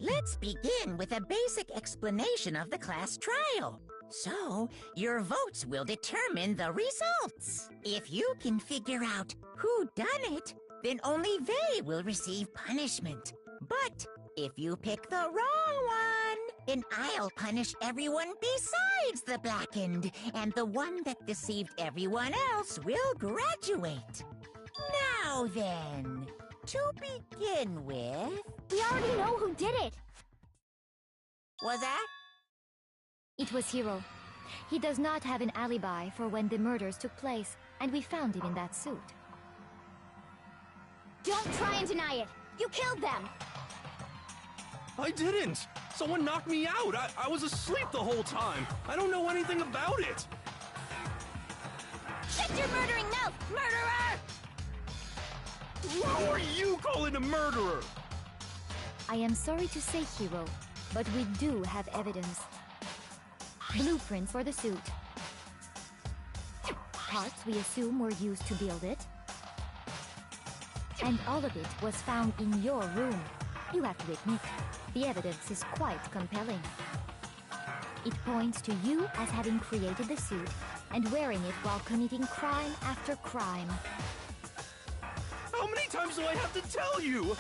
Let's begin with a basic explanation of the class trial. So, your votes will determine the results. If you can figure out who done it, then only they will receive punishment. But if you pick the wrong one, then I'll punish everyone besides the blackened, and the one that deceived everyone else will graduate. Now then, to begin with... We already know who did it! Was that? It was Hiro. He does not have an alibi for when the murders took place, and we found him in that suit. Don't try and deny it! You killed them! I didn't! Someone knocked me out! I was asleep the whole time! I don't know anything about it! Shut your murdering mouth, murderer! Who are you calling a murderer? I am sorry to say, Hiro, but we do have evidence. Blueprints for the suit. Parts we assume were used to build it. And all of it was found in your room. You have to admit, the evidence is quite compelling. It points to you as having created the suit and wearing it while committing crime after crime. How many times do I have to tell you?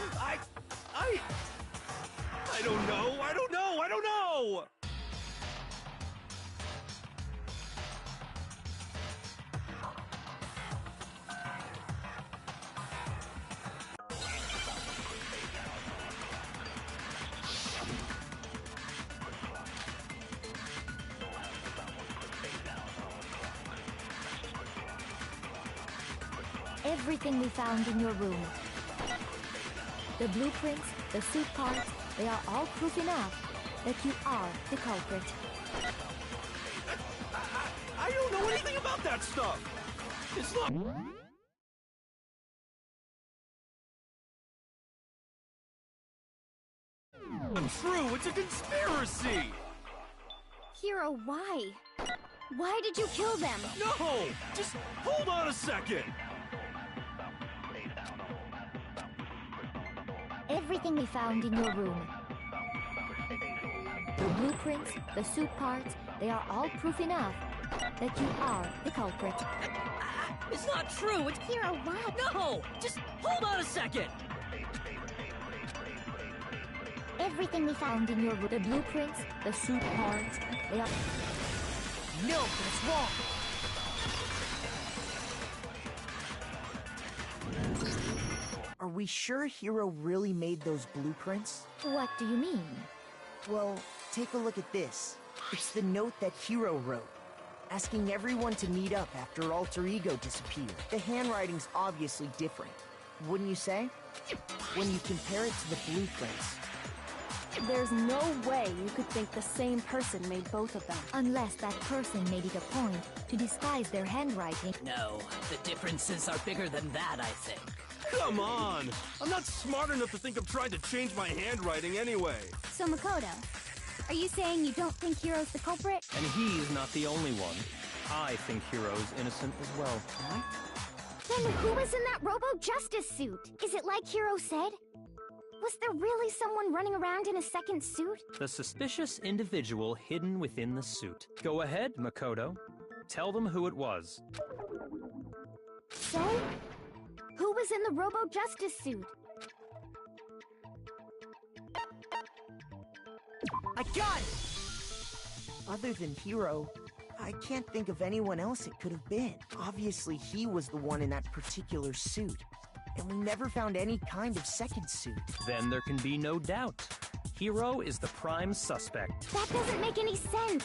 I don't know, I don't know, I don't know! Everything we found in your room. The blueprints, the suit parts, they are all proof enough that you are the culprit. I don't know anything about that stuff! It's not... True, it's a conspiracy! Hero, why? Why did you kill them? No! Just hold on a second! Everything we found in your room. The blueprints, the suit parts, they are all proof enough that you are the culprit. It's not true! It's... Hero, what? No! Just hold on a second! Everything we found in your room. The blueprints, the suit parts, they are... No, that's wrong! Are we sure Hero really made those blueprints? What do you mean? Well, take a look at this. It's the note that Hero wrote, asking everyone to meet up after Alter Ego disappeared. The handwriting's obviously different, wouldn't you say? When you compare it to the blueprints. There's no way you could think the same person made both of them. Unless that person made it a point to disguise their handwriting. No, the differences are bigger than that, I think. Come on! I'm not smart enough to think of trying to change my handwriting anyway. So, Makoto, are you saying you don't think Hero's the culprit? And he's not the only one. I think Hero's innocent as well. What? Then who was in that Robo-Justice suit? Is it like Hero said? Was there really someone running around in a second suit? The suspicious individual hidden within the suit. Go ahead, Makoto. Tell them who it was. So? Who was in the Robo-Justice suit? I got it! Other than Hero, I can't think of anyone else it could have been. Obviously, he was the one in that particular suit. And we never found any kind of second suit. Then there can be no doubt. Hero is the prime suspect. That doesn't make any sense.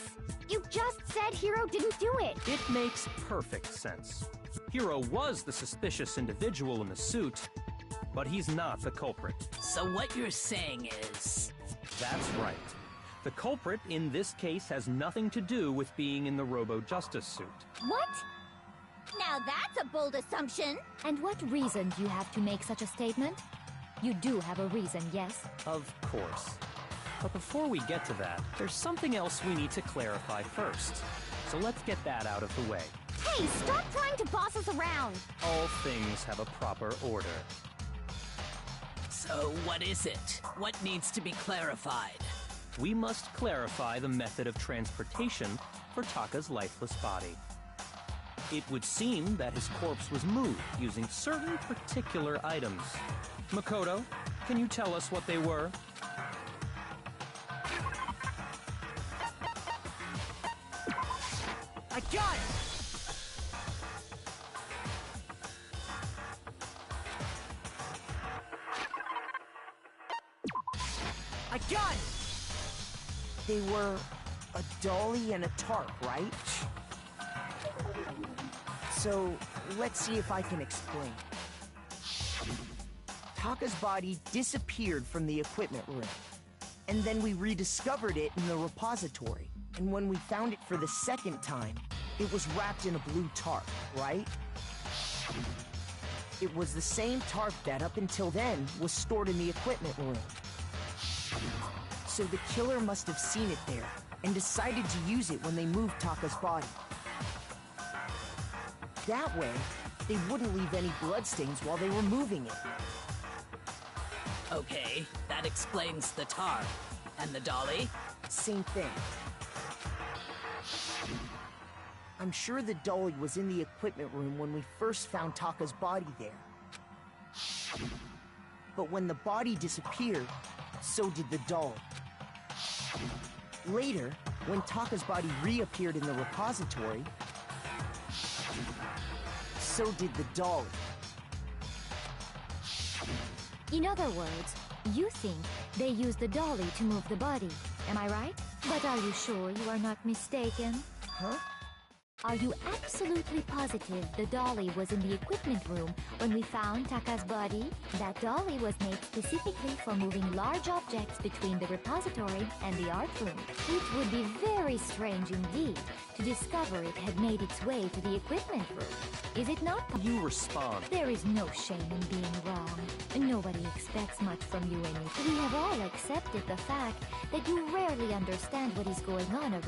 You just said Hero didn't do it. It makes perfect sense. Hero was the suspicious individual in the suit, but he's not the culprit. So what you're saying is... That's right. The culprit in this case has nothing to do with being in the Robo-Justice suit. What? Now that's a bold assumption. And what reason do you have to make such a statement? You do have a reason, yes? Of course. But before we get to that, there's something else we need to clarify first. So let's get that out of the way. Hey, stop trying to boss us around. All things have a proper order. So what is it? What needs to be clarified? We must clarify the method of transportation for Taka's lifeless body. It would seem that his corpse was moved using certain particular items. Makoto, can you tell us what they were? I got it! I got it! They were a dolly and a tarp, right? So, let's see if I can explain. Taka's body disappeared from the equipment room, and then we rediscovered it in the repository. And when we found it for the second time, it was wrapped in a blue tarp, right? It was the same tarp that, up until then, was stored in the equipment room. So the killer must have seen it there, and decided to use it when they moved Taka's body. That way, they wouldn't leave any bloodstains while they were moving it. Okay, that explains the tarp. And the dolly? Same thing. I'm sure the dolly was in the equipment room when we first found Taka's body there. But when the body disappeared, so did the dolly. Later, when Taka's body reappeared in the repository, so did the dolly. In other words, you think they used the dolly to move the body, am I right? But are you sure you are not mistaken? Huh? Are you absolutely positive the dolly was in the equipment room when we found Taka's body? That dolly was made specifically for moving large objects between the repository and the art room. It would be very strange indeed to discover it had made its way to the equipment room. Is it not? You respond. There is no shame in being wrong. Nobody expects much from you anyway. We have all accepted the fact that you rarely understand what is going on around.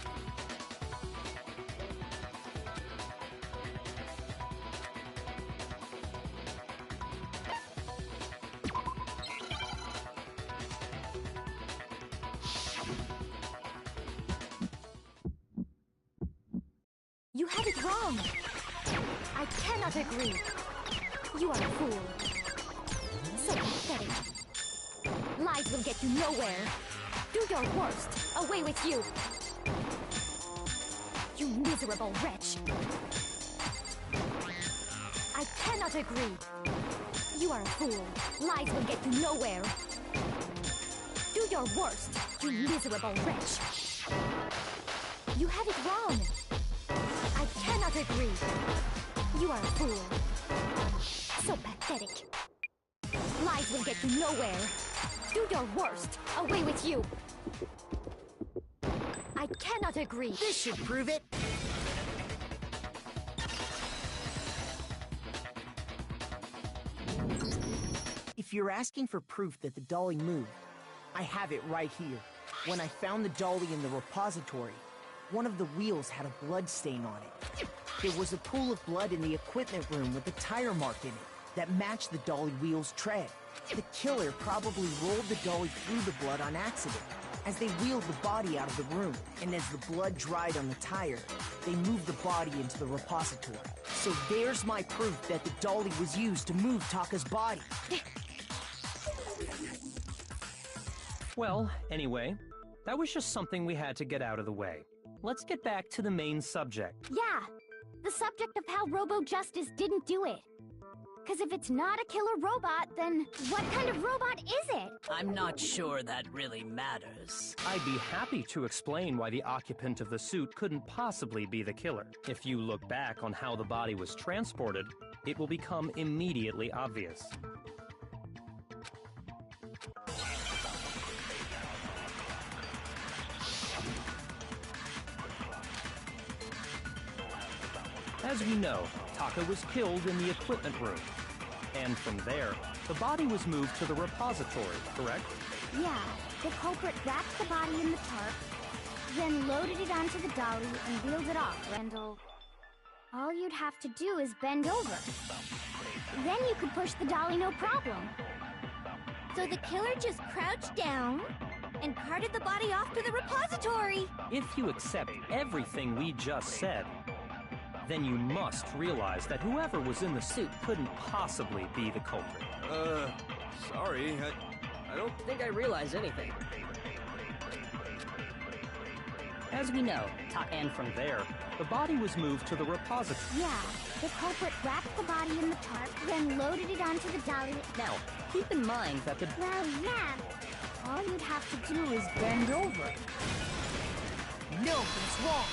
You had it wrong. I cannot agree. You are a fool. So pathetic. Lies will get you nowhere. Do your worst. Away with you. You miserable wretch. I cannot agree. You are a fool. Lies will get you nowhere. Do your worst, you miserable wretch. You have it wrong. I cannot agree. You are a fool. So pathetic. Lies will get you nowhere. Do your worst. Away with you. I cannot agree. This should prove it. If you're asking for proof that the dolly moved, I have it right here. When I found the dolly in the repository, one of the wheels had a blood stain on it. There was a pool of blood in the equipment room with a tire mark in it that matched the dolly wheel's tread. The killer probably rolled the dolly through the blood on accident. As they wheeled the body out of the room, and as the blood dried on the tire, they moved the body into the repository. So there's my proof that the dolly was used to move Taka's body. Well, anyway, that was just something we had to get out of the way. Let's get back to the main subject. Yeah, the subject of how Robo Justice didn't do it. Because if it's not a killer robot, then what kind of robot is it? I'm not sure that really matters. I'd be happy to explain why the occupant of the suit couldn't possibly be the killer. If you look back on how the body was transported, it will become immediately obvious. As we know, Taka was killed in the equipment room. And from there, the body was moved to the repository, correct? Yeah, the culprit wrapped the body in the tarp, then loaded it onto the dolly and wheeled it off, Randall. All you'd have to do is bend over. Then you could push the dolly no problem. So the killer just crouched down and carted the body off to the repository. If you accept everything we just said, then you must realize that whoever was in the suit couldn't possibly be the culprit. Sorry, I don't think I realize anything. As we know, and from there, the body was moved to the repository. Yeah, the culprit wrapped the body in the tarp, then loaded it onto the dolly. Now, keep in mind that the... Well, yeah, all you'd have to do is bend over. No, it's wrong.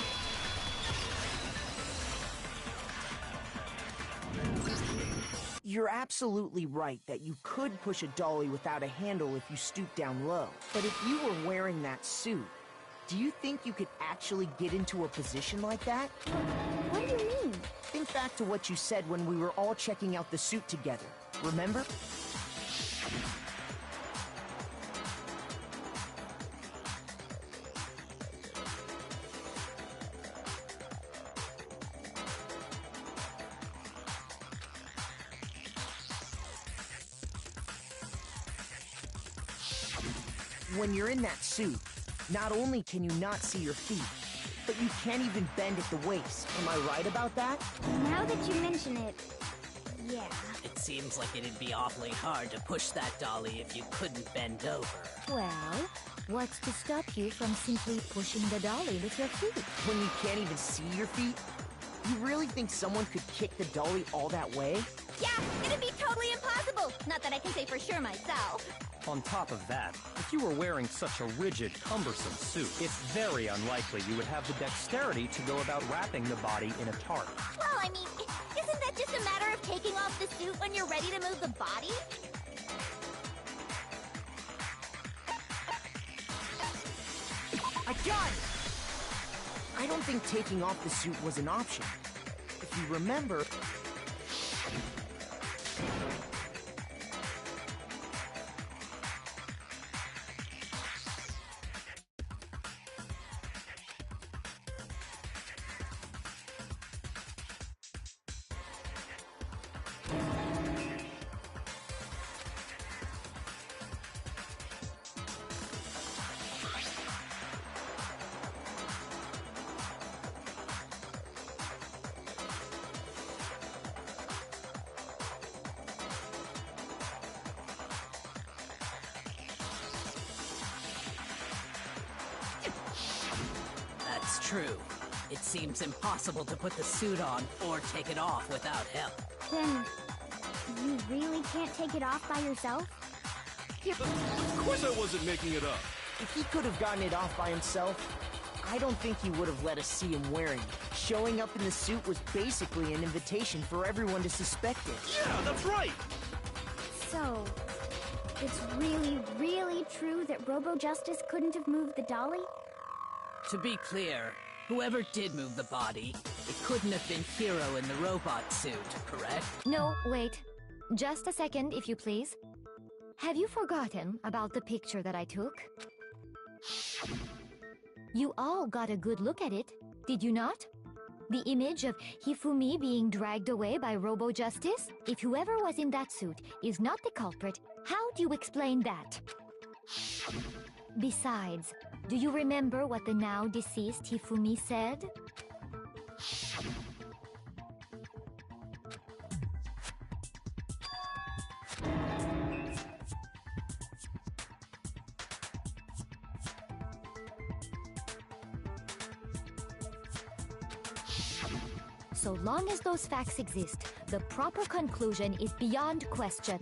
You're absolutely right that you could push a dolly without a handle if you stoop down low. But if you were wearing that suit, do you think you could actually get into a position like that? What do you mean? Think back to what you said when we were all checking out the suit together. Remember? When you're in that suit, not only can you not see your feet, but you can't even bend at the waist. Am I right about that? Now that you mention it, Yeah. It seems like it'd be awfully hard to push that dolly if you couldn't bend over. Well, what's to stop you from simply pushing the dolly with your feet? When you can't even see your feet? You really think someone could kick the dolly all that way? Yeah, it'd be totally impossible. Not that I can say for sure myself. On top of that, if you were wearing such a rigid, cumbersome suit, it's very unlikely you would have the dexterity to go about wrapping the body in a tarp. Well, I mean, isn't that just a matter of taking off the suit when you're ready to move the body? I got it! I don't think taking off the suit was an option. If you remember... That's true. It seems impossible to put the suit on or take it off without help. Then, you really can't take it off by yourself? Of course I wasn't making it up. If he could have gotten it off by himself, I don't think he would have let us see him wearing it. Showing up in the suit was basically an invitation for everyone to suspect it. Yeah, that's right. So, it's really, really true that Robo-Justice couldn't have moved the dolly? To be clear, whoever did move the body, it couldn't have been Hero in the robot suit, correct? No, wait. Just a second, if you please. Have you forgotten about the picture that I took? You all got a good look at it, did you not? The image of Hifumi being dragged away by Robo-Justice? If whoever was in that suit is not the culprit, how do you explain that? Besides, do you remember what the now deceased Hifumi said? So long as those facts exist, the proper conclusion is beyond question.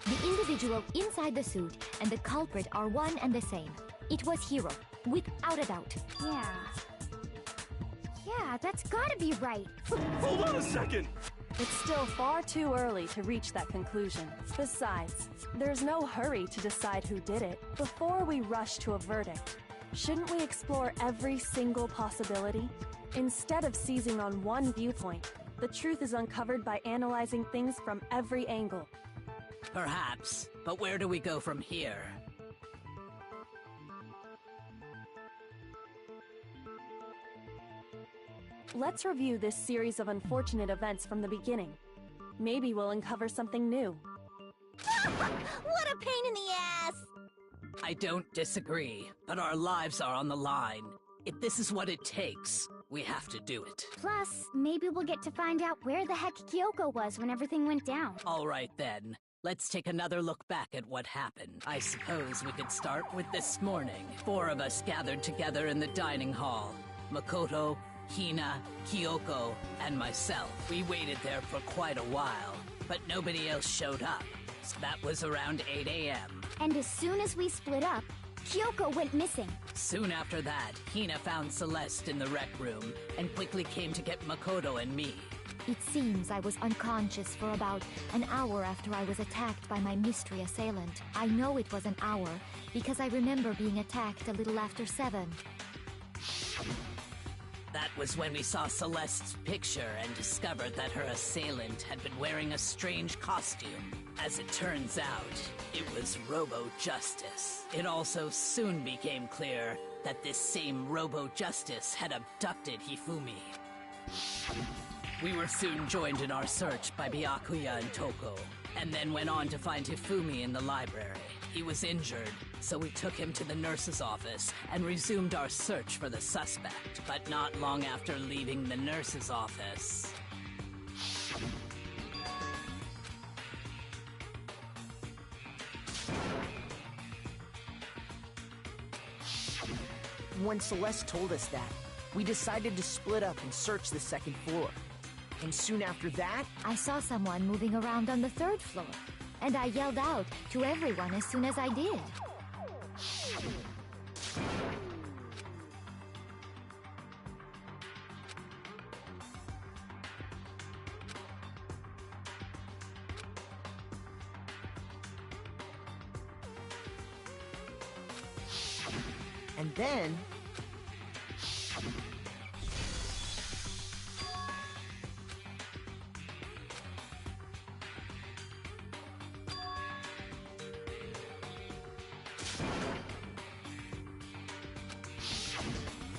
The individual inside the suit and the culprit are one and the same. It was Hero, without a doubt. Yeah, that's gotta be right. Hold on a second. It's still far too early to reach that conclusion. Besides, there's no hurry to decide who did it before we rush to a verdict. Shouldn't we explore every single possibility? Instead of seizing on one viewpoint, the truth is uncovered by analyzing things from every angle. Perhaps, but where do we go from here? Let's review this series of unfortunate events from the beginning. Maybe we'll uncover something new. What a pain in the ass! I don't disagree, but our lives are on the line. If this is what it takes, we have to do it. Plus, maybe we'll get to find out where the heck Kyoko was when everything went down. All right then. Let's take another look back at what happened. I suppose we could start with this morning. 4 of us gathered together in the dining hall. Makoto, Hina, Kyoko, and myself. We waited there for quite a while, but nobody else showed up. So that was around 8 a.m. And as soon as we split up, Kyoko went missing. Soon after that, Hina found Celeste in the rec room and quickly came to get Makoto and me. It seems I was unconscious for about an hour after I was attacked by my mystery assailant. I know it was an hour because I remember being attacked a little after 7. That was when we saw Celeste's picture and discovered that her assailant had been wearing a strange costume. As it turns out, it was Robo-Justice. It also soon became clear that this same Robo-Justice had abducted Hifumi. We were soon joined in our search by Byakuya and Toko, and then went on to find Hifumi in the library. He was injured, so we took him to the nurse's office and resumed our search for the suspect. But not long after leaving the nurse's office, When Celeste told us that, we decided to split up and search the second floor. And soon after that, I saw someone moving around on the third floor, and I yelled out to everyone as soon as I did. and then...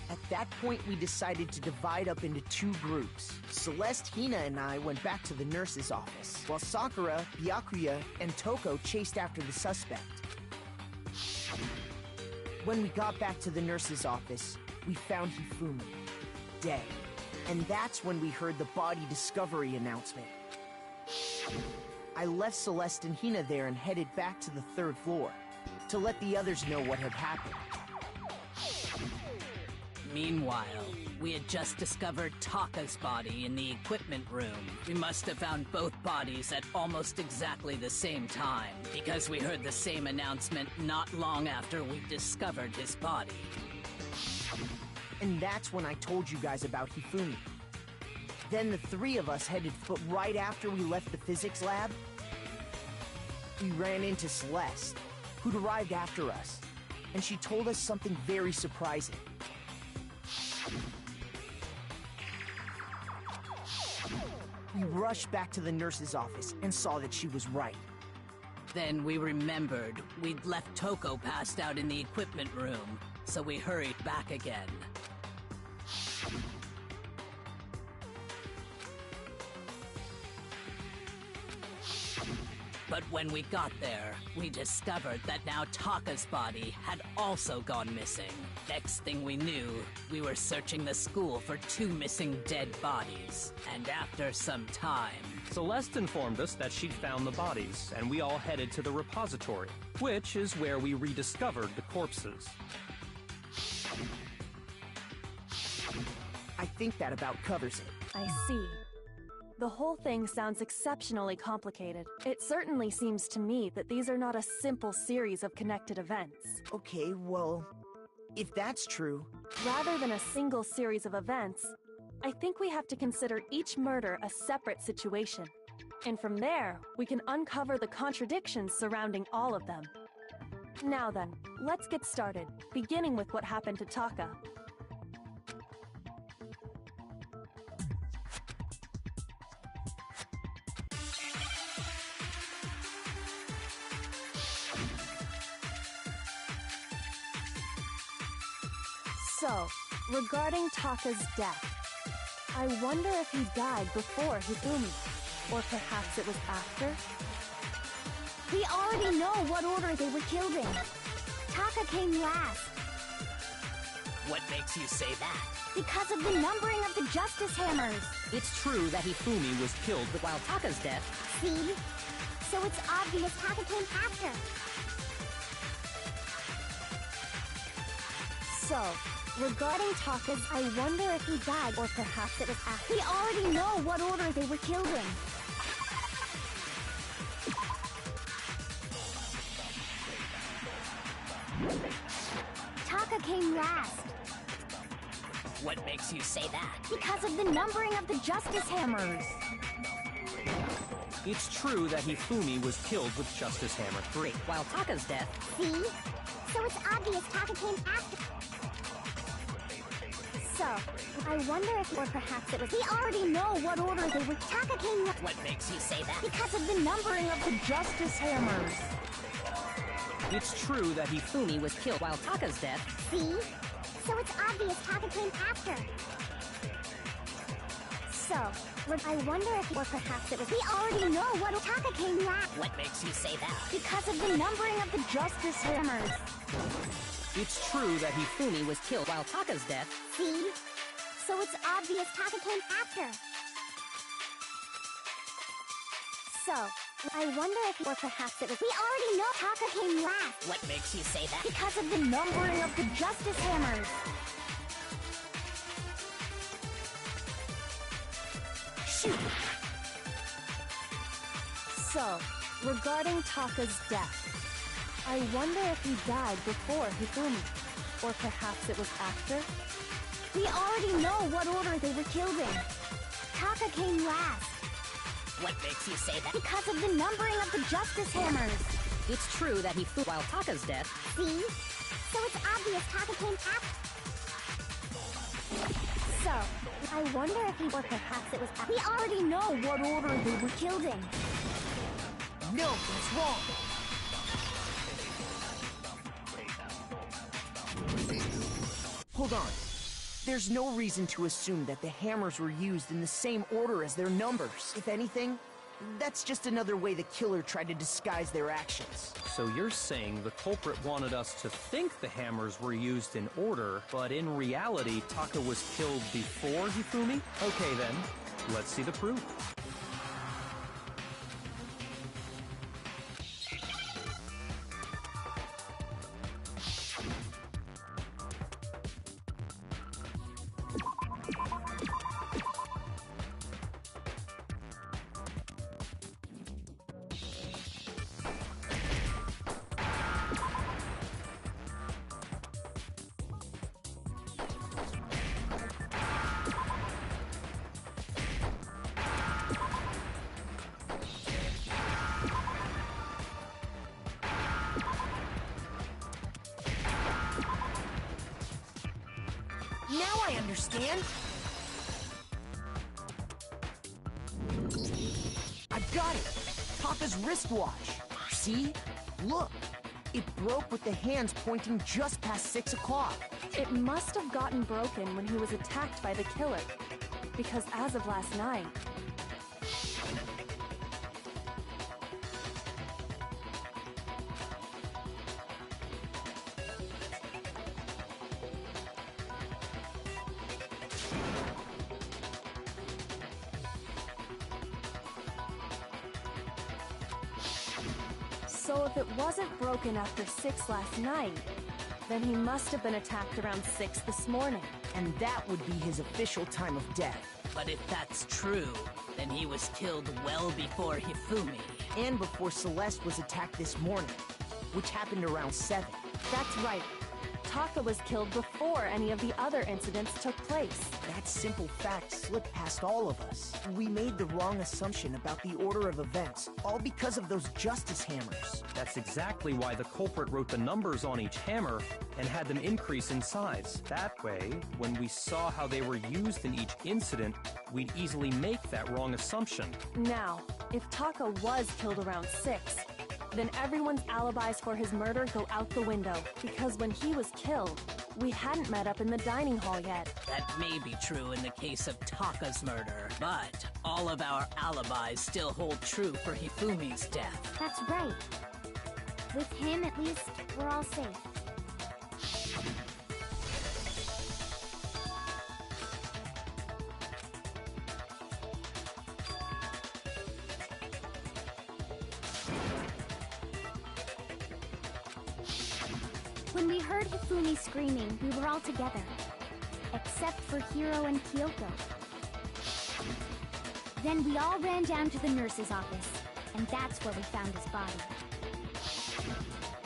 At that point, we decided to divide up into two groups. Celeste, Hina, and I went back to the nurse's office, while Sakura, Byakuya, and Toko chased after the suspect. When we got back to the nurse's office, we found Hifumi, dead. And that's when we heard the body discovery announcement. I left Celeste and Hina there and headed back to the third floor to let the others know what had happened. Meanwhile, we had just discovered Taka's body in the equipment room. We must have found both bodies at almost exactly the same time, because we heard the same announcement not long after we discovered his body. And that's when I told you guys about Hifumi. Then the three of us headed, but right after we left the physics lab, we ran into Celeste, who'd arrived after us, and she told us something very surprising. We rushed back to the nurse's office and saw that she was right. Then we remembered we'd left Toko passed out in the equipment room, so we hurried back again. But when we got there, we discovered that now Taka's body had also gone missing. Next thing we knew, we were searching the school for two missing dead bodies. And after some time... Celeste informed us that she'd found the bodies, and we all headed to the repository, which is where we rediscovered the corpses. I think that about covers it. I see. The whole thing sounds exceptionally complicated. It certainly seems to me that these are not a simple series of connected events. Okay, well, if that's true... Rather than a single series of events, I think we have to consider each murder a separate situation. And from there, we can uncover the contradictions surrounding all of them. Now then, let's get started, beginning with what happened to Taka. So, regarding Taka's death, I wonder if he died before Hifumi, or perhaps it was after? We already know what order they were killed in. Taka came last. What makes you say that? Because of the numbering of the Justice Hammers. It's true that Hifumi was killed while Taka's death. See? So it's obvious Taka came after. So, regarding Taka's, I wonder if he died, or perhaps it was after. We already know what order they were killed in. Taka came last. What makes you say that? Because of the numbering of the Justice Hammers. It's true that Hifumi was killed with Justice Hammer 3. While Taka's death... See? So it's obvious Taka came after. So, I wonder if, or perhaps it was... We already know what order they were... Taka came... What makes you say that? Because of the numbering of the Justice Hammers. It's true that Hifumi was killed while Taka's death... See? So it's obvious Taka came after. So, I wonder if, or perhaps it was... We already know what... Taka came last. What makes you say that? Because of the numbering of the Justice Hammers. It's true that Hifumi was killed while Taka's death... See? So it's obvious Taka came after. So, I wonder if, or perhaps it was. We already know Taka came last. What makes you say that? Because of the numbering of the Justice Hammers. Shoot! So, regarding Taka's death, I wonder if he died before Hifumi, or perhaps it was after? We already know what order they were killed in. Taka came last. What makes you say that? Because of the numbering of the Justice Hammers. It's true that he flew while Taka's death. See? So it's obvious Taka came after. So, I wonder if he, or perhaps it was after. We already know what order they were killed in. No, that's wrong. Hold on. There's no reason to assume that the hammers were used in the same order as their numbers. If anything, that's just another way the killer tried to disguise their actions. So you're saying the culprit wanted us to think the hammers were used in order, but in reality, Taka was killed before Hifumi? Okay then, let's see the proof. Now I understand. I've got it. Taka's wristwatch. See? Look. It broke with the hands pointing just past 6 o'clock. It must have gotten broken when he was attacked by the killer. Because as of last night, so if it wasn't broken after 6 last night, then he must have been attacked around 6 this morning. And that would be his official time of death. But if that's true, then he was killed well before Hifumi. And before Celeste was attacked this morning, which happened around 7. That's right. Taka was killed before any of the other incidents took place. That simple fact slipped past all of us. We made the wrong assumption about the order of events, all because of those Justice Hammers. That's exactly why the culprit wrote the numbers on each hammer and had them increase in size. That way, when we saw how they were used in each incident, we'd easily make that wrong assumption. Now, if Taka was killed around 6, then everyone's alibis for his murder go out the window, because when he was killed, we hadn't met up in the dining hall yet. That may be true in the case of Taka's murder, but all of our alibis still hold true for Hifumi's death. That's right. With him, at least, we're all safe. When we heard Hifumi screaming, we were all together. Except for Hiro and Kyoko. Then we all ran down to the nurse's office, and that's where we found his body.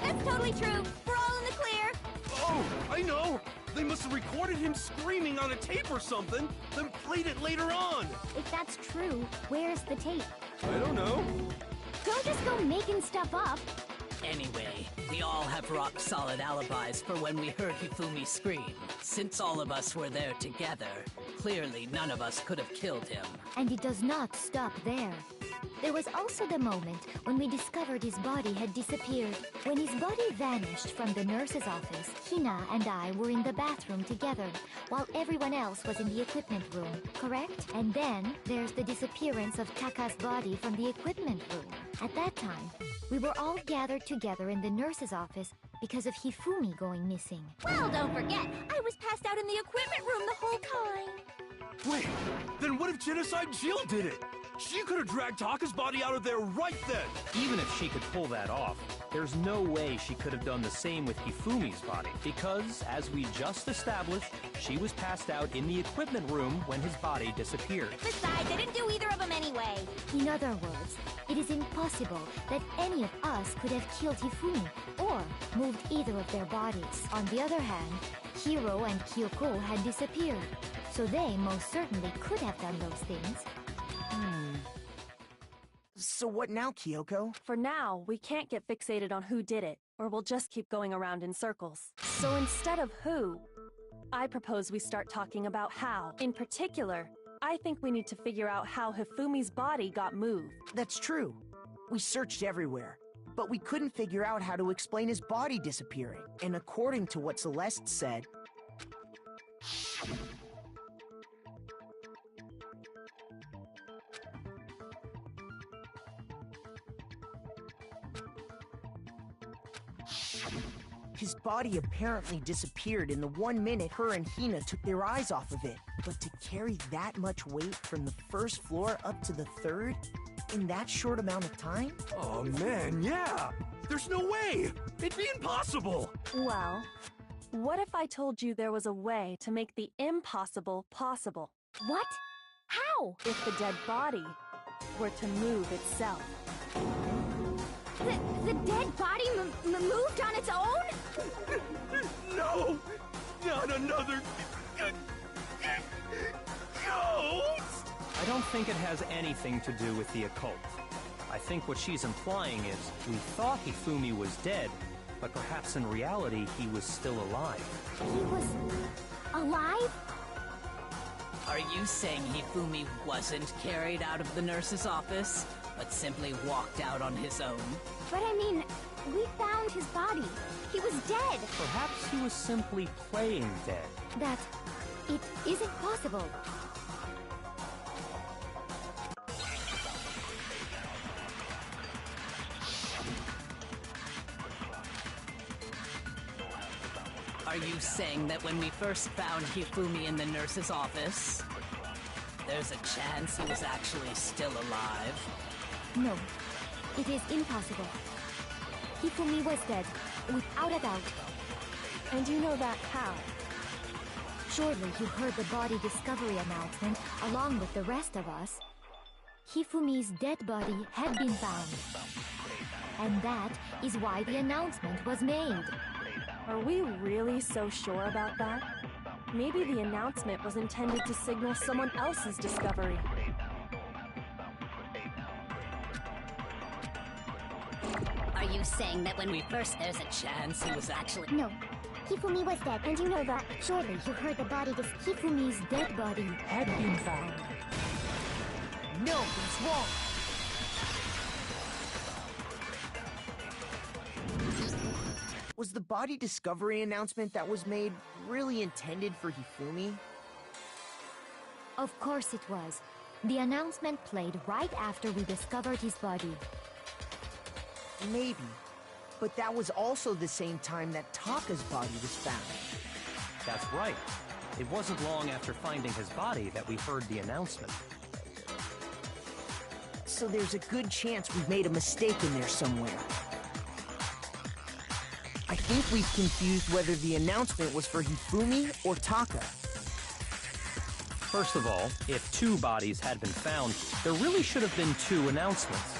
That's totally true. We're all in the clear. Oh, I know! They must have recorded him screaming on a tape or something, then played it later on! If that's true, where's the tape? I don't know. Don't just go making stuff up. Anyway, we all have rock-solid alibis for when we heard Hifumi scream. Since all of us were there together, clearly none of us could have killed him. And it does not stop there. There was also the moment when we discovered his body had disappeared. When his body vanished from the nurse's office, Hina and I were in the bathroom together, while everyone else was in the equipment room, correct? And then there's the disappearance of Taka's body from the equipment room. At that time, we were all gathered together in the nurse's office because of Hifumi going missing. Well, don't forget, I was passed out in the equipment room the whole time. Wait, then what if Genocide Jill did it? She could have dragged Taka's body out of there right then! Even if she could pull that off, there's no way she could have done the same with Hifumi's body, because, as we just established, she was passed out in the equipment room when his body disappeared. Besides, I didn't do either of them anyway. In other words, it is impossible that any of us could have killed Hifumi or moved either of their bodies. On the other hand, Hiro and Kyoko had disappeared, so they most certainly could have done those things. So what now, Kyoko? For now, we can't get fixated on who did it, or we'll just keep going around in circles. So instead of who, I propose we start talking about how. In particular, I think we need to figure out how Hifumi's body got moved. That's true. We searched everywhere, but we couldn't figure out how to explain his body disappearing. And according to what Celeste said, his body apparently disappeared in the 1 minute her and Hina took their eyes off of it. But to carry that much weight from the first floor up to the third in that short amount of time? Oh man, yeah! There's no way! It'd be impossible! Well, what if I told you there was a way to make the impossible possible? What? How? If the dead body were to move itself. The dead body moved on its own? No! Not another... ghost! I don't think it has anything to do with the occult. I think what she's implying is we thought Hifumi was dead, but perhaps in reality he was still alive. He was alive? Are you saying Hifumi wasn't carried out of the nurse's office, but simply walked out on his own? But I mean, we found his body. He was dead. Perhaps he was simply playing dead. That it isn't possible. Are you saying that when we first found Hifumi in the nurse's office, there's a chance he was actually still alive? No, it is impossible. Hifumi was dead, without a doubt. And you know that how? Surely you heard the body discovery announcement along with the rest of us. Hifumi's dead body had been found. And that is why the announcement was made. Are we really so sure about that? Maybe the announcement was intended to signal someone else's discovery. Are you saying that when we first... there's a chance he was actually... No. Hifumi was dead, and you know that. Surely you heard the body Hifumi's dead body had been found. no, he's wrong. Was the body discovery announcement that was made really intended for Hifumi? Of course it was. The announcement played right after we discovered his body. Maybe. But that was also the same time that Taka's body was found. That's right. It wasn't long after finding his body that we heard the announcement. So there's a good chance we've made a mistake in there somewhere. I think we've confused whether the announcement was for Hifumi or Taka. First of all, if 2 bodies had been found, there really should have been 2 announcements.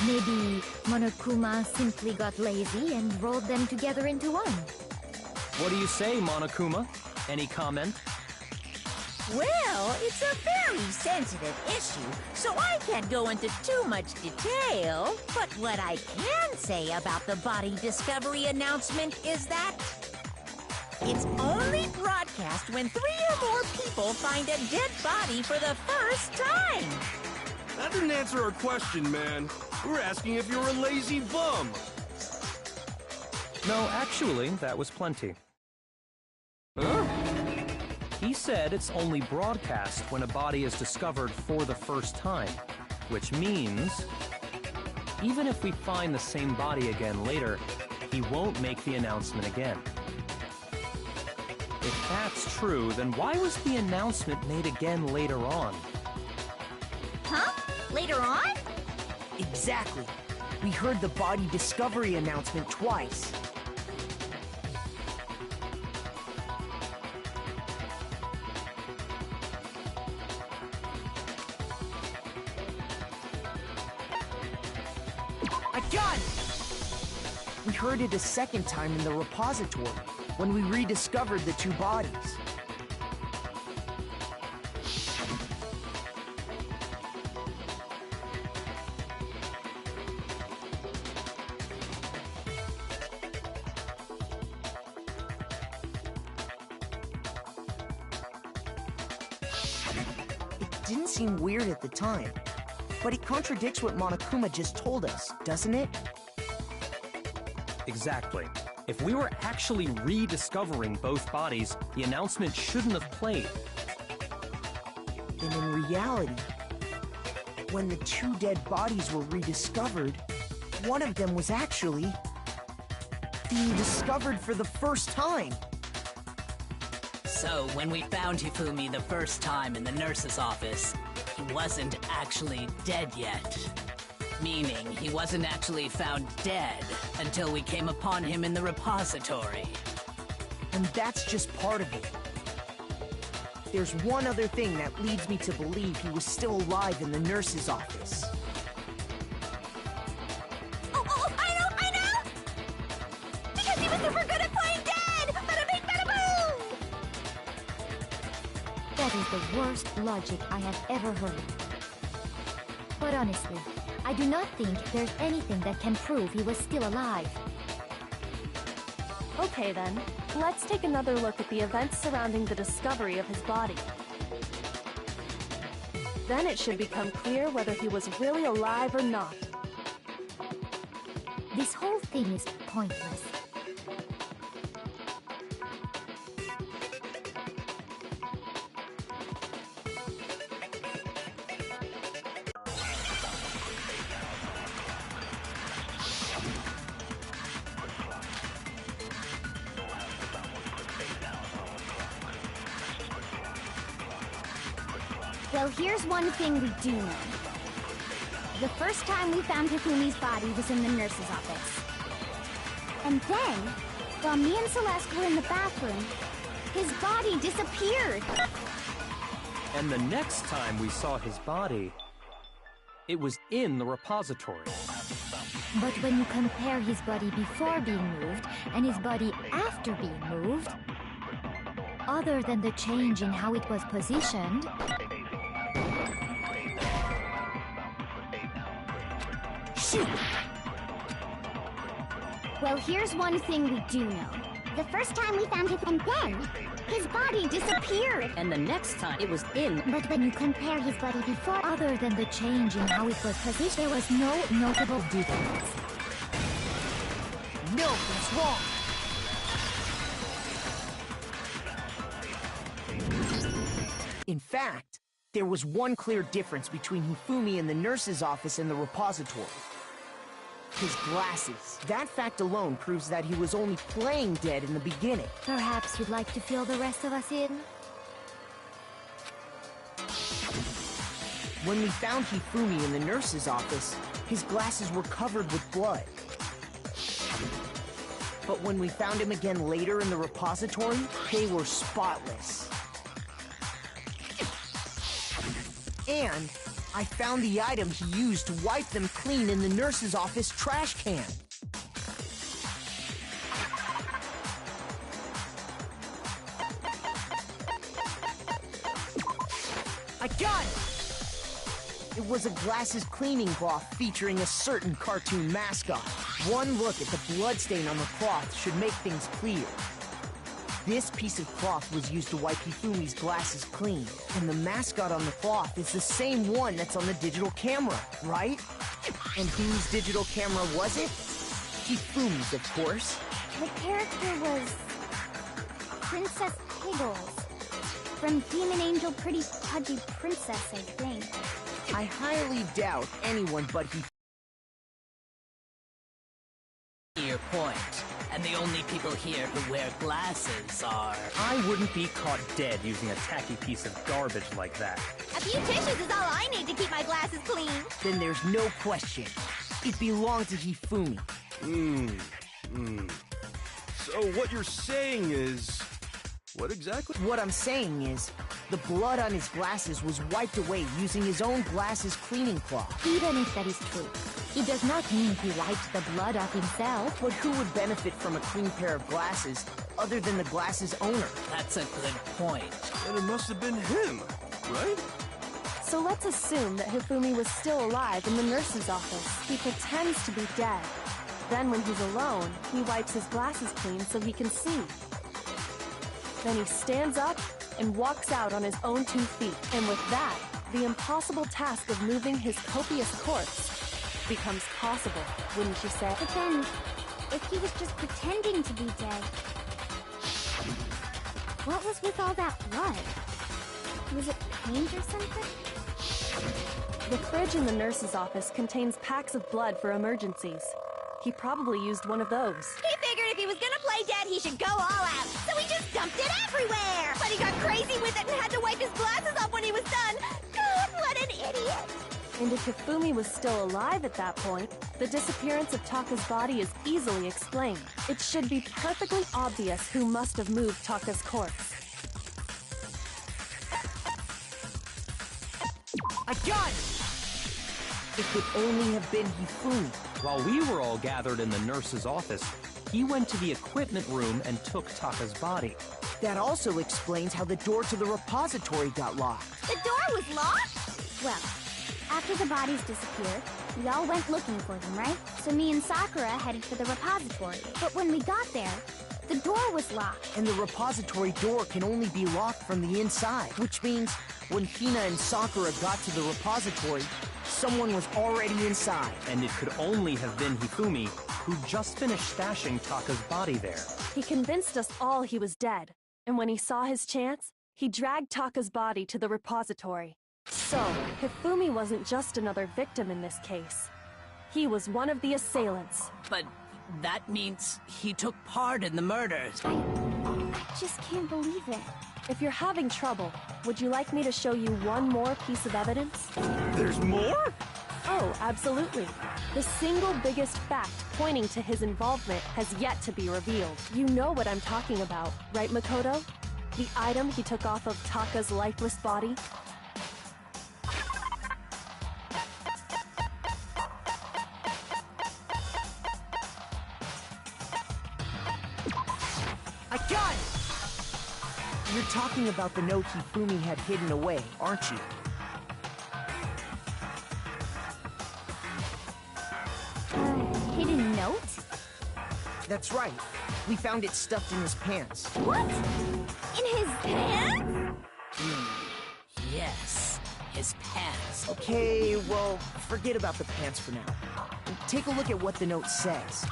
Maybe Monokuma simply got lazy and rolled them together into one. What do you say, Monokuma? Any comment? Well, it's a very sensitive issue, so I can't go into too much detail. But what I can say about the body discovery announcement is that it's only broadcast when 3 or more people find a dead body for the first time. That didn't answer our question, man. We're asking if you're a lazy bum. No, actually, that was plenty. Huh? He said it's only broadcast when a body is discovered for the first time. Which means, even if we find the same body again later, he won't make the announcement again. If that's true, then why was the announcement made again later on? Huh? Later on? Exactly. We heard the body discovery announcement twice. I got it! We heard it a second time in the repository, when we rediscovered the two bodies. It didn't seem weird at the time, but it contradicts what Monokuma just told us, doesn't it? Exactly. If we were actually rediscovering both bodies, the announcement shouldn't have played. Then in reality, when the two dead bodies were rediscovered, one of them was actually being discovered for the first time. So, when we found Hifumi the first time in the nurse's office, he wasn't actually dead yet. Meaning, he wasn't actually found dead until we came upon him in the repository. And that's just part of it. There's one other thing that leads me to believe he was still alive in the nurse's office. Oh, I know! Because he was super good at playing dead! Bada bing, bada boom! That is the worst logic I have ever heard. But honestly, I do not think there's anything that can prove he was still alive. Okay then, let's take another look at the events surrounding the discovery of his body. Then it should become clear whether he was really alive or not. This whole thing is pointless. Well, here's one thing we do know. The first time we found Hifumi's body was in the nurse's office. And then, while me and Celeste were in the bathroom, his body disappeared. And the next time we saw his body, it was in the repository. But when you compare his body before being moved and his body after being moved, other than the change in how it was positioned, shoot! Well, here's one thing we do know. The first time we found him, and then his body disappeared. And the next time it was in. But when you compare his body before, other than the change in how it was positioned, there was no notable difference. No, that's wrong. In fact, there was one clear difference between Hifumi in the nurse's office and the repository. His glasses. That fact alone proves that he was only playing dead in the beginning. Perhaps you'd like to fill the rest of us in? When we found Hifumi in the nurse's office, his glasses were covered with blood. But when we found him again later in the repository, they were spotless. And I found the item he used to wipe them clean in the nurse's office trash can. I got it! It was a glasses cleaning cloth featuring a certain cartoon mascot. One look at the bloodstain on the cloth should make things clear. This piece of cloth was used to wipe Hifumi's glasses clean, and the mascot on the cloth is the same one that's on the digital camera, right? And whose digital camera was it? Hifumi's, of course. The character was Princess Piggles from Demon Angel Pretty Pudgy Princess, I think. I highly doubt anyone but he... Your point. And the only people here who wear glasses are... I wouldn't be caught dead using a tacky piece of garbage like that. A few tissues is all I need to keep my glasses clean. Then there's no question. It belonged to Hifumi. So what you're saying is... What exactly? What I'm saying is, the blood on his glasses was wiped away using his own glasses cleaning cloth. Even if that is true, it does not mean he wiped the blood off himself. But who would benefit from a clean pair of glasses other than the glasses owner? That's a good point. And it must have been him, right? So let's assume that Hifumi was still alive in the nurse's office. He pretends to be dead. Then when he's alone, he wipes his glasses clean so he can see. Then he stands up and walks out on his own 2 feet. And with that, the impossible task of moving his copious corpse becomes possible, wouldn't you say? But then, if he was just pretending to be dead, what was with all that blood? Was it paint or something? The fridge in the nurse's office contains packs of blood for emergencies. He probably used one of those. He figured if he was gonna play dead, he should go all out. So he just dumped it everywhere. But he got crazy with it and had to wipe his glasses off when he was done. God, what an idiot. And if Hifumi was still alive at that point, the disappearance of Taka's body is easily explained. It should be perfectly obvious who must have moved Taka's corpse. I got it! It could only have been Hifumi. While we were all gathered in the nurse's office, he went to the equipment room and took Taka's body. That also explains how the door to the repository got locked. The door was locked? Well, after the bodies disappeared, we all went looking for them, right? So me and Sakura headed for the repository. But when we got there, the door was locked. And the repository door can only be locked from the inside, which means when Hina and Sakura got to the repository, someone was already inside. And it could only have been Hifumi, who just finished stashing Taka's body there. He convinced us all he was dead, and when he saw his chance, he dragged Taka's body to the repository. So, Hifumi wasn't just another victim in this case. He was one of the assailants. But that means he took part in the murders. I just can't believe it. If you're having trouble, would you like me to show you one more piece of evidence? There's more? Oh, absolutely. The single biggest fact pointing to his involvement has yet to be revealed. You know what I'm talking about, right, Makoto? The item he took off of Taka's lifeless body? I got it! You're talking about the note Hifumi had hidden away, aren't you? Hidden note? That's right. We found it stuffed in his pants. What? In his pants? Yes, his pants. Okay, well, forget about the pants for now. Take a look at what the note says.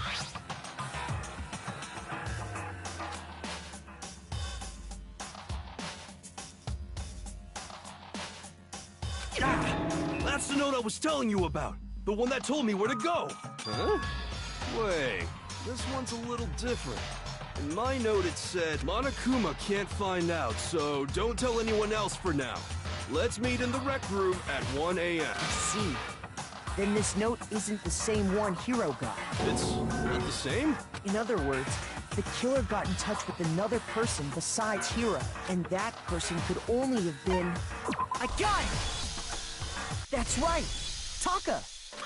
That's the note I was telling you about. The one that told me where to go. Huh? Wait, this one's a little different. In my note it said, Monokuma can't find out, so don't tell anyone else for now. Let's meet in the rec room at 1 a.m. I see. Then this note isn't the same one Hiro got. It's not the same? In other words, the killer got in touch with another person besides Hiro, and that person could only have been... I got it! That's right! Taka!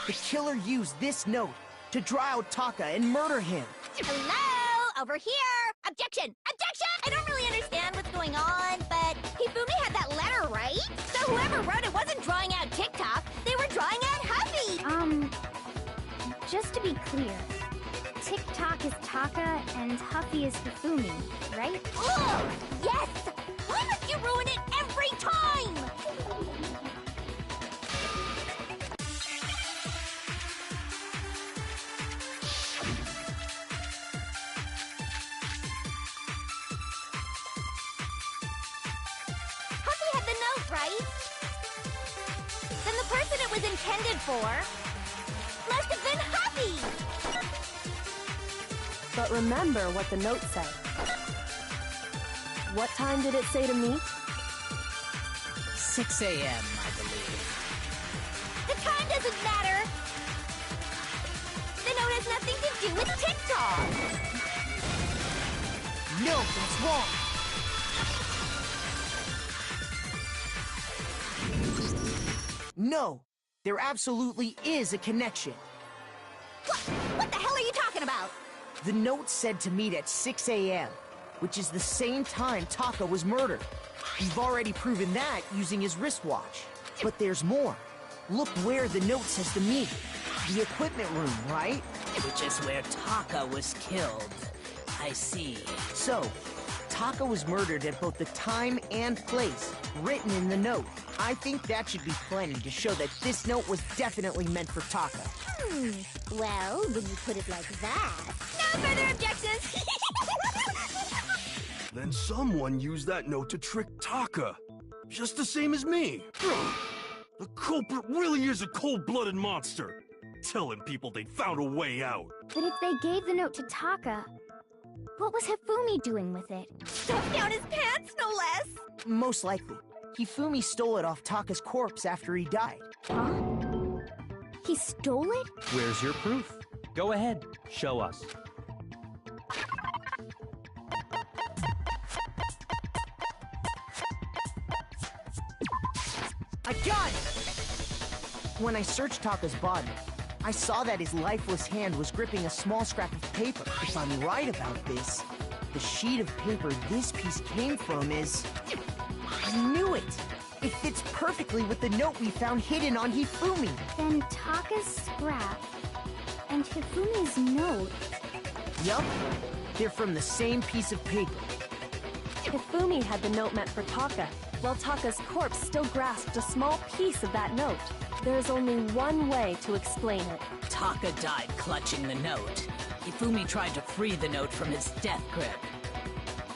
The killer used this note to draw out Taka and murder him. Hello? Over here! Objection! Objection! I don't really understand what's going on, but Hifumi had that letter, right? So whoever wrote it wasn't drawing out TikTok, they were drawing out Huffy! Just to be clear, TikTok is Taka and Huffy is Hifumi, right? Ugh! Yes! Why must you ruin it every time? Huffy had the note, right? Then the person was intended for must have been Huffy! But remember what the note said. What time did it say to meet? 6 a.m., I believe. The time doesn't matter! The note has nothing to do with TikTok! No, that's wrong. No, there absolutely is a connection. What the hell are you talking about? The note said to meet at 6 a.m., which is the same time Taka was murdered. We've already proven that using his wristwatch. But there's more. Look where the note says to meet. The equipment room, right? Which is where Taka was killed. I see. So, Taka was murdered at both the time and place, written in the note. I think that should be plenty to show that this note was definitely meant for Taka. Well, when you put it like that... No further objections! Then someone used that note to trick Taka. Just the same as me. The culprit really is a cold-blooded monster. Telling people they found a way out. But if they gave the note to Taka, what was Hifumi doing with it? Stuffed down his pants, no less! Most likely. Hifumi stole it off Taka's corpse after he died. Huh? He stole it? Where's your proof? Go ahead, show us. I got it! When I searched Taka's body, I saw that his lifeless hand was gripping a small scrap of paper. If I'm right about this, the sheet of paper this piece came from is... I knew it! It fits perfectly with the note we found hidden on Hifumi. Then Taka's scrap and Hifumi's note... Yup, they're from the same piece of paper. Hifumi had the note meant for Taka, while Taka's corpse still grasped a small piece of that note. There's only one way to explain it. Taka died clutching the note. Hifumi tried to free the note from his death grip,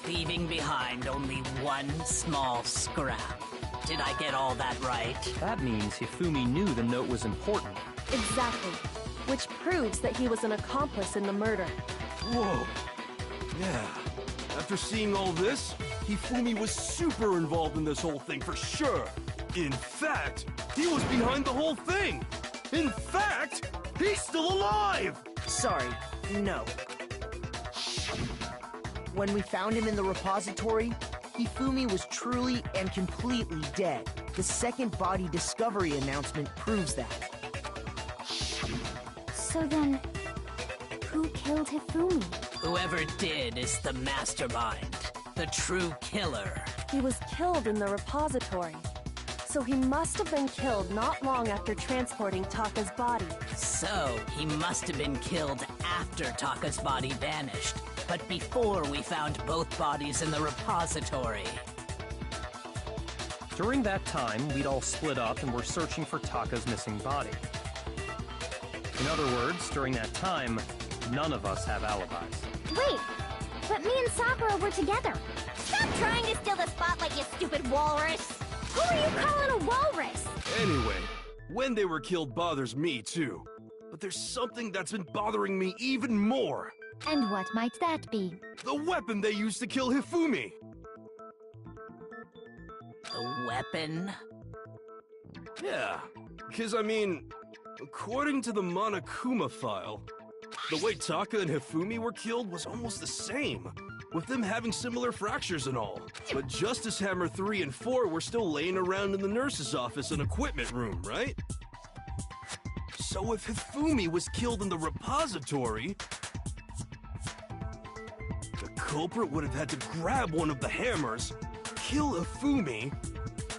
leaving behind only one small scrap. Did I get all that right? That means Hifumi knew the note was important. Exactly. Which proves that he was an accomplice in the murder. Whoa. Yeah. After seeing all this, Hifumi was super involved in this whole thing for sure. In fact, he was behind the whole thing. In fact, he's still alive! Sorry, no. When we found him in the repository, Hifumi was truly and completely dead. The second body discovery announcement proves that. So then, who killed Hifumi? Whoever did is the mastermind, the true killer. He was killed in the repository. So he must have been killed not long after transporting Taka's body. So, he must have been killed after Taka's body vanished, but before we found both bodies in the repository. During that time, we'd all split up and were searching for Taka's missing body. In other words, during that time, none of us have alibis. Wait, but me and Sakura were together. Stop trying to steal the spotlight, you stupid walrus! Who are you calling a walrus? Anyway, when they were killed bothers me too. But there's something that's been bothering me even more. And what might that be? The weapon they used to kill Hifumi. The weapon? Yeah, because I mean, according to the Monokuma file, the way Taka and Hifumi were killed was almost the same, with them having similar fractures and all. But Justice Hammer 3 and 4 were still laying around in the nurse's office and equipment room, right? So if Hifumi was killed in the repository, the culprit would have had to grab one of the hammers, kill Hifumi,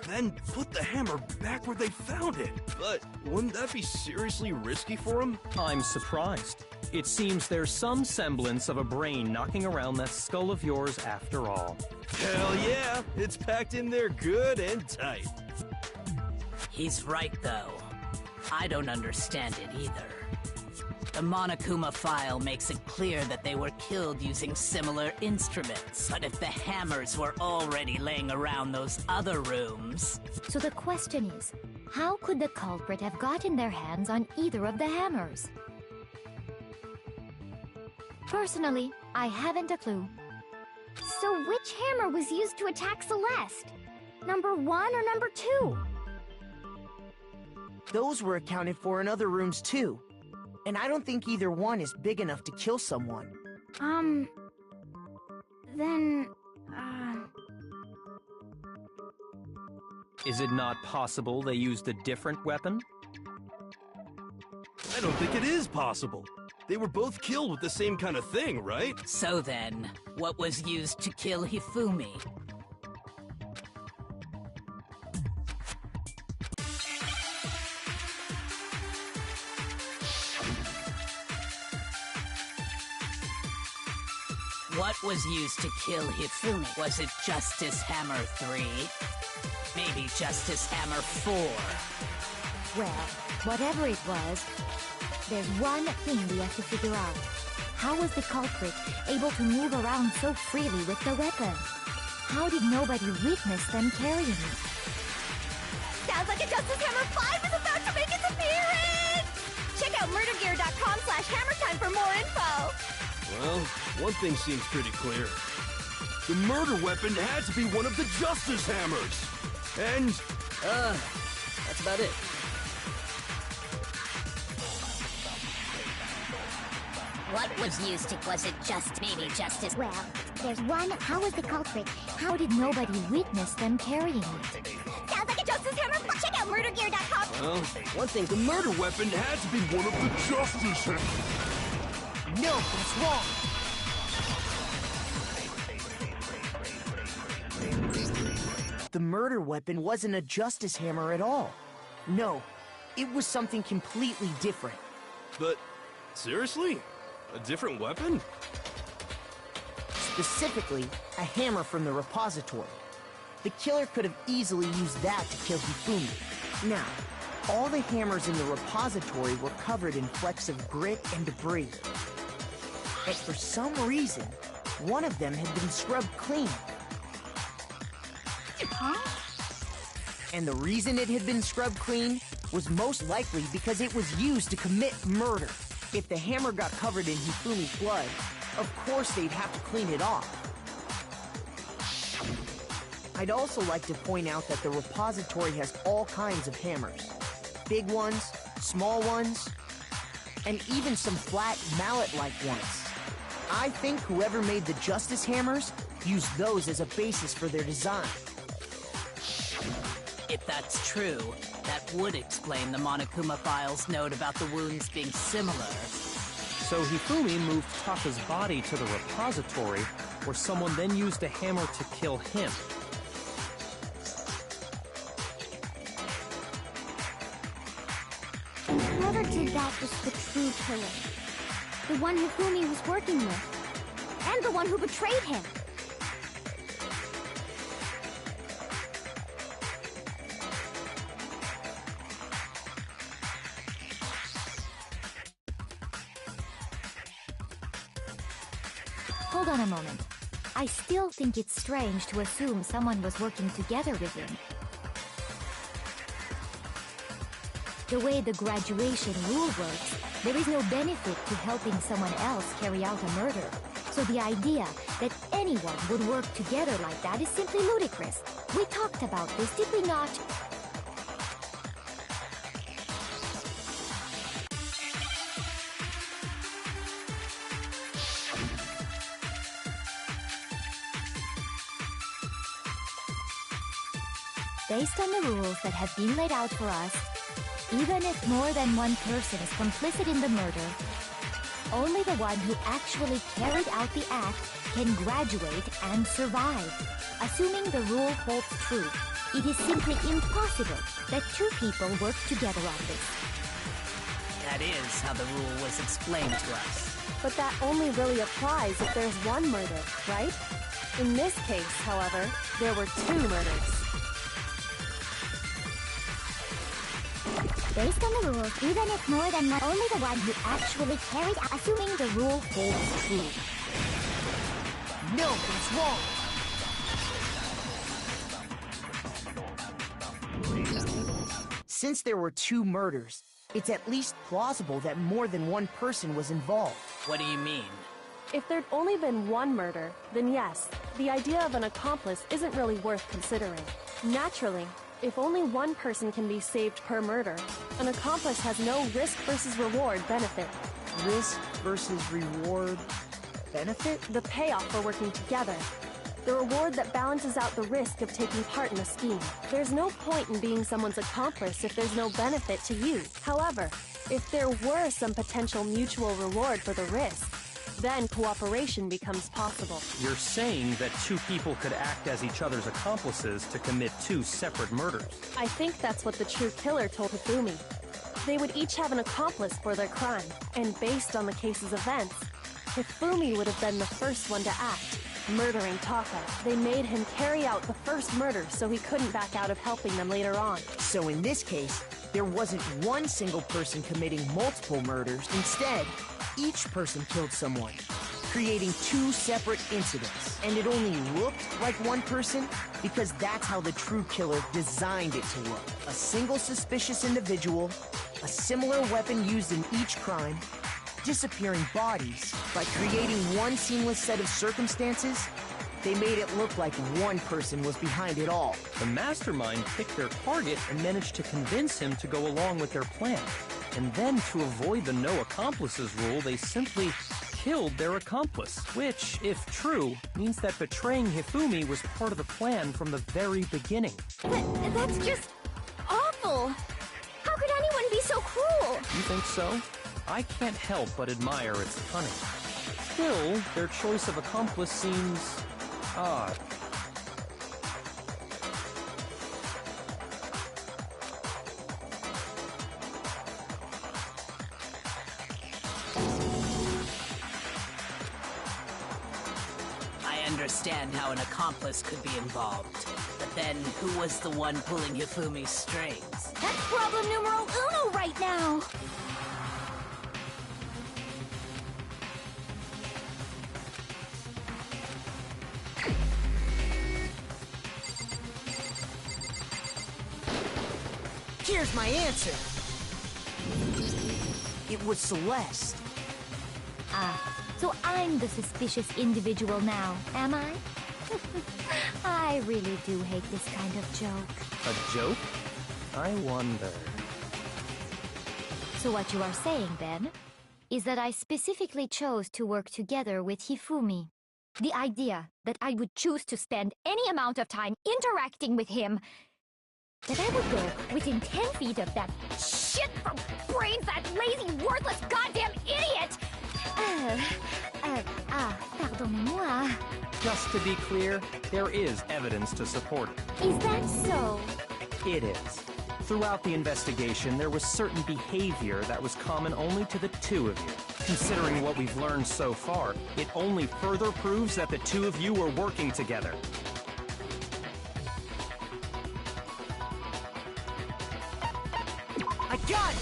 then put the hammer back where they found it. But wouldn't that be seriously risky for him? I'm surprised. It seems there's some semblance of a brain knocking around that skull of yours after all. Hell yeah, it's packed in there good and tight. He's right, though. I don't understand it either. The Monokuma file makes it clear that they were killed using similar instruments. But if the hammers were already laying around those other rooms... So the question is, How could the culprit have gotten their hands on either of the hammers? Personally, I haven't a clue. So which hammer was used to attack Celeste? Number 1 or number 2? Those were accounted for in other rooms too. And I don't think either one is big enough to kill someone. Then, Is it not possible they used a different weapon? I don't think it is possible. They were both killed with the same kind of thing, right? So then, what was used to kill Hifumi? What was used to kill Hifumi? Was it Justice Hammer 3? Maybe Justice Hammer 4? Well, whatever it was, there's one thing we have to figure out. How was the culprit able to move around so freely with the weapon? How did nobody witness them carrying it? Sounds like a Justice Hammer 5 is about to make its appearance! Check out murdergear.com/hammertime for more info! Well, one thing seems pretty clear. The murder weapon had to be one of the Justice Hammers! And... that's about it. What was used to... Was it maybe Justice... well, there's one. How was the culprit? How did nobody witness them carrying it? Sounds like a Justice Hammer 5! Check out murdergear.com! well, one thing, the murder weapon had to be one of the Justice Hammers! No, that's wrong! The murder weapon wasn't a Justice Hammer at all. No, it was something completely different. But, seriously? A different weapon? Specifically, a hammer from the repository. The killer could have easily used that to kill Hifumi. Now, all the hammers in the repository were covered in flecks of grit and debris. But for some reason, one of them had been scrubbed clean. And the reason it had been scrubbed clean was most likely because it was used to commit murder. If the hammer got covered in Hifumi's blood, of course they'd have to clean it off. I'd also like to point out that the repository has all kinds of hammers. Big ones, small ones, and even some flat mallet-like ones. I think whoever made the Justice Hammers used those as a basis for their design. If that's true, that would explain the Monokuma file's note about the wounds being similar. So Hifumi moved Taka's body to the repository, where someone then used a hammer to kill him. Whoever did that was the true killer. The one Hifumi was working with. And the one who betrayed him. Hold on a moment. I still think it's strange to assume someone was working together with him. The way the graduation rule works, there is no benefit to helping someone else carry out a murder. So the idea that anyone would work together like that is simply ludicrous. We talked about this, did we not? Based on the rules that have been laid out for us, even if more than one person is complicit in the murder, only the one who actually carried out the act can graduate and survive. Assuming the rule holds true, it is simply impossible that two people work together on this. That is how the rule was explained to us. But that only really applies if there's one murder, right? In this case, however, there were two murders. Based on the rules, even if more than one, only the one who actually carried out, assuming the rule holds true. No, that's wrong! Since there were 2 murders, it's at least plausible that more than one person was involved. What do you mean? If there'd only been one murder, then yes, the idea of an accomplice isn't really worth considering. Naturally, if only one person can be saved per murder, an accomplice has no risk versus reward benefit. Risk versus reward benefit? The payoff for working together. The reward that balances out the risk of taking part in a scheme. There's no point in being someone's accomplice if there's no benefit to you. However, if there were some potential mutual reward for the risk, then cooperation becomes possible. You're saying that 2 people could act as each other's accomplices to commit 2 separate murders. I think that's what the true killer told Hifumi. They would each have an accomplice for their crime, and based on the case's events, Hifumi would have been the first one to act, murdering Taka. They made him carry out the first murder so he couldn't back out of helping them later on. So in this case, there wasn't one single person committing multiple murders. Instead, each person killed someone, creating 2 separate incidents. And it only looked like one person because that's how the true killer designed it to look. A single suspicious individual, a similar weapon used in each crime, disappearing bodies. By creating one seamless set of circumstances, they made it look like one person was behind it all. The mastermind picked their target and managed to convince him to go along with their plan. And then, to avoid the no accomplices rule, they simply killed their accomplice. Which, if true, means that betraying Hifumi was part of the plan from the very beginning. That's just awful. How could anyone be so cruel? You think so? I can't help but admire its cunning. Still, their choice of accomplice seems odd. I understand how an accomplice could be involved, but then who was the one pulling Hifumi's strings? That's problem numero uno right now. Here's my answer. It was Celeste. Ah, so I'm the suspicious individual now, am I? I really do hate this kind of joke. A joke? I wonder. So what you are saying, then, is that I specifically chose to work together with Hifumi. The idea that I would choose to spend any amount of time interacting with him, that I would go within 10 feet of that shit from brain-fat, lazy, worthless, goddamn idiot! Pardonnez-moi. Just to be clear, there is evidence to support it. Is that so? It is. Throughout the investigation, there was certain behavior that was common only to the 2 of you. Considering what we've learned so far, it only further proves that the 2 of you were working together. I got it!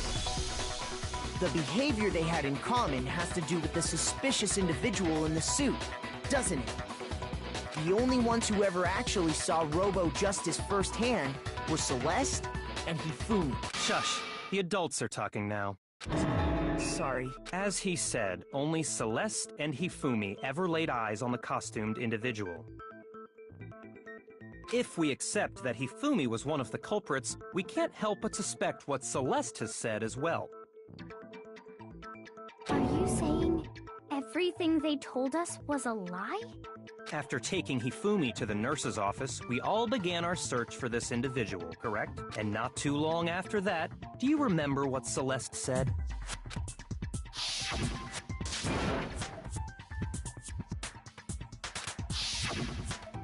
The behavior they had in common has to do with the suspicious individual in the suit, doesn't it? The only ones who ever actually saw Robo Justice firsthand were Celeste and Hifumi. Shush. The adults are talking now. Sorry. As he said, only Celeste and Hifumi ever laid eyes on the costumed individual. If we accept that Hifumi was one of the culprits, we can't help but suspect what Celeste has said as well. Are you saying everything they told us was a lie? After taking Hifumi to the nurse's office, we all began our search for this individual, correct? And not too long after that, do you remember what Celeste said?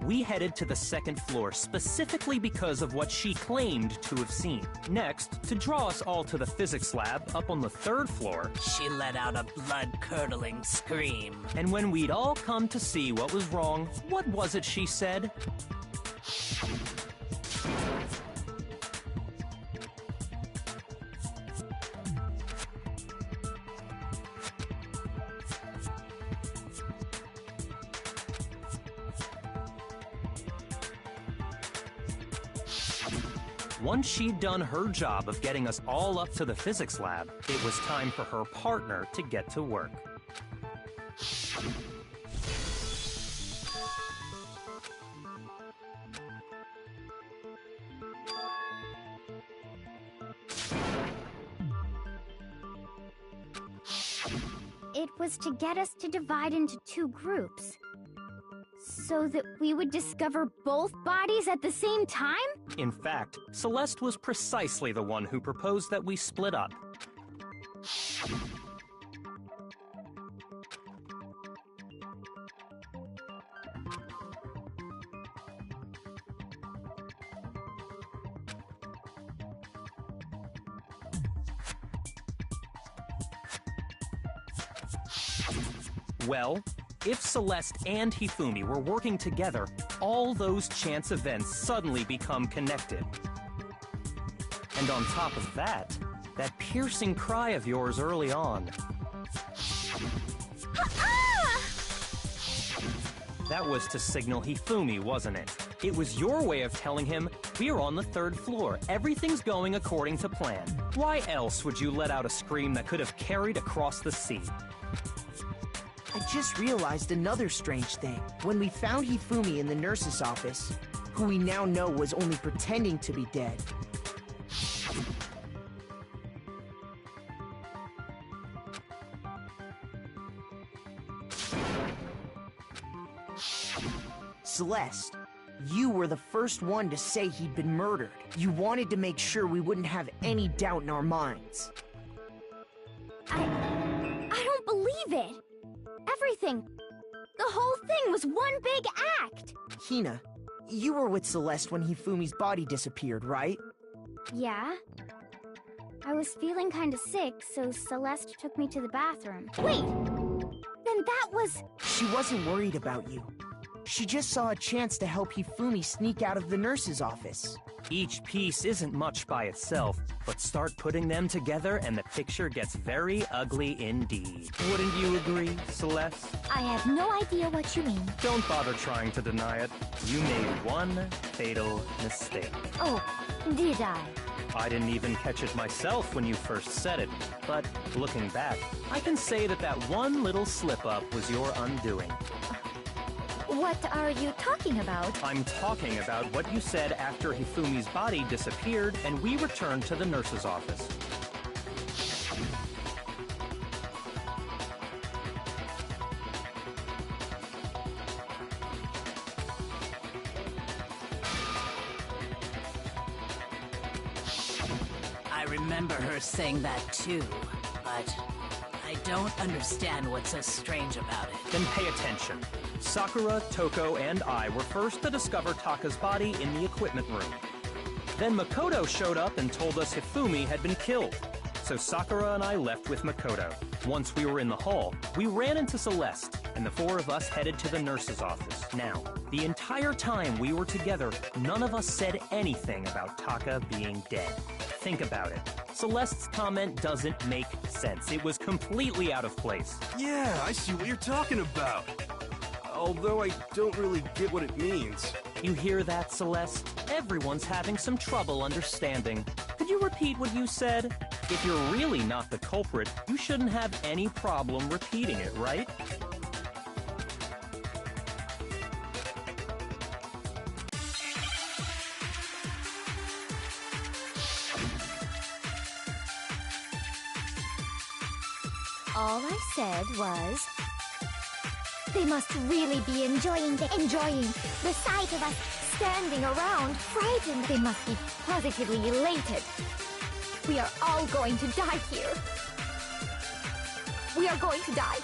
We headed to the 2nd floor specifically because of what she claimed to have seen. Next, to draw us all to the physics lab up on the 3rd floor, She let out a blood-curdling scream. and when we'd all come to see what was wrong, what was it she said? Once she'd done her job of getting us all up to the physics lab, it was time for her partner to get to work. It was to get us to divide into two groups, so that we would discover both bodies at the same time? In fact, Celeste was precisely the one who proposed that we split up. Well, if Celeste and Hifumi were working together, all those chance events suddenly become connected. And on top of that, that piercing cry of yours early on. That was to signal Hifumi, wasn't it? It was your way of telling him, we're on the 3rd floor, everything's going according to plan. Why else would you let out a scream that could have carried across the sea? I just realized another strange thing. When we found Hifumi in the nurse's office, who we now know was only pretending to be dead, Celeste, you were the first one to say he'd been murdered. You wanted to make sure we wouldn't have any doubt in our minds. I don't believe it. Everything, the whole thing was one big act. Hina, you were with Celeste when Hifumi's body disappeared, right? Yeah. I was feeling kinda sick, so Celeste took me to the bathroom. Wait! Then that was... She wasn't worried about you. She just saw a chance to help Hifumi sneak out of the nurse's office. Each piece isn't much by itself, but start putting them together and the picture gets very ugly indeed. Wouldn't you agree, Celeste? I have no idea what you mean. Don't bother trying to deny it. You made one fatal mistake. Oh, did I? I didn't even catch it myself when you first said it, but looking back, I can say that that one little slip-up was your undoing. What are you talking about? I'm talking about what you said after Hifumi's body disappeared and we returned to the nurse's office. I remember her saying that too, but I don't understand what's so strange about it. Then pay attention. Sakura, Toko, and I were first to discover Taka's body in the equipment room. Then Makoto showed up and told us Hifumi had been killed. So Sakura and I left with Makoto. Once we were in the hall, we ran into Celeste, and the 4 of us headed to the nurse's office. Now, the entire time we were together, none of us said anything about Taka being dead. Think about it. Celeste's comment doesn't make sense. It was completely out of place. Yeah, I see what you're talking about. Although I don't really get what it means. You hear that, Celeste? Everyone's having some trouble understanding. Could you repeat what you said? If you're really not the culprit, you shouldn't have any problem repeating it, right? All I said was... They must really be enjoying the sight of us standing around, frightened. They must be positively elated. We are all going to die here. We are going to die,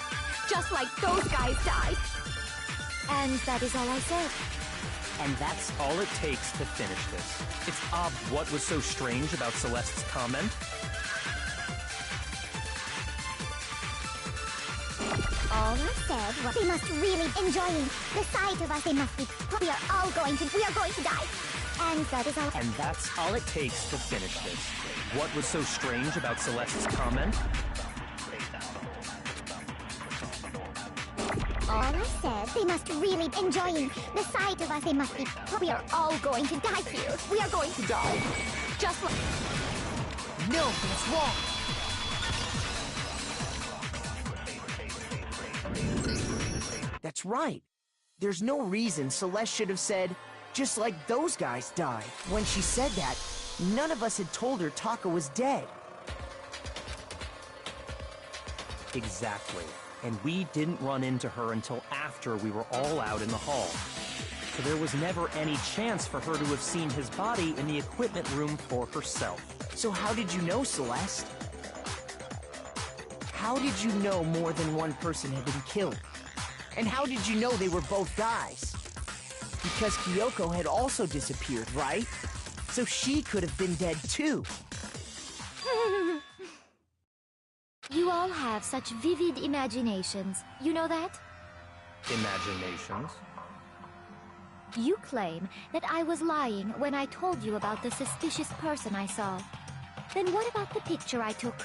just like those guys died. And that is all I said. And that's all it takes to finish this. It's what was so strange about Celeste's comment? All I said was they must really enjoying the sight of us. They must be. We are going to die. And that is all. And that's all it takes to finish this. What was so strange about Celeste's comment? All I said, they must really be enjoying the sight of us. They must be. We are all going to die here. We are going to die. Just like. No, that's wrong. That's right. There's no reason Celeste should have said, just like those guys died. When she said that, none of us had told her Taka was dead. Exactly. And we didn't run into her until after we were all out in the hall. So there was never any chance for her to have seen his body in the equipment room for herself. So how did you know, Celeste? How did you know more than one person had been killed? And how did you know they were both guys? Because Kyoko had also disappeared, right? So she could have been dead too. You all have such vivid imaginations. You know that? Imaginations? You claim that I was lying when I told you about the suspicious person I saw. Then what about the picture I took?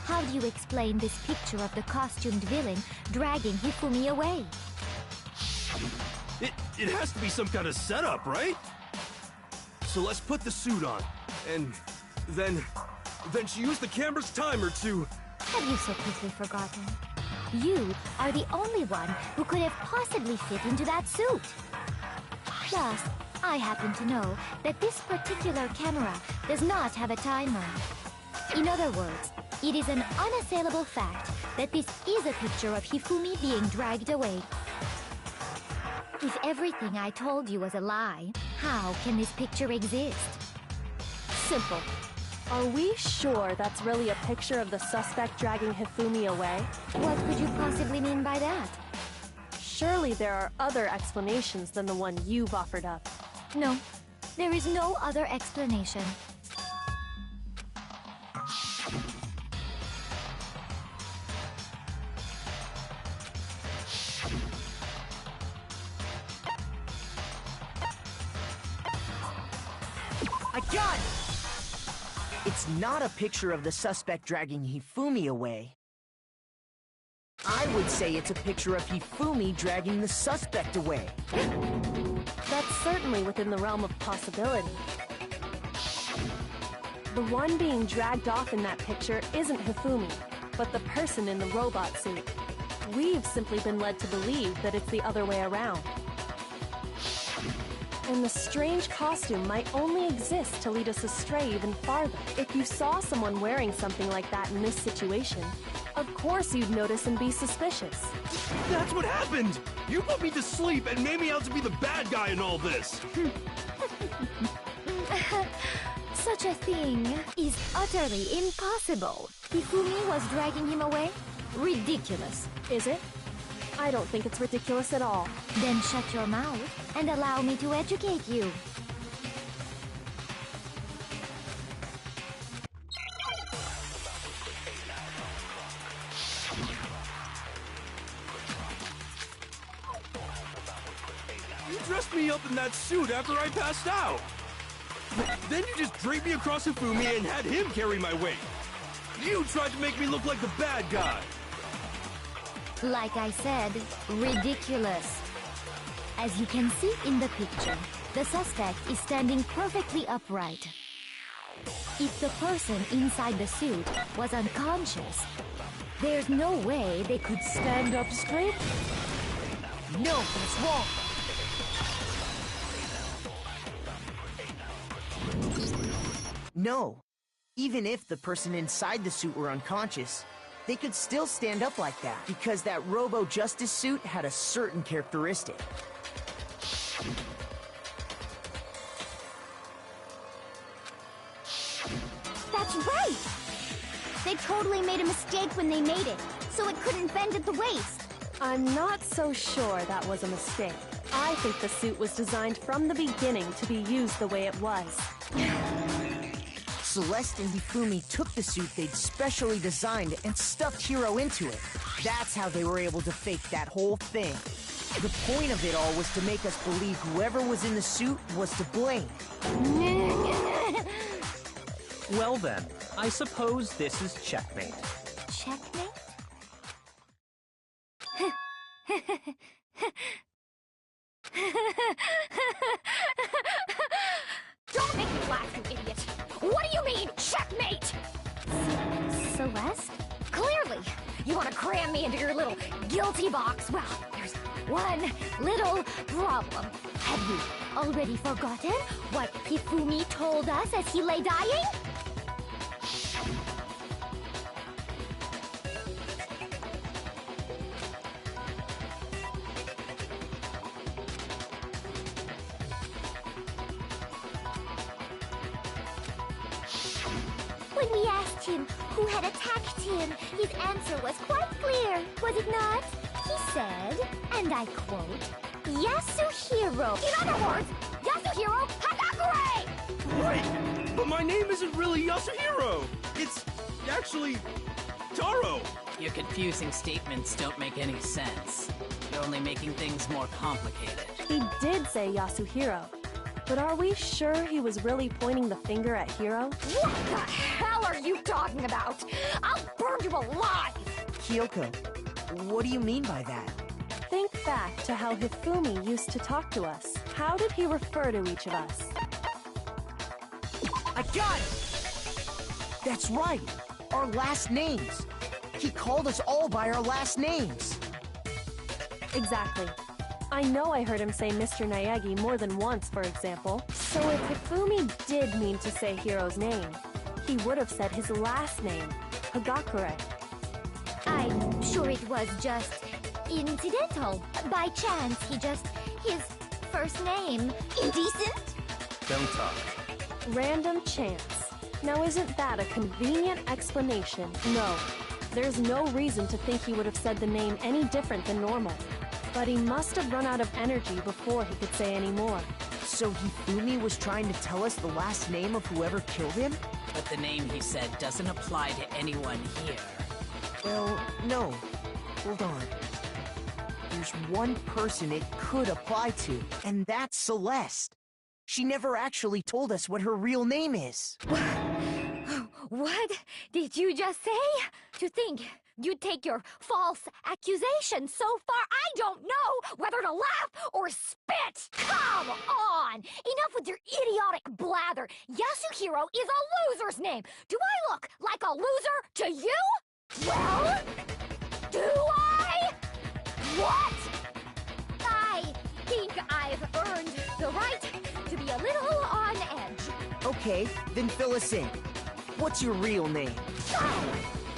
How do you explain this picture of the costumed villain dragging Hifumi away? It has to be some kind of setup, right? So let's put the suit on, and then she used the camera's timer to... Have you so quickly forgotten? You are the only one who could have possibly fit into that suit. Plus, I happen to know that this particular camera does not have a timer. In other words, it is an unassailable fact that this is a picture of Hifumi being dragged away. If everything I told you was a lie, how can this picture exist? Simple. Are we sure that's really a picture of the suspect dragging Hifumi away? What could you possibly mean by that? Surely there are other explanations than the one you've offered up. No, there is no other explanation. I got it! It's not a picture of the suspect dragging Hifumi away. I would say it's a picture of Hifumi dragging the suspect away. That's certainly within the realm of possibility. The one being dragged off in that picture isn't Hifumi, but the person in the robot suit. We've simply been led to believe that it's the other way around. And the strange costume might only exist to lead us astray even farther. If you saw someone wearing something like that in this situation, of course you'd notice and be suspicious. That's what happened! You put me to sleep and made me out to be the bad guy in all this! Such a thing is utterly impossible. Hifumi was dragging him away? Ridiculous. Is it? I don't think it's ridiculous at all. Then shut your mouth and allow me to educate you. You dressed me up in that suit after I passed out! Then you just draped me across Hifumi and had him carry my weight! You tried to make me look like the bad guy! Like I said, ridiculous. As you can see in the picture, the suspect is standing perfectly upright. If the person inside the suit was unconscious, there's no way they could stand up straight. No, that's wrong. No. Even if the person inside the suit were unconscious, they could still stand up like that, because that Robo Justice suit had a certain characteristic. That's right! They totally made a mistake when they made it, so it couldn't bend at the waist. I'm not so sure that was a mistake. I think the suit was designed from the beginning to be used the way it was. Celeste and Hifumi took the suit they'd specially designed and stuffed Hiro into it. That's how they were able to fake that whole thing. The point of it all was to make us believe whoever was in the suit was to blame. Well then, I suppose this is checkmate. Checkmate? Don't make me laugh, you idiot! What do you mean, checkmate? Celeste? Clearly, you want to cram me into your little guilty box. Well, there's one little problem. Have you already forgotten what Hifumi told us as he lay dying? When we asked him who had attacked him, his answer was quite clear, was it not? He said, and I quote, Yasuhiro. In other words, Yasuhiro Hagakure! Wait, but my name isn't really Yasuhiro. It's actually Taro. Your confusing statements don't make any sense. You're only making things more complicated. He did say Yasuhiro. But are we sure he was really pointing the finger at Hiro? What the hell are you talking about? I'll burn you alive! Kyoko, what do you mean by that? Think back to how Hifumi used to talk to us. How did he refer to each of us? I got it! That's right! Our last names! He called us all by our last names! Exactly. I know I heard him say Mr. Naegi more than once, for example. So if Hifumi did mean to say Hiro's name, he would have said his last name, Hagakure. I'm sure it was just incidental. By chance, his first name. Indecent? Don't talk. Random chance. Now isn't that a convenient explanation? No. There's no reason to think he would have said the name any different than normal. But he must have run out of energy before he could say any more. So Hifumi was trying to tell us the last name of whoever killed him? But the name he said doesn't apply to anyone here. Well, no. Hold on. There's one person it could apply to, and that's Celeste. She never actually told us what her real name is. What did you just say? To think you'd take your false accusation so far, I don't know whether to laugh or spit! Come on! Enough with your idiotic blather! Yasuhiro is a loser's name! Do I look like a loser to you? Well, do I? What? I think I've earned the right to be a little on edge. Okay, then fill us in. What's your real name?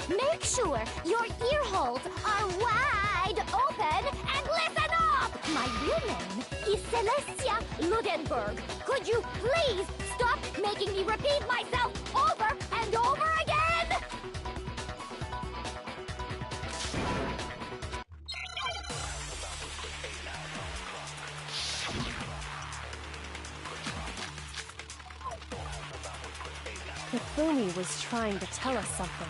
Make sure your ear holes are wide open and listen up! My real name is Celestia Ludenberg. Could you please stop making me repeat myself over and over again? Hifumi was trying to tell us something.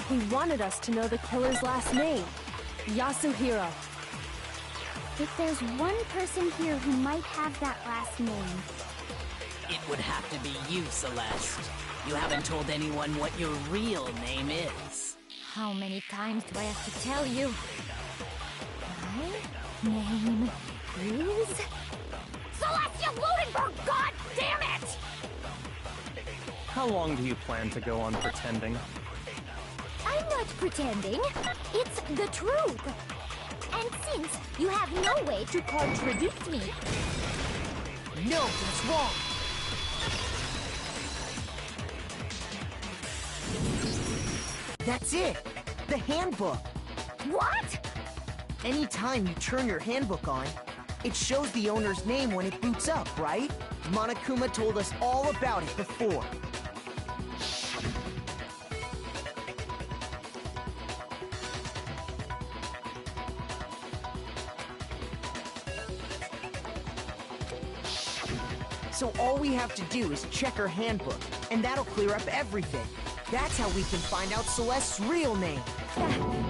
He wanted us to know the killer's last name, Yasuhiro. If there's one person here who might have that last name, It would have to be you, Celeste. You haven't told anyone what your real name is. How many times do I have to tell you? My name is... Celestia Ludenberg, god damn it! How long do you plan to go on pretending? I'm not pretending. It's the truth. And since you have no way to contradict me... No, that's wrong! That's it! The handbook! What? Anytime you turn your handbook on, it shows the owner's name when it boots up, right? Monokuma told us all about it before. So all we have to do is check her handbook, and that'll clear up everything. That's how we can find out Celeste's real name.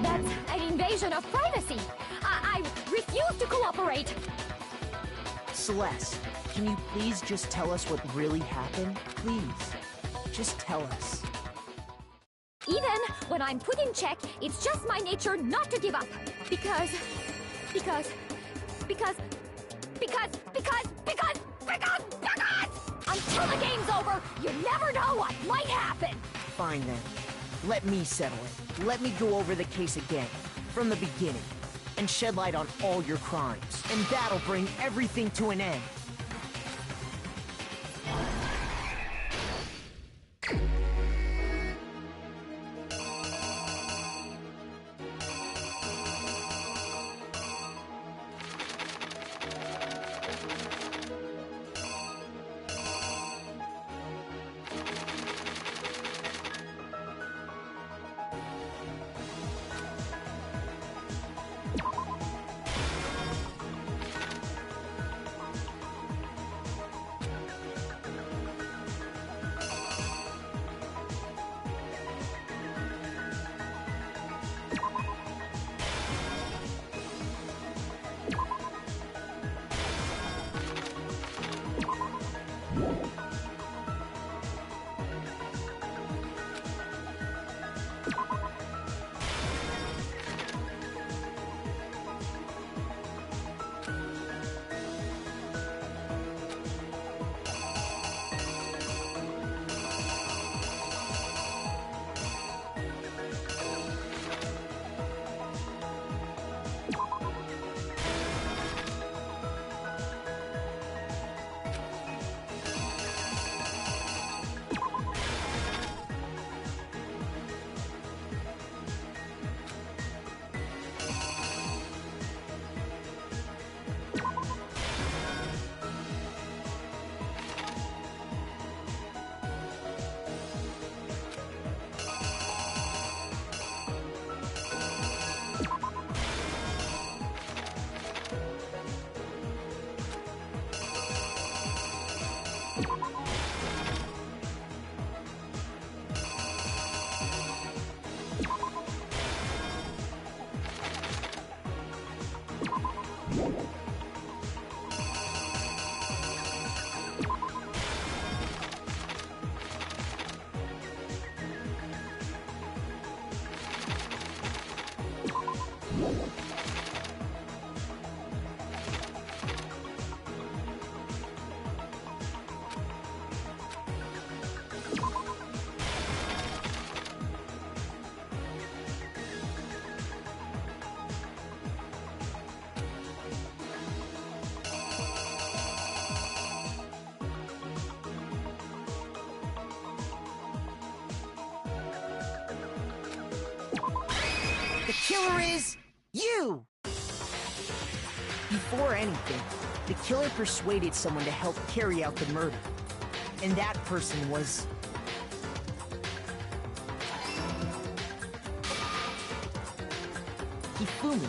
That's an invasion of privacy. I refuse to cooperate. Celeste, can you please just tell us what really happened? Please. Just tell us. Even when I'm put in check, it's just my nature not to give up. Because until the game's over, you never know what might happen. Fine then. Let me settle it. Let me go over the case again, from the beginning, and shed light on all your crimes. And that'll bring everything to an end. The killer is you! Before anything, the killer persuaded someone to help carry out the murder. And that person was... Hifumi.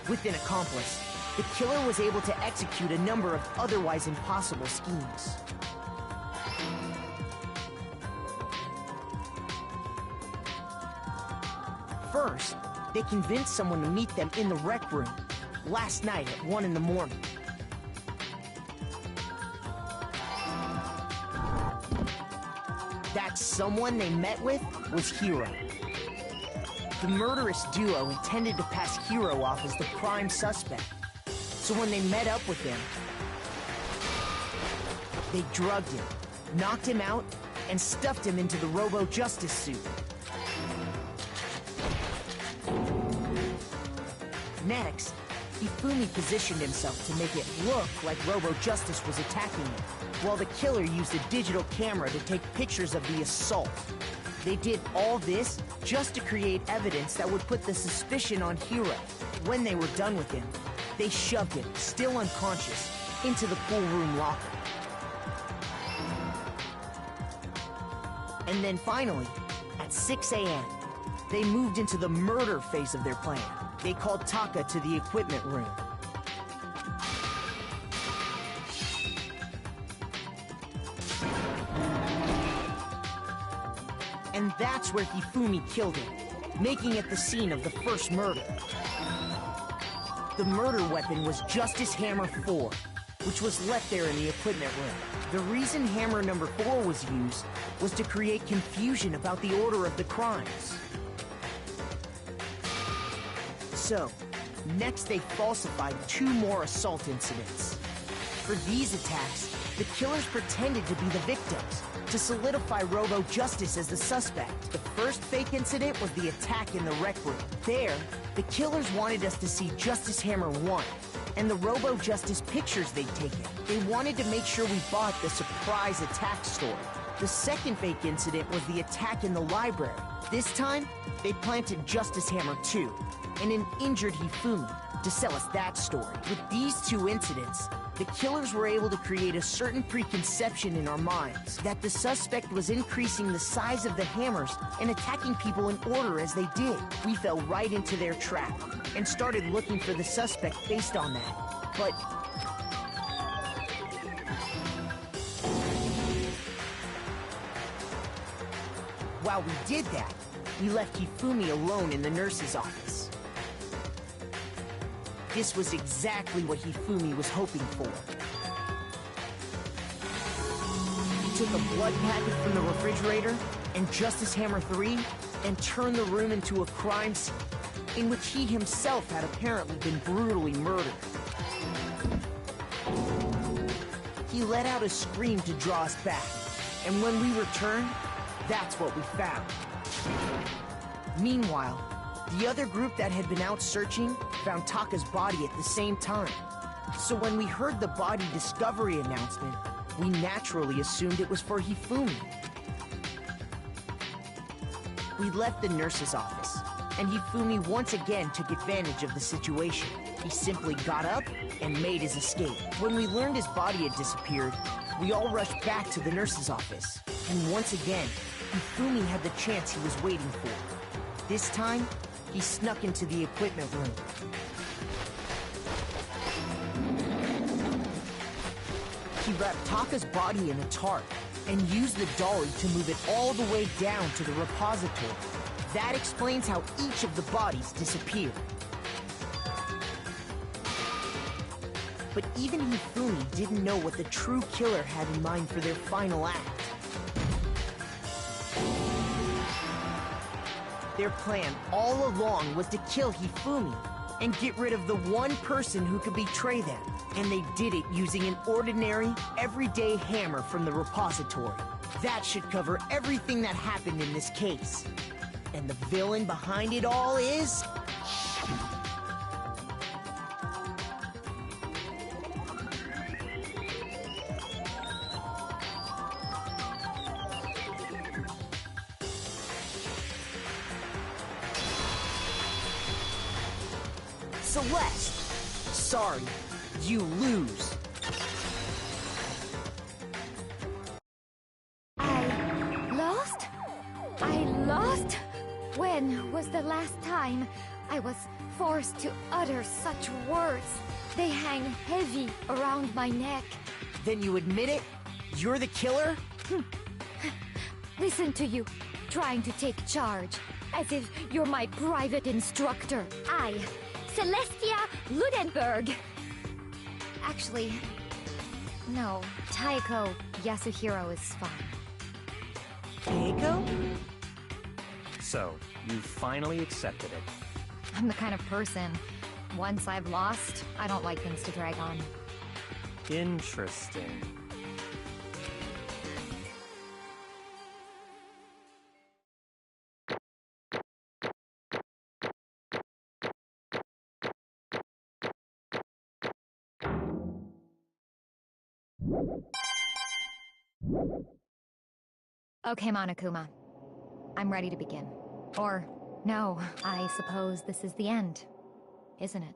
With an accomplice, the killer was able to execute a number of otherwise impossible schemes. First, they convinced someone to meet them in the rec room last night at 1 in the morning. That someone they met with was Hiro. The murderous duo intended to pass Hiro off as the prime suspect. So when they met up with him, they drugged him, knocked him out, and stuffed him into the Robo Justice suit. Next, Hifumi positioned himself to make it look like Robo Justice was attacking him, while the killer used a digital camera to take pictures of the assault. They did all this just to create evidence that would put the suspicion on Hiro. When they were done with him, they shoved him, still unconscious, into the pool room locker. And then finally, at 6 a.m., they moved into the murder phase of their plan. They called Taka to the equipment room. And that's where Hifumi killed him, making it the scene of the first murder. The murder weapon was Justice Hammer 4, which was left there in the equipment room. The reason hammer number 4 was used was to create confusion about the order of the crimes. So, next they falsified 2 more assault incidents. For these attacks, the killers pretended to be the victims, to solidify Robo Justice as the suspect. The first fake incident was the attack in the rec room. There, the killers wanted us to see Justice Hammer 1, and the Robo Justice pictures they'd taken. They wanted to make sure we bought the surprise attack story. The second fake incident was the attack in the library. This time, they planted Justice Hammer 2 and an injured Hifumi to sell us that story. With these 2 incidents, the killers were able to create a certain preconception in our minds that the suspect was increasing the size of the hammers and attacking people in order as they did. We fell right into their trap and started looking for the suspect based on that. But while we did that, we left Hifumi alone in the nurse's office. This was exactly what Hifumi was hoping for. He took a blood packet from the refrigerator and Justice Hammer 3 and turned the room into a crime scene in which he himself had apparently been brutally murdered. He let out a scream to draw us back, and when we returned, that's what we found. Meanwhile, the other group that had been out searching found Taka's body at the same time. So when we heard the body discovery announcement, we naturally assumed it was for Hifumi. We left the nurse's office, and Hifumi once again took advantage of the situation. He simply got up and made his escape. When we learned his body had disappeared, we all rushed back to the nurse's office. And once again, Hifumi had the chance he was waiting for. This time, he snuck into the equipment room. He wrapped Taka's body in a tarp and used the dolly to move it all the way down to the repository. That explains how each of the bodies disappeared. But even Hifumi didn't know what the true killer had in mind for their final act. Their plan all along was to kill Hifumi and get rid of the one person who could betray them. And they did it using an ordinary, everyday hammer from the repository. That should cover everything that happened in this case. And the villain behind it all is... Celeste! Sorry, you lose. I lost? When was the last time I was forced to utter such words? They hang heavy around my neck. Then you admit it? You're the killer? Listen to you, trying to take charge, as if you're my private instructor. I, Celestia Ludenberg. Actually, no, Taiko Yasuhiro is fine. Taiko? So, you finally accepted it. I'm the kind of person, once I've lost, I don't like things to drag on. Interesting. Okay, Monokuma. I'm ready to begin. Or, no, I suppose this is the end, isn't it?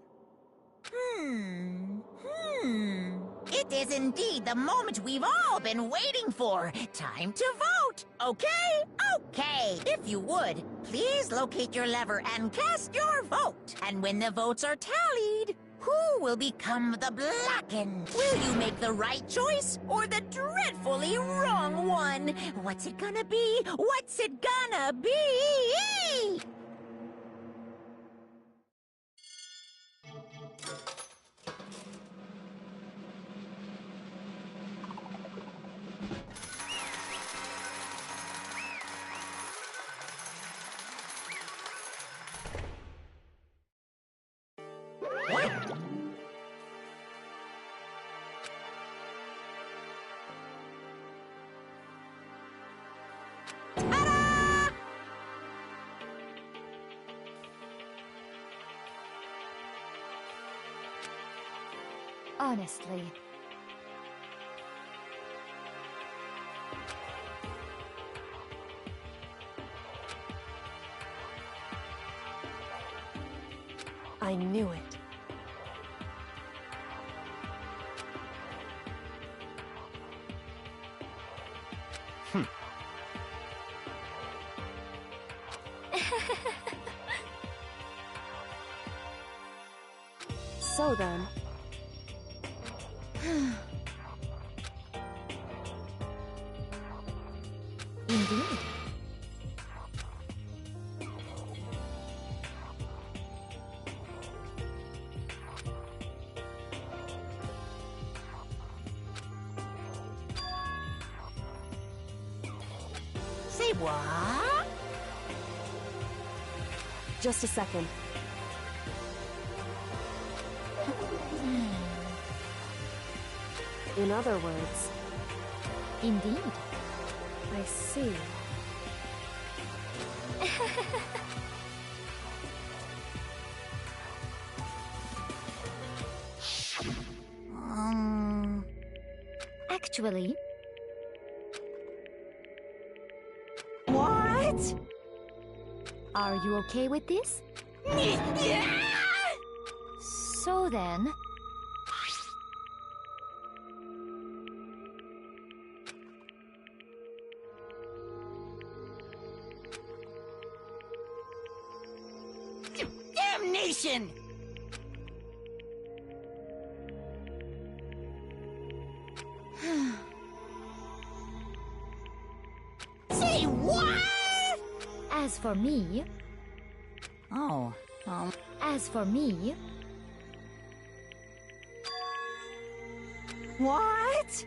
It is indeed the moment we've all been waiting for. Time to vote. Okay? Okay. If you would, please locate your lever and cast your vote. And when the votes are tallied, who will become the Blackened? Will you make the right choice or the dreadfully wrong one? What's it gonna be? What's it gonna be? What? Ta-da! Honestly. I knew it. So then... Indeed. Say what? Just a second. In other words... Indeed. I see. Actually... What? Are you okay with this? So then... Damnation! Say what? As for me... Oh, As for me... what?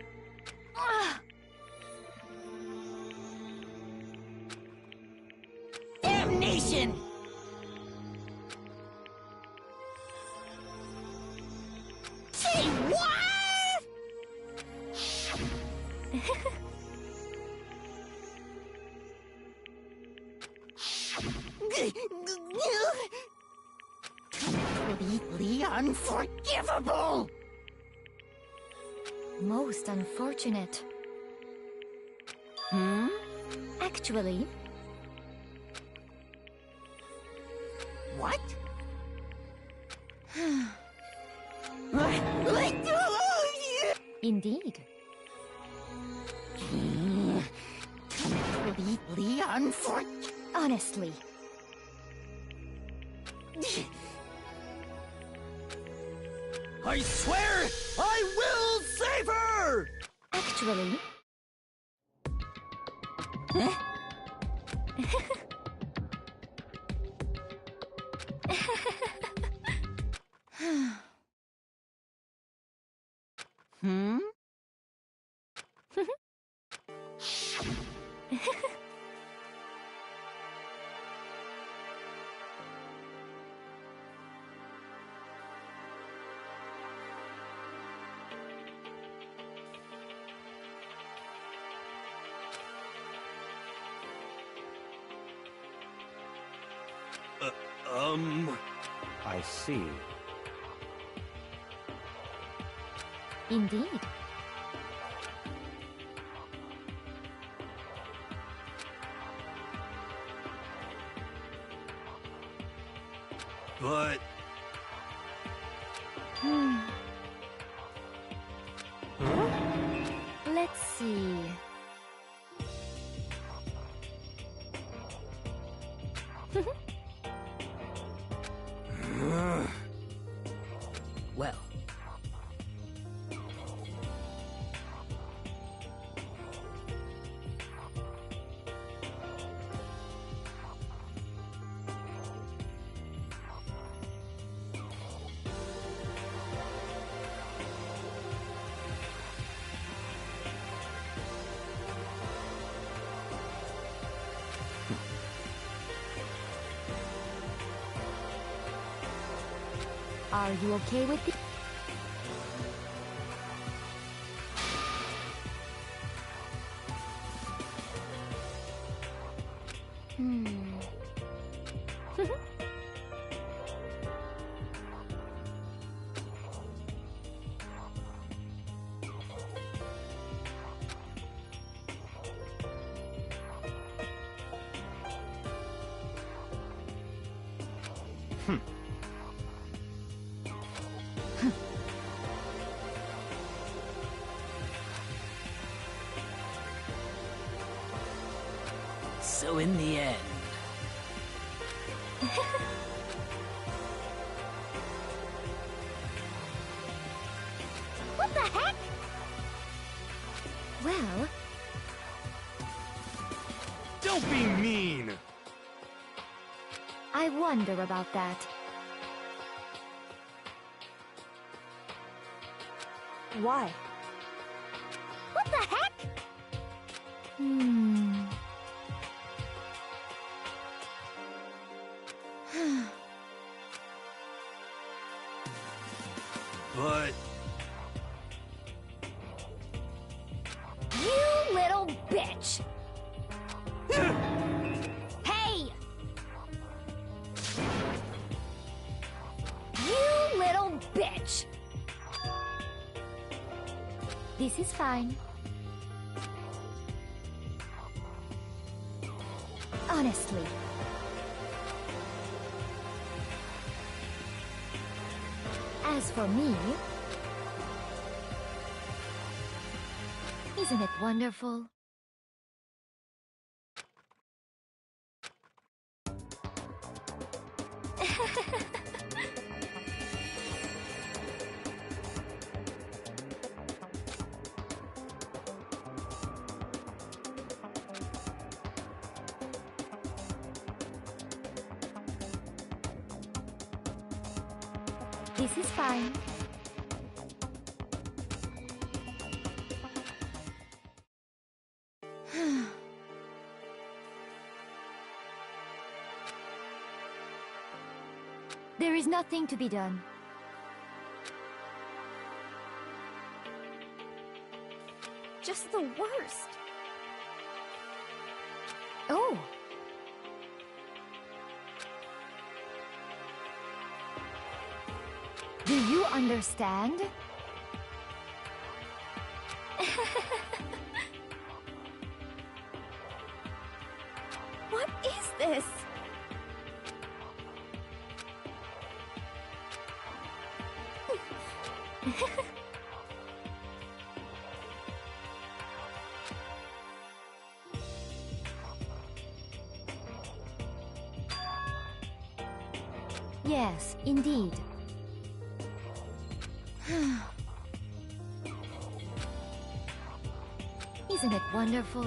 Damnation! Say what? Completely unforgivable! Most unfortunate. Actually... What? Indeed. Completely unforgivable. Honestly. I swear I will save her! Actually... I see. Indeed. But... Let's see... Well, Are you okay with it? So in the end... What the heck? Well... Don't be mean! I wonder about that. Why? What the heck? But... You little bitch! Hey! You little bitch! This is fine. Honestly. As for me... Isn't it wonderful? This is fine. There is nothing to be done. Just the worst. Oh! Do you understand? What is this? Yes, indeed. Isn't it wonderful?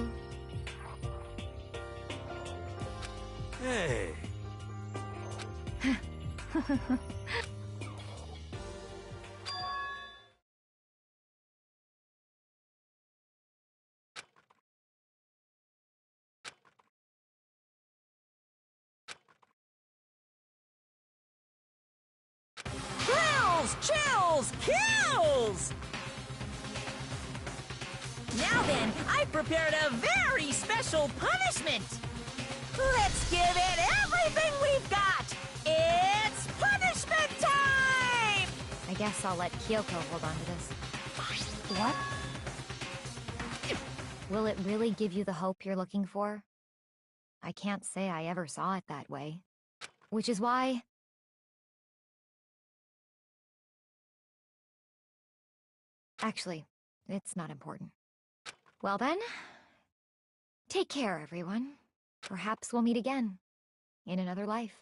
Hey... Thrills, chills, kills! Now then, I've prepared a very special punishment! Let's give it everything we've got! It's punishment time! I guess I'll let Kyoko hold on to this. What? Will it really give you the hope you're looking for? I can't say I ever saw it that way. Which is why... Actually, it's not important. Well then, take care, everyone. Perhaps we'll meet again, in another life.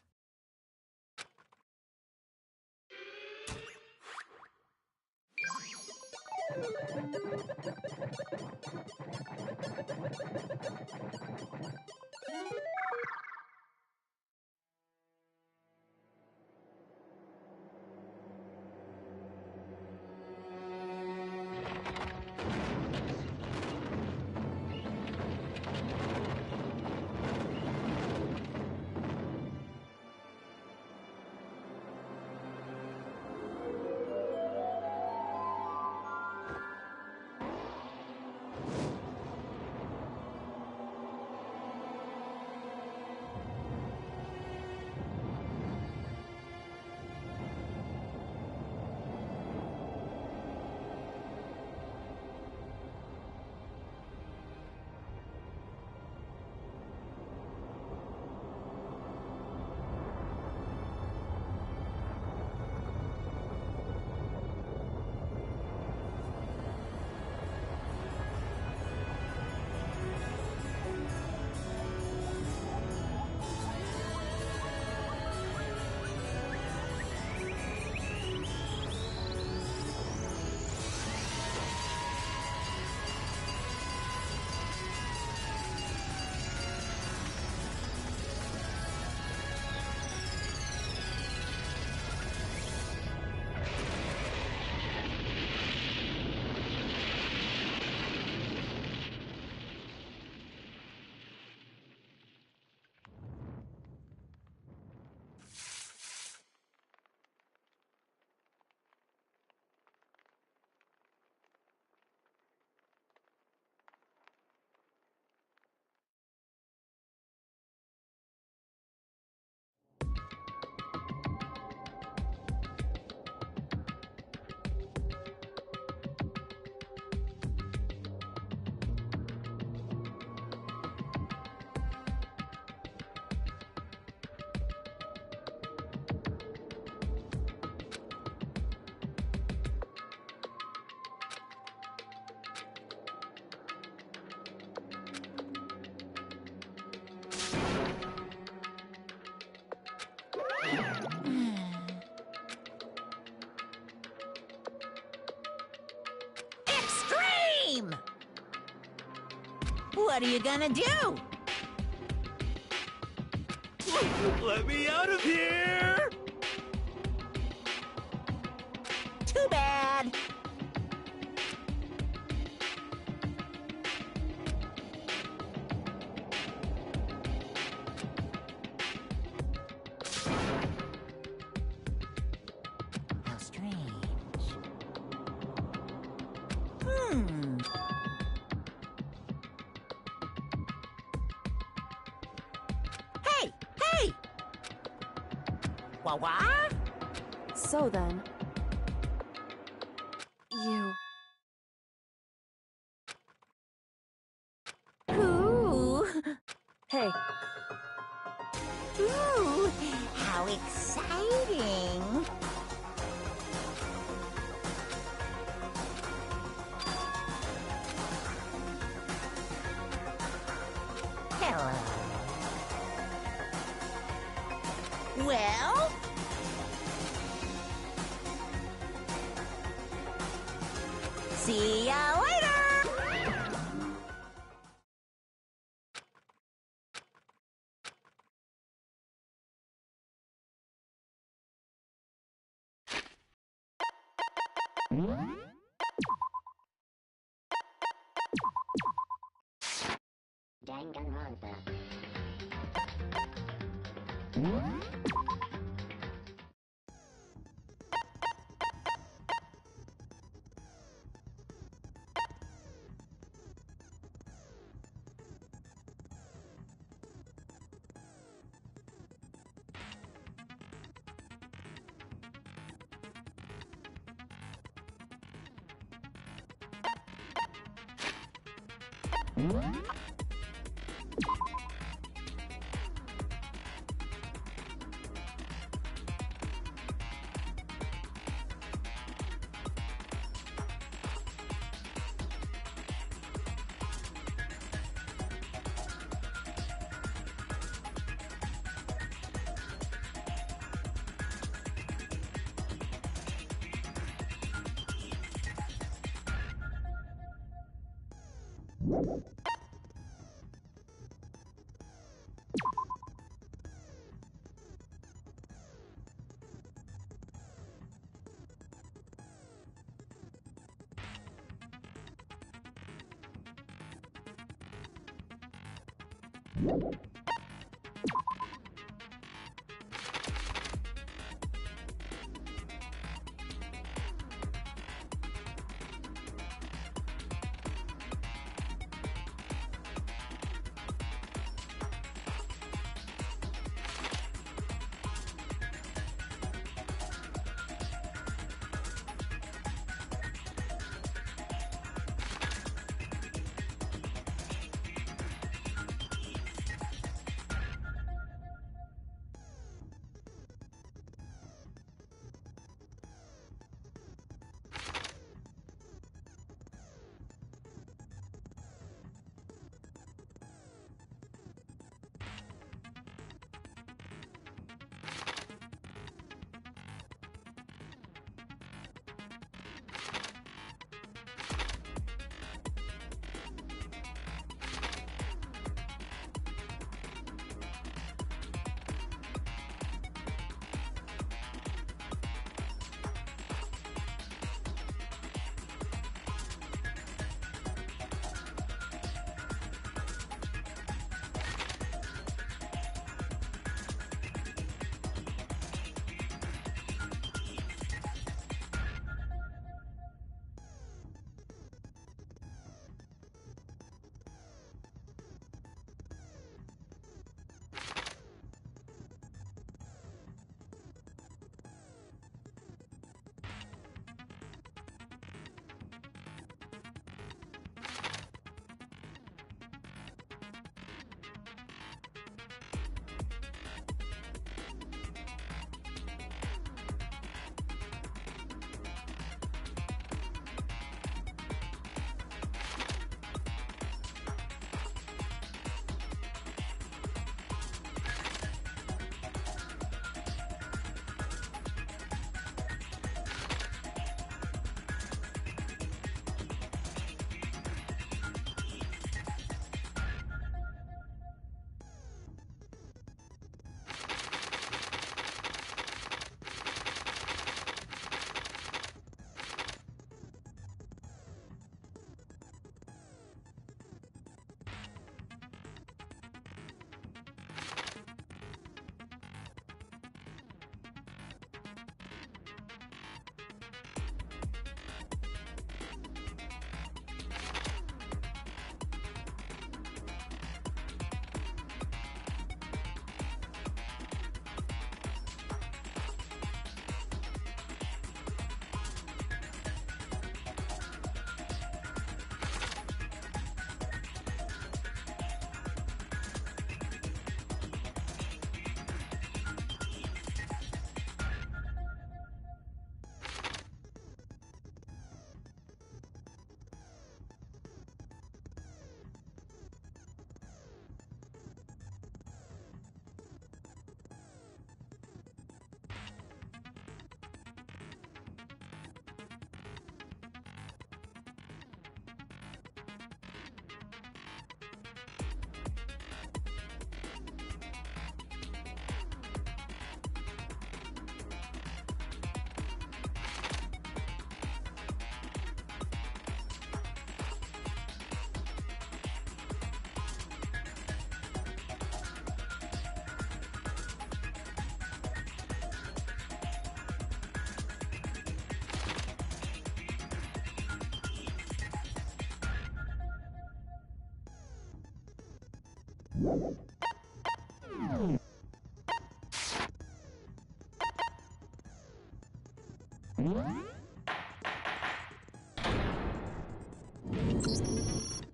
what are you gonna do? Let me out of here! Too bad. How strange. Hey! Hey! Wah-wah? So then... You... Ooh! Hey, Ooh! How exciting! Hello. Well? See ya later! Danganronpa.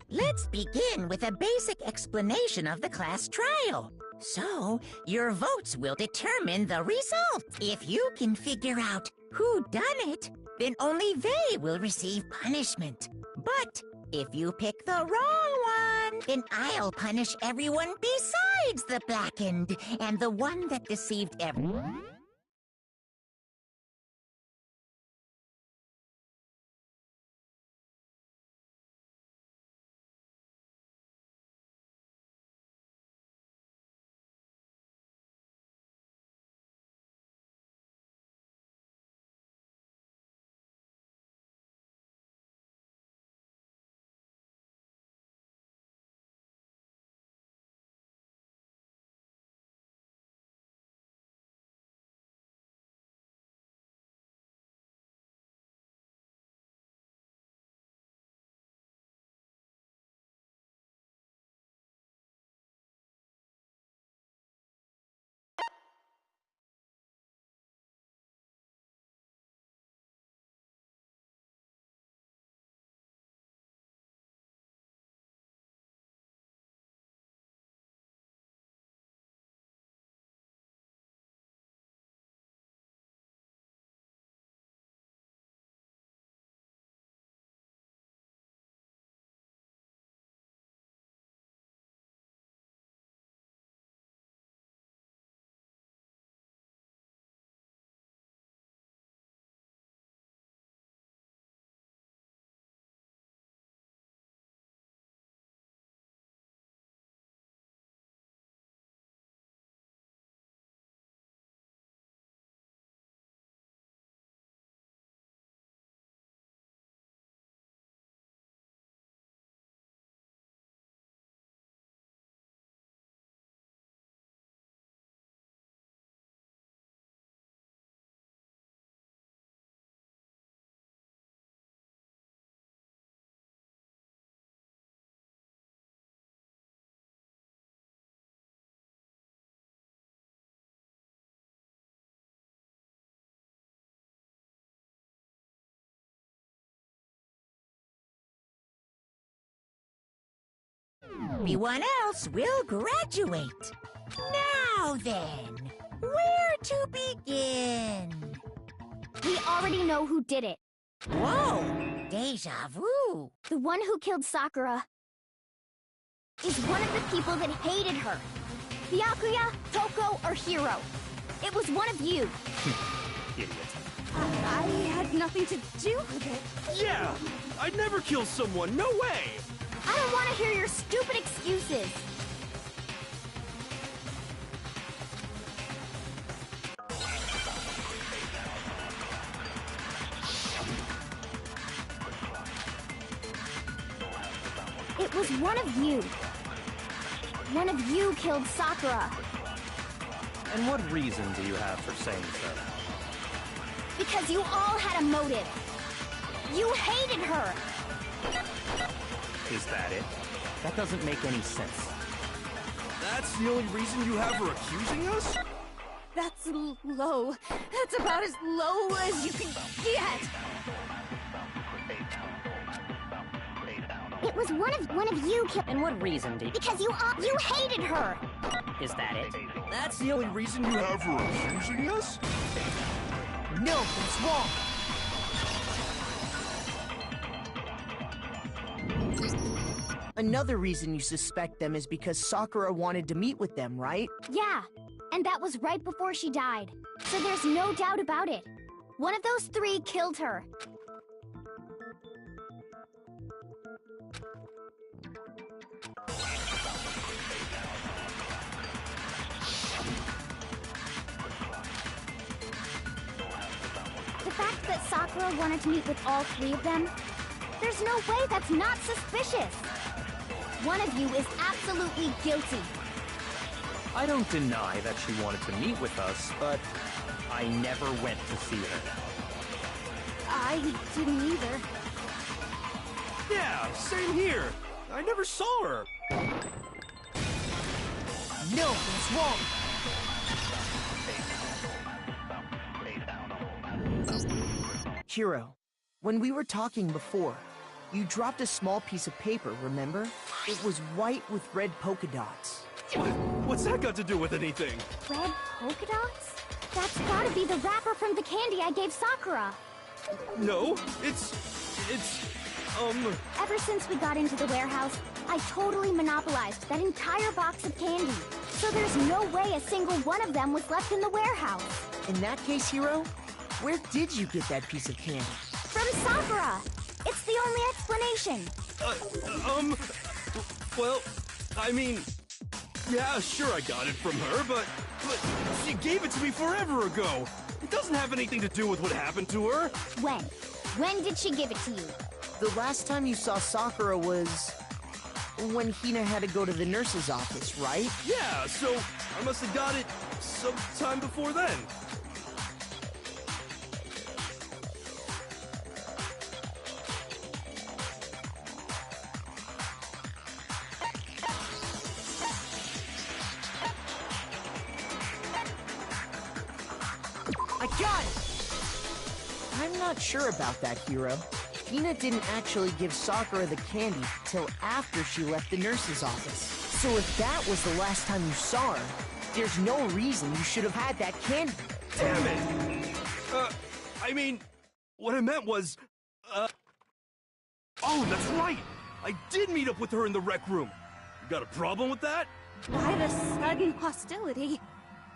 Let's begin with a basic explanation of the class trial. So, your votes will determine the result. If you can figure out who done it, then only they will receive punishment. But if you pick the wrong one, then I'll punish everyone besides the blackened and the one that deceived everyone. Everyone else will graduate. Now then, where to begin? We already know who did it. Whoa! Deja vu! The one who killed Sakura is one of the people that hated her. Byakuya, Toko, or Hiro. It was one of you. Idiot. I had nothing to do with it. Yeah! I'd never kill someone, no way! I don't want to hear your stupid excuses. It was one of you. One of you killed Sakura. And what reason do you have for saying so? Because you all had a motive. You hated her. Is that it? That doesn't make any sense. That's the only reason you have her accusing us? That's low. That's about as low as you can get. It was one of you killed. And what reason did... Because you hated her. Is that it? That's the only reason you have her accusing us? No, that's wrong. Another reason you suspect them is because Sakura wanted to meet with them, right? Yeah, and that was right before she died. So there's no doubt about it. One of those three killed her. The fact that Sakura wanted to meet with all three of them, there's no way that's not suspicious. One of you is absolutely guilty. I don't deny that she wanted to meet with us, but I never went to see her. I didn't either. Yeah, same here. I never saw her. No, it's wrong. Hiro, when we were talking before, you dropped a small piece of paper, remember? It was white with red polka dots. What's that got to do with anything? Red polka dots? That's gotta be the wrapper from the candy I gave Sakura. No, it's... Ever since we got into the warehouse, I totally monopolized that entire box of candy. So there's no way a single one of them was left in the warehouse. In that case, Hiro, where did you get that piece of candy? From Sakura! It's the only explanation. Well, I mean... Yeah, sure I got it from her, but she gave it to me forever ago. It doesn't have anything to do with what happened to her. When? When did she give it to you? The last time you saw Sakura was... when Hina had to go to the nurse's office, right? Yeah, so I must have got it sometime before then. I got it! I'm not sure about that, Hiro. Hina didn't actually give Sakura the candy till after she left the nurse's office. So if that was the last time you saw her, there's no reason you should have had that candy. Damn it! I mean, what I meant was, oh, that's right! I did meet up with her in the rec room. You got a problem with that? Why the sudden hostility?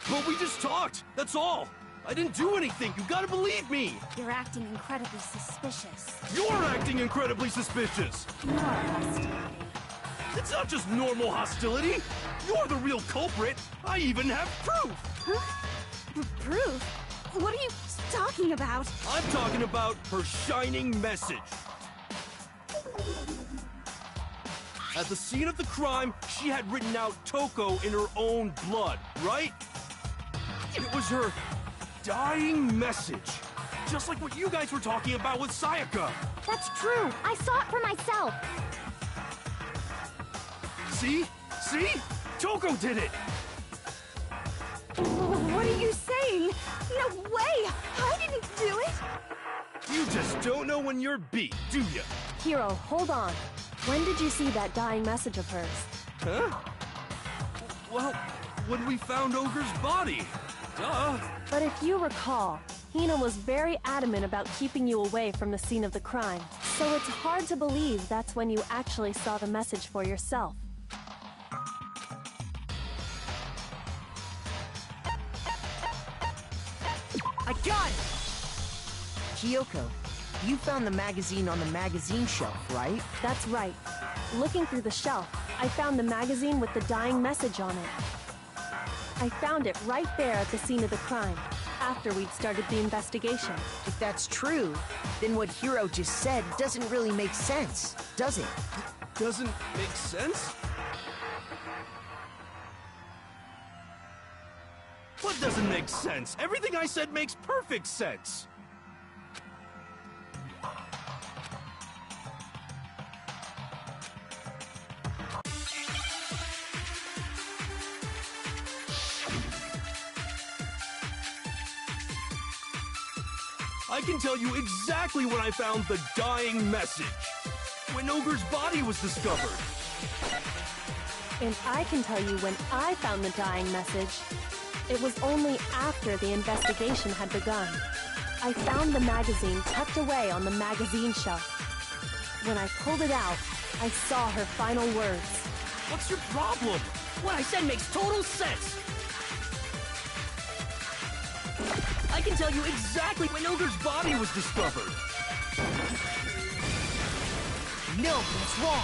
Well, we just talked, that's all. I didn't do anything, you gotta believe me! You're acting incredibly suspicious. You're acting incredibly suspicious! More hostility. It's not just normal hostility! You're the real culprit! I even have proof! Huh? Proof? What are you talking about? I'm talking about her shining message. At the scene of the crime, she had written out Toko in her own blood, right? It was her dying message. Just like what you guys were talking about with Sayaka. That's true. I saw it for myself. See? See? Toko did it! What are you saying? No way! I didn't do it! You just don't know when you're beat, do ya? Hiro, hold on. When did you see that dying message of hers? Huh? Well, when we found Ogre's body. Duh. But if you recall, Hina was very adamant about keeping you away from the scene of the crime. So it's hard to believe that's when you actually saw the message for yourself. I got it! Kyoko, you found the magazine on the magazine shelf, right? That's right. Looking through the shelf, I found the magazine with the dying message on it. I found it right there at the scene of the crime, after we'd started the investigation. If that's true, then what Hiro just said doesn't really make sense, does it? Doesn't make sense? What doesn't make sense? Everything I said makes perfect sense! I can tell you exactly when I found the dying message. When Ogre's body was discovered. And I can tell you when I found the dying message. It was only after the investigation had begun. I found the magazine tucked away on the magazine shelf. When I pulled it out, I saw her final words. What's your problem? What I said makes total sense! I can tell you exactly when Ogre's body was discovered. No, that's wrong.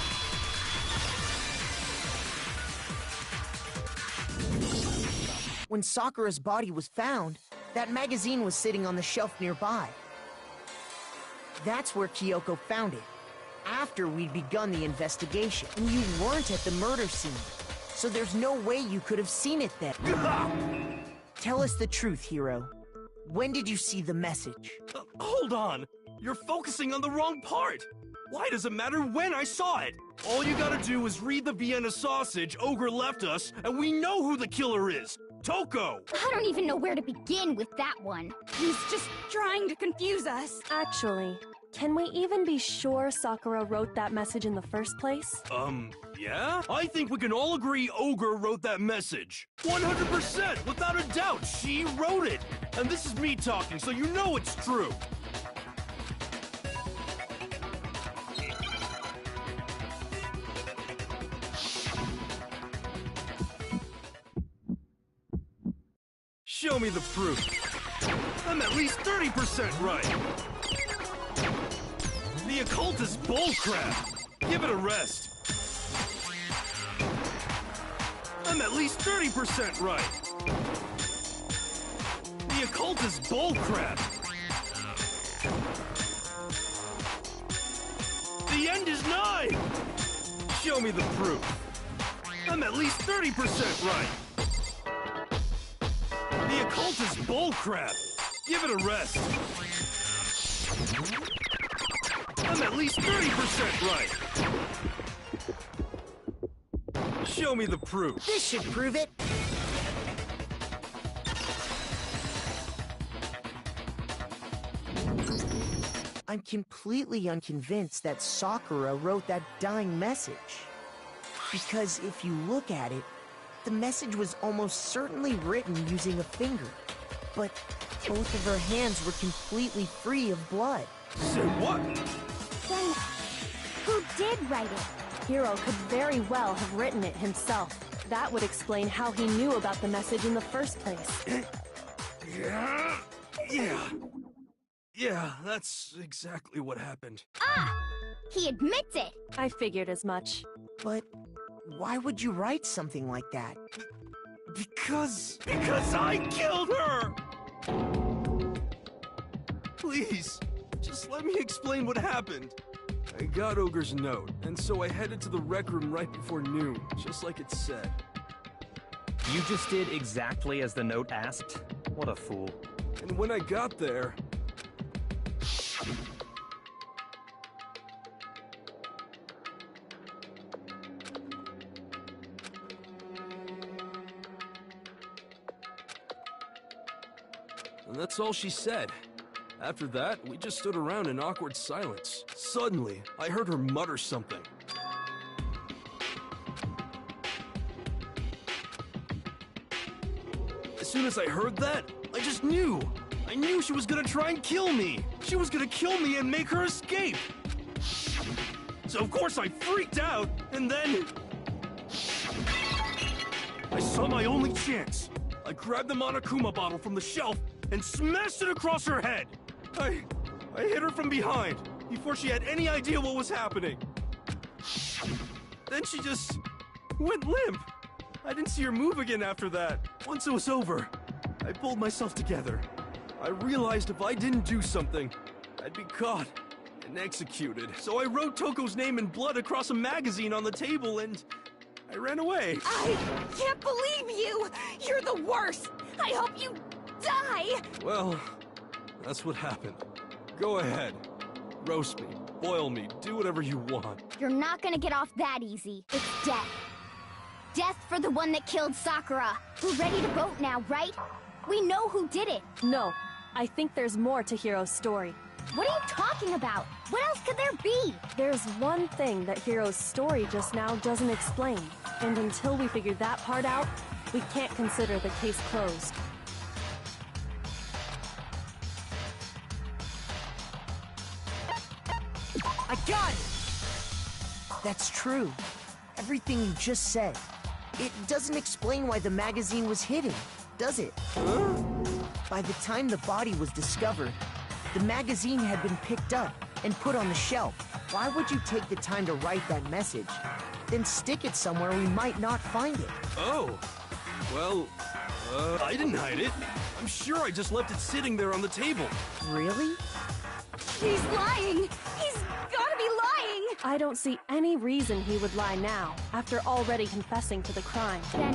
When Sakura's body was found, that magazine was sitting on the shelf nearby. That's where Kyoko found it, after we'd begun the investigation. And you weren't at the murder scene, so there's no way you could have seen it then. Tell us the truth, Hiro. When did you see the message? Hold on! You're focusing on the wrong part! Why does it matter when I saw it? All you gotta do is read the Vienna sausage Ogre left us, and we know who the killer is! Toko! I don't even know where to begin with that one. He's just trying to confuse us. Actually, can we even be sure Sakura wrote that message in the first place? Yeah? I think we can all agree Ogre wrote that message. 100%, without a doubt, she wrote it! And this is me talking, so you know it's true! Show me the proof. I'm at least 30% right. The occult is bullcrap. Give it a rest. I'm at least 30% right. The occult is bullcrap. The end is nigh. Show me the proof. I'm at least 30% right. The occult is bullcrap! Give it a rest! I'm at least 30% right! Show me the proof. This should prove it. I'm completely unconvinced that Sakura wrote that dying message. Because if you look at it, the message was almost certainly written using a finger, but both of her hands were completely free of blood. Say what? Then, who did write it? Hiro could very well have written it himself. That would explain how he knew about the message in the first place. Yeah, that's exactly what happened. Ah! He admits it! I figured as much. But why would you write something like that? Because I killed her! Please, just let me explain what happened. I got Ogre's note, and so I headed to the rec room right before noon, just like it said. You just did exactly as the note asked? What a fool. And when I got there... And that's all she said. After that, we just stood around in awkward silence. Suddenly, I heard her mutter something. As soon as I heard that, I just knew. I knew she was gonna try and kill me. She was gonna kill me and make her escape. So of course I freaked out, and then... I saw my only chance. I grabbed the Monokuma bottle from the shelf and smashed it across her head. I hit her from behind, before she had any idea what was happening. Then she just went limp. I didn't see her move again after that. Once it was over, I pulled myself together. I realized if I didn't do something, I'd be caught and executed. So I wrote Toko's name in blood across a magazine on the table and I ran away. I can't believe you! You're the worst! I hope you die! Well, that's what happened. Go ahead. Roast me, boil me, do whatever you want. You're not gonna get off that easy. It's death. Death for the one that killed Sakura. We're ready to vote now, right? We know who did it. No, I think there's more to Hiro's story. What are you talking about? What else could there be? There's one thing that Hiro's story just now doesn't explain. And until we figure that part out, we can't consider the case closed. I got it! That's true. Everything you just said. It doesn't explain why the magazine was hidden, does it? Huh? By the time the body was discovered, the magazine had been picked up and put on the shelf. Why would you take the time to write that message, then stick it somewhere we might not find it? Oh. Well, I didn't hide it. I'm sure I just left it sitting there on the table. Really? He's lying! He's gotta be lying! I don't see any reason he would lie now, after already confessing to the crime. Then,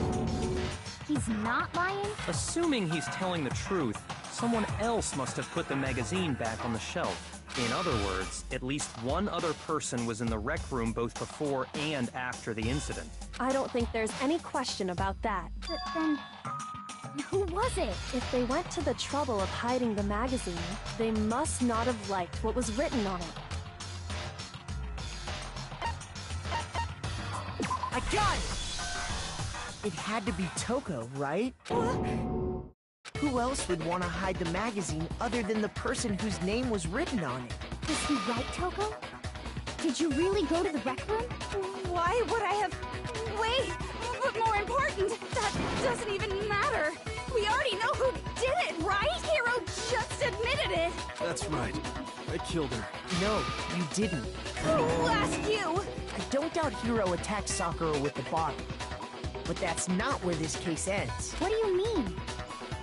he's not lying? Assuming he's telling the truth, someone else must have put the magazine back on the shelf. In other words, at least one other person was in the rec room both before and after the incident. I don't think there's any question about that. But then, who was it? If they went to the trouble of hiding the magazine, they must not have liked what was written on it. I got it! It had to be Toko, right? Who else would want to hide the magazine other than the person whose name was written on it? Was he right, Toko? Did you really go to the rec room? Why would I have... Wait! But more important, that doesn't even matter! We already know who did it, right? Hiro just admitted it! That's right. I killed her. No, you didn't. Who asked you? I don't doubt Hiro attacked Sakura with the bottle. But that's not where this case ends. What do you mean?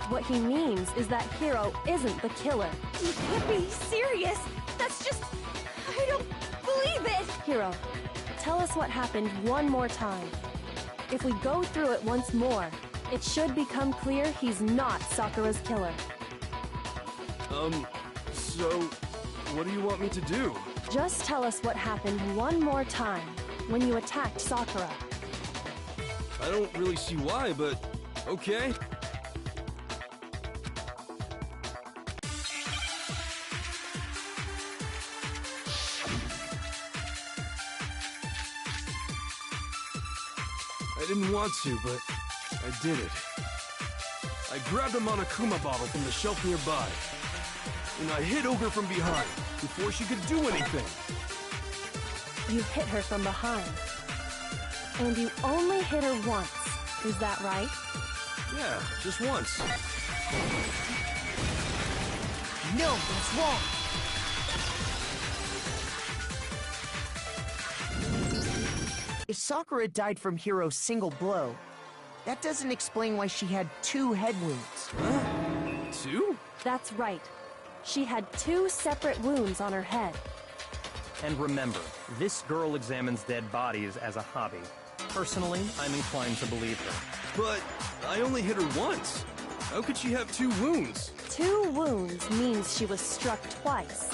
What he means is that Hiro isn't the killer. You can't be serious! That's just... I don't believe it! Hiro, tell us what happened one more time. If we go through it once more, it should become clear he's not Sakura's killer. So... what do you want me to do? Just tell us what happened one more time when you attacked Sakura. I don't really see why, but... okay. I didn't want to, but I did it. I grabbed a Monokuma bottle from the shelf nearby, and I hit Ogre from behind before she could do anything. You hit her from behind. And you only hit her once, is that right? Yeah, just once. No, that's wrong! If Sakura died from Hiro's single blow, that doesn't explain why she had 2 head wounds. Huh? 2? That's right. She had 2 separate wounds on her head. And remember, this girl examines dead bodies as a hobby. Personally, I'm inclined to believe her. But I only hit her once. How could she have 2 wounds? 2 wounds means she was struck twice.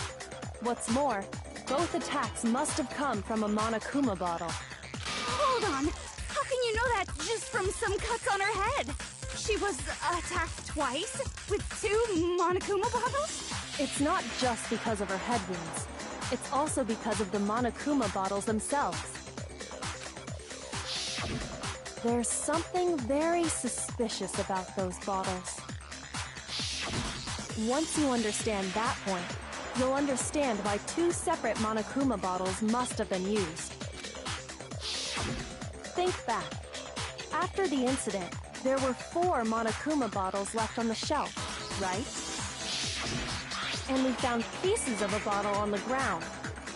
What's more, both attacks must have come from a Monokuma bottle. Hold on! How can you know that just from some cuts on her head? She was attacked twice? With 2 Monokuma bottles? It's not just because of her head wounds. It's also because of the Monokuma bottles themselves. There's something very suspicious about those bottles. Once you understand that point, you'll understand why 2 separate Monokuma bottles must have been used. Think back. After the incident, there were 4 Monokuma bottles left on the shelf, right? And we found pieces of a bottle on the ground,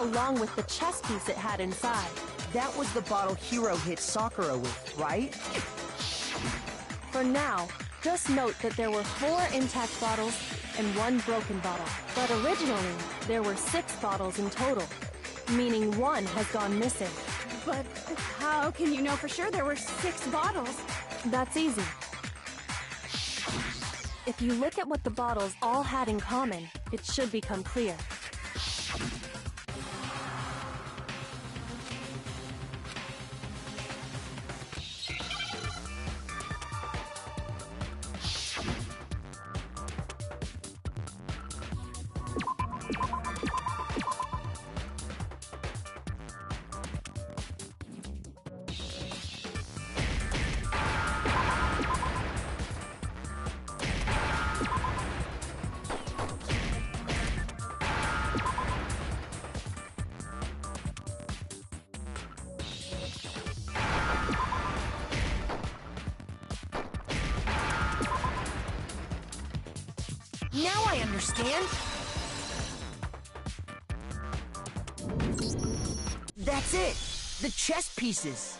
along with the chess piece it had inside. That was the bottle Hiro hit Sakura with, right? For now, just note that there were 4 intact bottles and 1 broken bottle. But originally, there were 6 bottles in total, meaning 1 has gone missing. But how can you know for sure there were 6 bottles? That's easy. If you look at what the bottles all had in common, it should become clear. Now I understand! That's it! The chess pieces!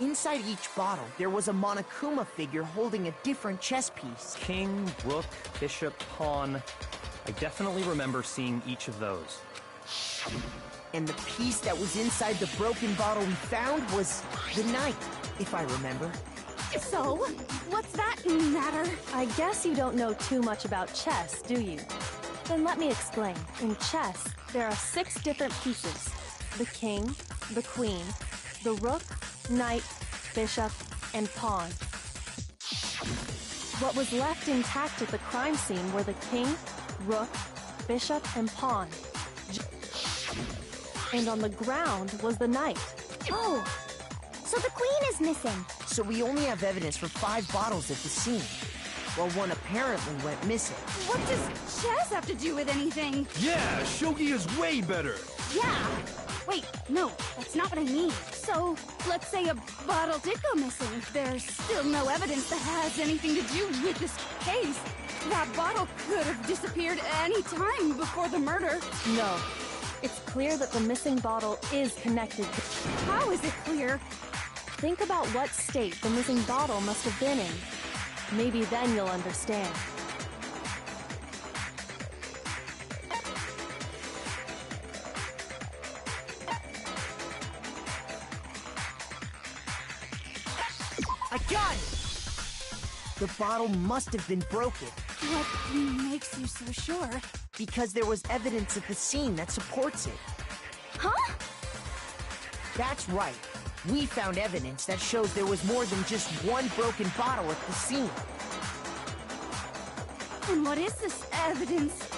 Inside each bottle, there was a Monokuma figure holding a different chess piece. King, rook, bishop, pawn. I definitely remember seeing each of those. And the piece that was inside the broken bottle we found was the knight, if I remember. So, what's that matter? I guess you don't know too much about chess, do you? Then let me explain. In chess, there are 6 different pieces. The king, the queen, the rook, knight, bishop, and pawn. What was left intact at the crime scene were the king, rook, bishop, and pawn. And on the ground was the knight. Oh, so the queen is missing. So we only have evidence for 5 bottles at the scene, while one apparently went missing. What does chess have to do with anything? Yeah, shogi is way better. Yeah. Wait, no, that's not what I mean. So, let's say a bottle did go missing. There's still no evidence that has anything to do with this case. That bottle could have disappeared any time before the murder. No. It's clear that the missing bottle is connected to... How is it clear? Think about what state the missing bottle must have been in. Maybe then you'll understand. I got it! The bottle must have been broken. What makes you so sure? Because there was evidence at the scene that supports it. Huh? That's right. We found evidence that shows there was more than just one broken bottle at the scene. And what is this evidence?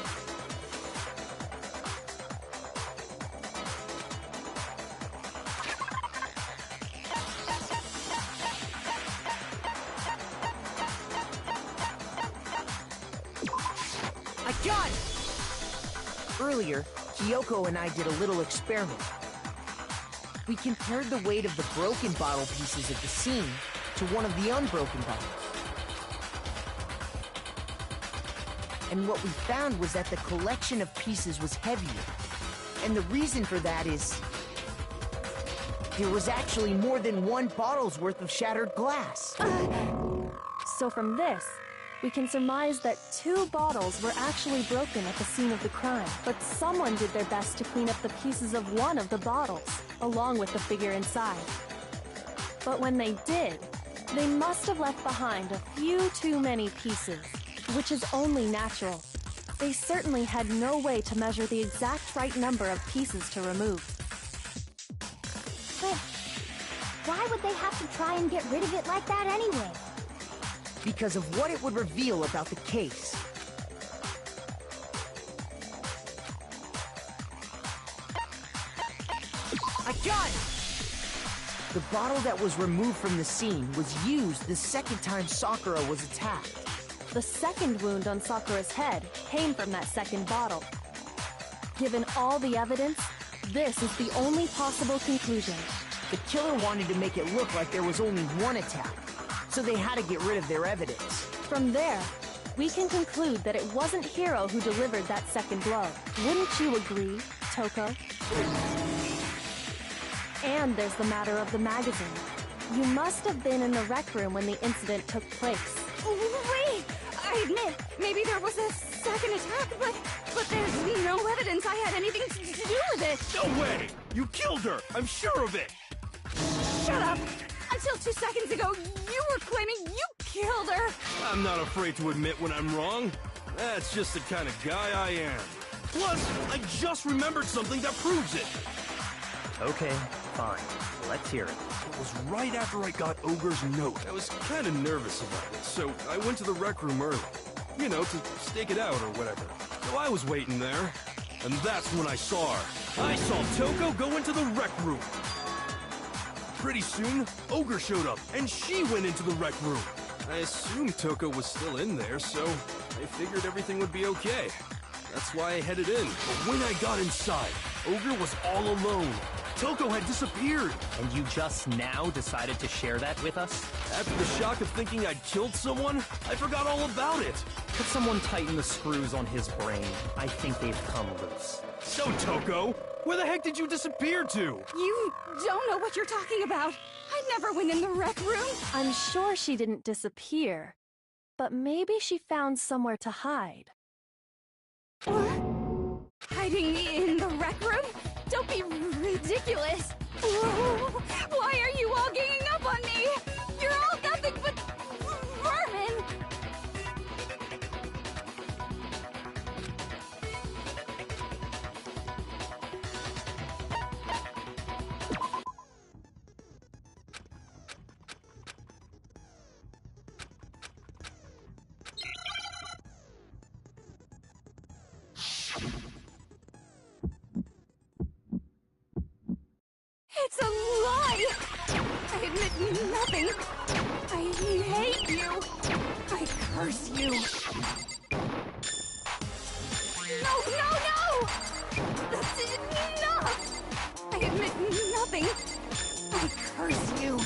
I got it! Earlier, Kyoko and I did a little experiment. We compared the weight of the broken bottle pieces at the scene to one of the unbroken bottles. And what we found was that the collection of pieces was heavier. And the reason for that is... there was actually more than one bottle's worth of shattered glass. So from this, we can surmise that 2 bottles were actually broken at the scene of the crime. But someone did their best to clean up the pieces of one of the bottles, along with the figure inside. But when they did, they must have left behind a few too many pieces, which is only natural. They certainly had no way to measure the exact right number of pieces to remove. But why would they have to try and get rid of it like that anyway? Because of what it would reveal about the case. I got it! The bottle that was removed from the scene was used the second time Sakura was attacked. The second wound on Sakura's head came from that second bottle. Given all the evidence, this is the only possible conclusion. The killer wanted to make it look like there was only one attack, so they had to get rid of their evidence. From there, we can conclude that it wasn't Hiro who delivered that second blow. Wouldn't you agree, Toko? And there's the matter of the magazine. You must have been in the rec room when the incident took place. Wait! I admit, maybe there was a second attack, but there's no evidence I had anything to do with it. No way! You killed her! I'm sure of it! Shut up! Until 2 seconds ago, you were claiming you killed her! I'm not afraid to admit when I'm wrong. That's just the kind of guy I am. Plus, I just remembered something that proves it. Okay, fine. Let's hear it. It was right after I got Ogre's note. I was kind of nervous about it, so I went to the rec room early. You know, to stake it out or whatever. So I was waiting there, and that's when I saw her. I saw Toko go into the rec room. Pretty soon, Ogre showed up, and she went into the rec room. I assumed Toko was still in there, so I figured everything would be okay. That's why I headed in. But when I got inside, Ogre was all alone. Toko had disappeared. And you just now decided to share that with us? After the shock of thinking I'd killed someone, I forgot all about it. Could someone tighten the screws on his brain? I think they've come loose. So, Toko, where the heck did you disappear to? You don't know what you're talking about. I never went in the rec room. I'm sure she didn't disappear, but maybe she found somewhere to hide. What? Hiding in the rec room? Don't be ridiculous. Why are you all ganging up on me? You're all nothing but vermin. curse you! No, no, no! That's enough! I admit nothing. I curse you.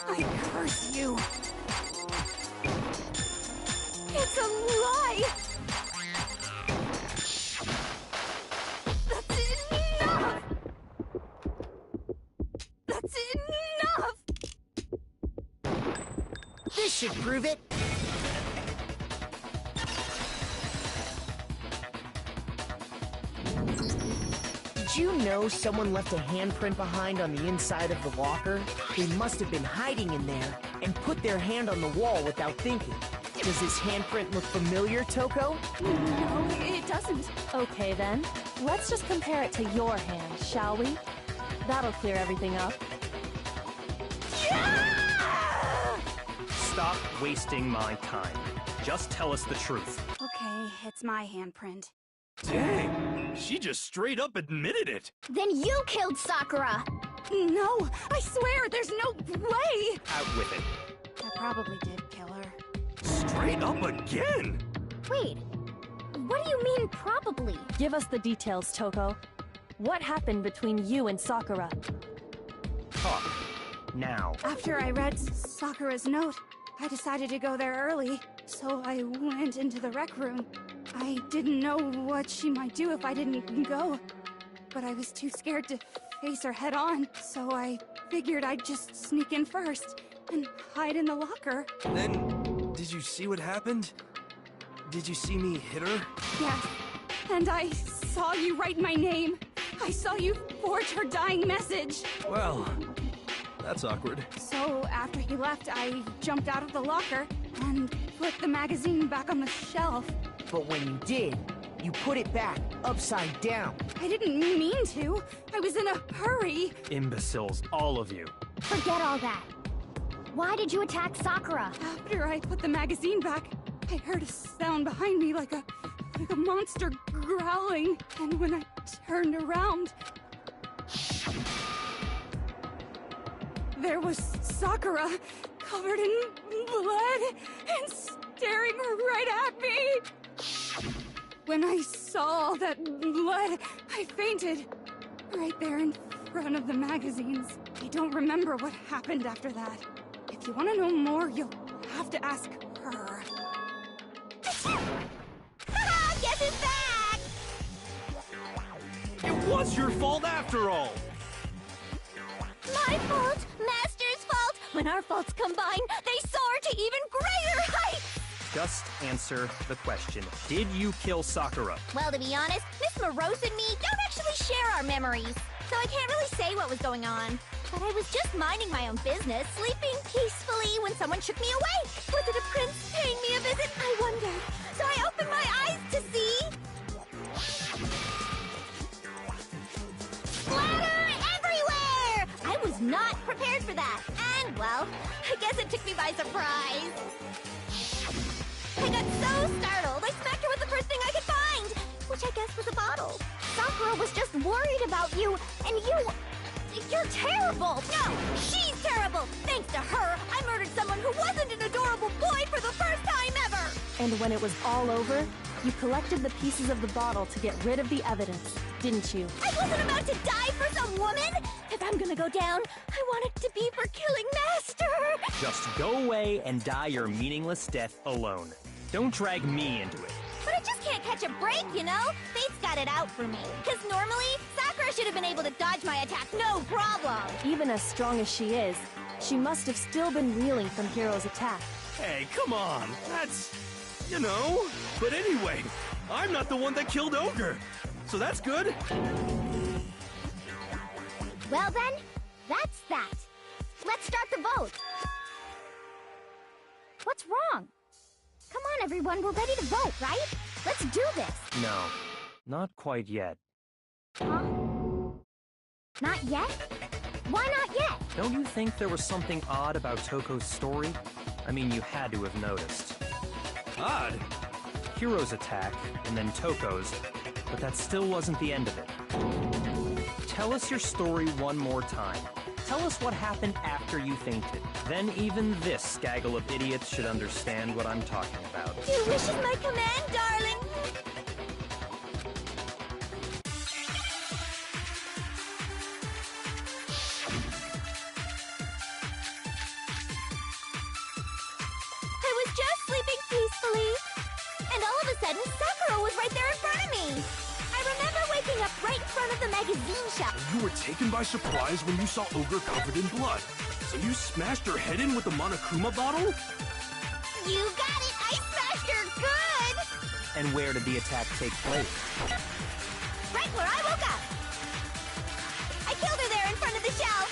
I curse you. It's a lie! That's enough! That's enough! This should prove it. Did you know someone left a handprint behind on the inside of the locker? They must have been hiding in there and put their hand on the wall without thinking. Does this handprint look familiar, Toko? No, it doesn't. Okay then, let's just compare it to your hand, shall we? That'll clear everything up. Stop wasting my time. Just tell us the truth. Okay, it's my handprint. Dang, she just straight up admitted it. Then you killed Sakura! No, I swear, there's no way! Out with it. I probably did kill her. Straight up again? Wait, what do you mean probably? Give us the details, Toko. What happened between you and Sakura? Talk. Now. After I read Sakura's note, I decided to go there early, so I went into the rec room. I didn't know what she might do if I didn't go, but I was too scared to face her head on, so I figured I'd just sneak in first and hide in the locker. Then, did you see what happened? Did you see me hit her? Yes, and I saw you write my name. I saw you forge her dying message. Well, that's awkward. So after he left, I jumped out of the locker and put the magazine back on the shelf. But when you did, you put it back upside down. I didn't mean to. I was in a hurry. Imbeciles, all of you. Forget all that. Why did you attack Sakura? After I put the magazine back, I heard a sound behind me like a monster growling. And when I turned around, there was Sakura, covered in blood and staring right at me. When I saw all that blood, I fainted. Right there in front of the magazines. I don't remember what happened after that. If you want to know more, you'll have to ask her. Guess who's back? It was your fault after all! My fault, Master's fault. When our faults combine, they soar to even greater heights. Just answer the question. Did you kill Sakura? Well, to be honest, Miss Morose and me don't actually share our memories, so I can't really say what was going on. But I was just minding my own business, sleeping peacefully when someone shook me awake. Was it a prince paying me a visit? I wondered. So I opened my eyes to see... splatter everywhere! I was not prepared for that. And, well, I guess it took me by surprise. I got so startled, I smacked her with the first thing I could find, which I guess was a bottle. Sakura was just worried about you, and you're terrible! No, she's terrible! Thanks to her, I murdered someone who wasn't an adorable boy for the first time ever! And when it was all over, you collected the pieces of the bottle to get rid of the evidence, didn't you? I wasn't about to die for some woman! If I'm gonna go down, I want it to be for killing Master! Just go away and die your meaningless death alone. Don't drag me into it. But I just can't catch a break, you know? Fate's got it out for me. Because normally, Sakura should have been able to dodge my attack, no problem! Even as strong as she is, she must have still been reeling from Hiro's attack. Hey, come on! That's... you know... But anyway, I'm not the one that killed Ogre! So that's good! Well then, that's that. Let's start the vote. What's wrong? Come on, everyone, we're ready to vote, right? Let's do this. No, not quite yet. Huh? Not yet? Why not yet? Don't you think there was something odd about Toko's story? I mean, you had to have noticed. Odd? Hiro's attack, and then Toko's, but that still wasn't the end of it. Tell us your story one more time. tell us what happened after you fainted. Then even this gaggle of idiots should understand what I'm talking about. Your wish is my command, darling. I was just sleeping peacefully, and all of a sudden, Sakura was right there in front of me. I remember waking up right in front of the magazine shop. You were taken by surprise when you saw Ogre covered in blood. So you smashed her head in with the Monokuma bottle? You got it! I smashed her good! And where did the attack take place? Right where I woke up! I killed her there in front of the shelf!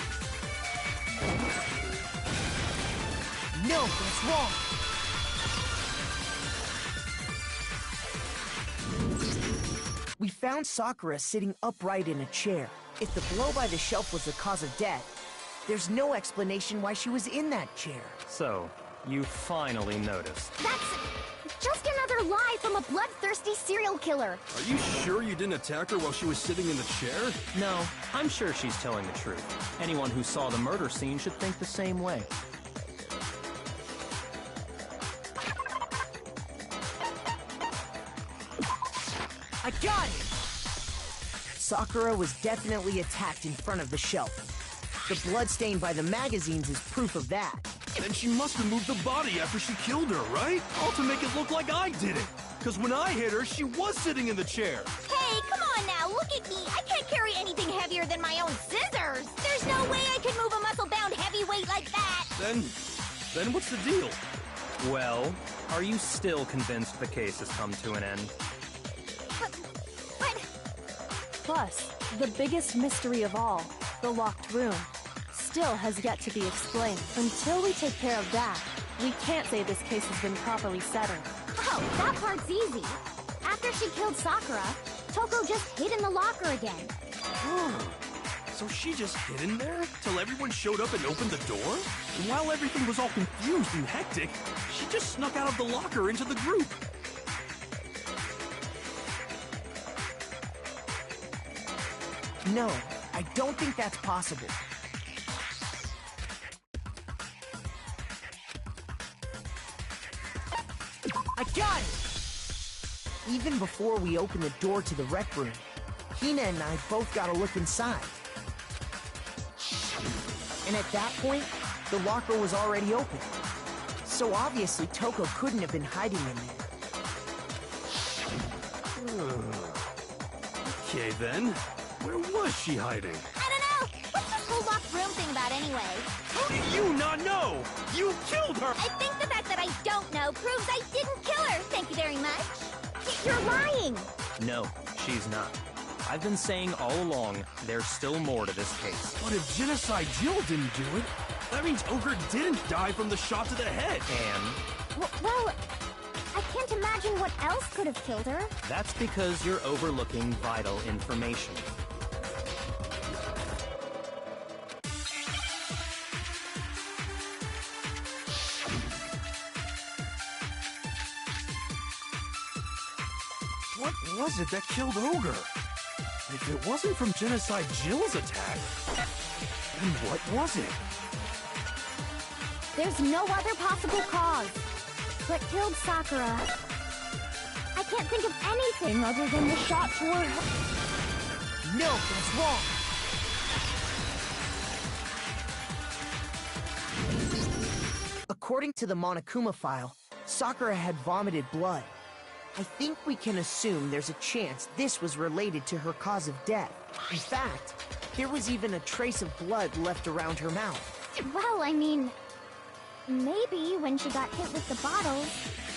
No, that's wrong! We found Sakura sitting upright in a chair. If the blow by the shelf was the cause of death, there's no explanation why she was in that chair. So, you finally noticed. That's just another lie from a bloodthirsty serial killer. Are you sure you didn't attack her while she was sitting in the chair? No, I'm sure she's telling the truth. Anyone who saw the murder scene should think the same way. I got it! Sakura was definitely attacked in front of the shelf. The blood stain by the magazines is proof of that. Then she must have moved the body after she killed her, right? All to make it look like I did it. Because when I hit her, she was sitting in the chair. Hey, come on now, look at me! I can't carry anything heavier than my own scissors! There's no way I could move a muscle-bound heavyweight like that! Then what's the deal? Well, are you still convinced the case has come to an end? But... Plus, the biggest mystery of all, the locked room, still has yet to be explained. Until we take care of that, we can't say this case has been properly settled. Oh, that part's easy. After she killed Sakura, Toko just hid in the locker again. So she just hid in there till everyone showed up and opened the door? And while everything was all confused and hectic, she just snuck out of the locker into the group. No, I don't think that's possible. I got it! Even before we opened the door to the rec room, Hina and I both got a look inside. And at that point, the locker was already open. So obviously Toko couldn't have been hiding in there. Okay then, where was she hiding? I don't know! What's this whole locked room thing about anyway? How do you not know? You killed her! I think the fact that I don't know proves I didn't kill her, thank you very much. You're lying! No, she's not. I've been saying all along, there's still more to this case. But if Genocide Jill didn't do it, that means Ogre didn't die from the shot to the head. And Well, I can't imagine what else could have killed her. that's because you're overlooking vital information. What was it that killed Ogre? If it wasn't from Genocide Jill's attack, then what was it? There's no other possible cause. What killed Sakura? I can't think of anything other than the shot to her head. No, that's wrong! According to the Monokuma file, Sakura had vomited blood. I think we can assume there's a chance this was related to her cause of death. In fact, there was even a trace of blood left around her mouth. Well, I mean, maybe when she got hit with the bottles,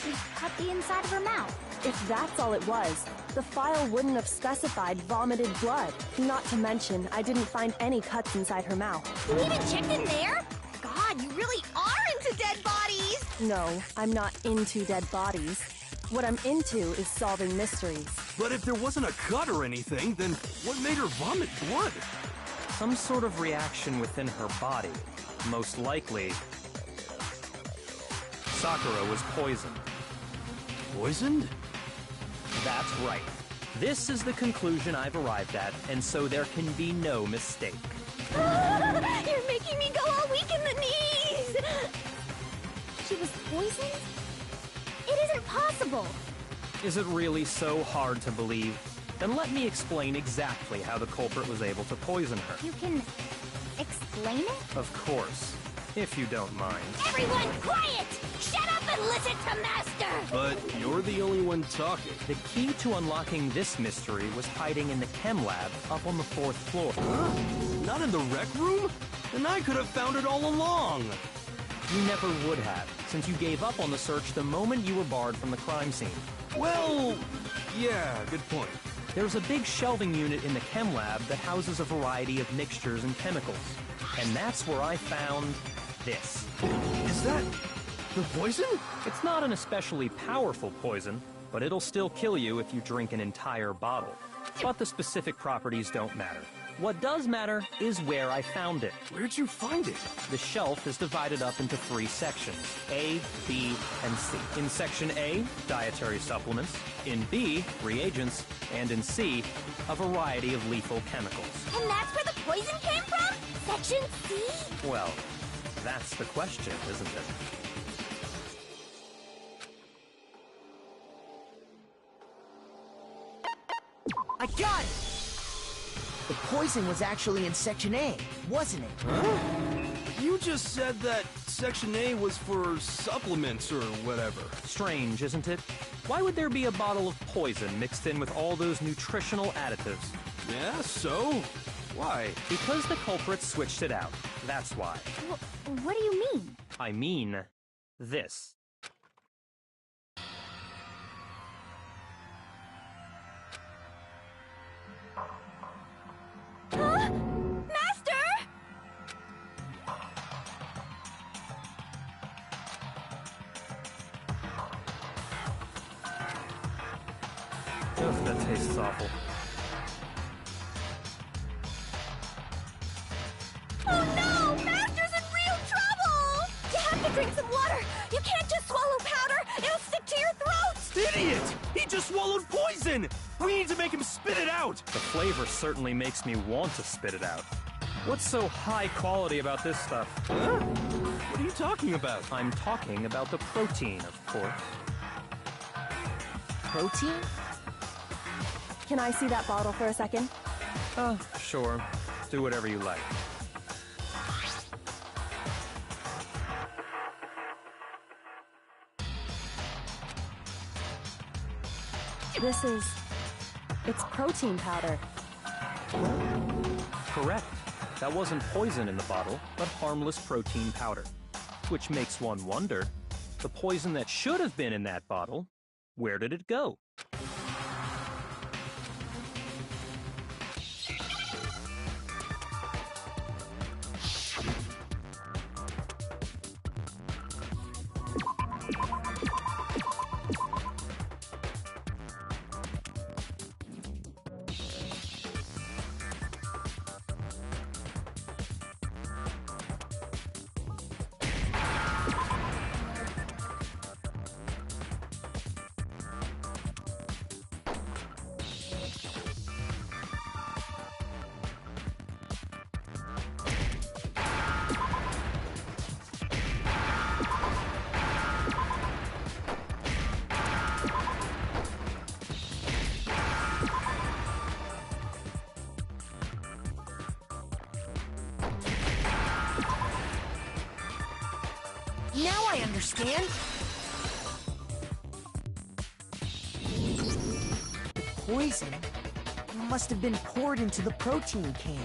she cut the inside of her mouth. If that's all it was, the file wouldn't have specified vomited blood. Not to mention, I didn't find any cuts inside her mouth. You even checked in there? God, you really are into dead bodies! No, I'm not into dead bodies. What I'm into is solving mysteries. But if there wasn't a cut or anything, then what made her vomit blood? Some sort of reaction within her body. Most likely, Sakura was poisoned. Poisoned? That's right. This is the conclusion I've arrived at, and so there can be no mistake. You're making making me go all weak in the knees! She was poisoned? It isn't possible! Is it really so hard to believe? Then let me explain exactly how the culprit was able to poison her. You can explain it? Of course, if you don't mind. Everyone quiet! Shut up and listen to Master! But you're the only one talking. The key to unlocking this mystery was hiding in the chem lab up on the 4th floor. Not in the rec room? And I could have found it all along. You never would have, since you gave up on the search the moment you were barred from the crime scene. Well, yeah, good point. There's a big shelving unit in the chem lab that houses a variety of mixtures and chemicals. And that's where I found this. Is that the poison? It's not an especially powerful poison, but it'll still kill you if you drink an entire bottle. But the specific properties don't matter. What does matter is where I found it. Where'd you find it? The shelf is divided up into 3 sections, A, B, and C. In Section A, dietary supplements. In B, reagents. And in C, a variety of lethal chemicals. And that's where the poison came from? Section C? Well, that's the question, isn't it? I got it! The poison was actually in Section A, wasn't it? Huh? You just said that Section A was for supplements or whatever. Strange, isn't it? Why would there be a bottle of poison mixed in with all those nutritional additives? Yeah, so? Why? Because the culprit switched it out. That's why. What do you mean? I mean this. Huh? Master! Ugh, that tastes awful. Oh no! Master's in real trouble! You have to drink some water! You can't just swallow powder! It'll stick to your throat! Idiot! He just swallowed poison! We need to make him spit it out! The flavor certainly makes me want to spit it out. What's so high quality about this stuff? Huh? What are you talking about? I'm talking about the protein, of course. Protein? Can I see that bottle for a second? Sure. Do whatever you like. It's protein powder. Correct. That wasn't poison in the bottle, but harmless protein powder. Which makes one wonder, the poison that should have been in that bottle, where did it go? Now I understand! The poison must have been poured into the protein can.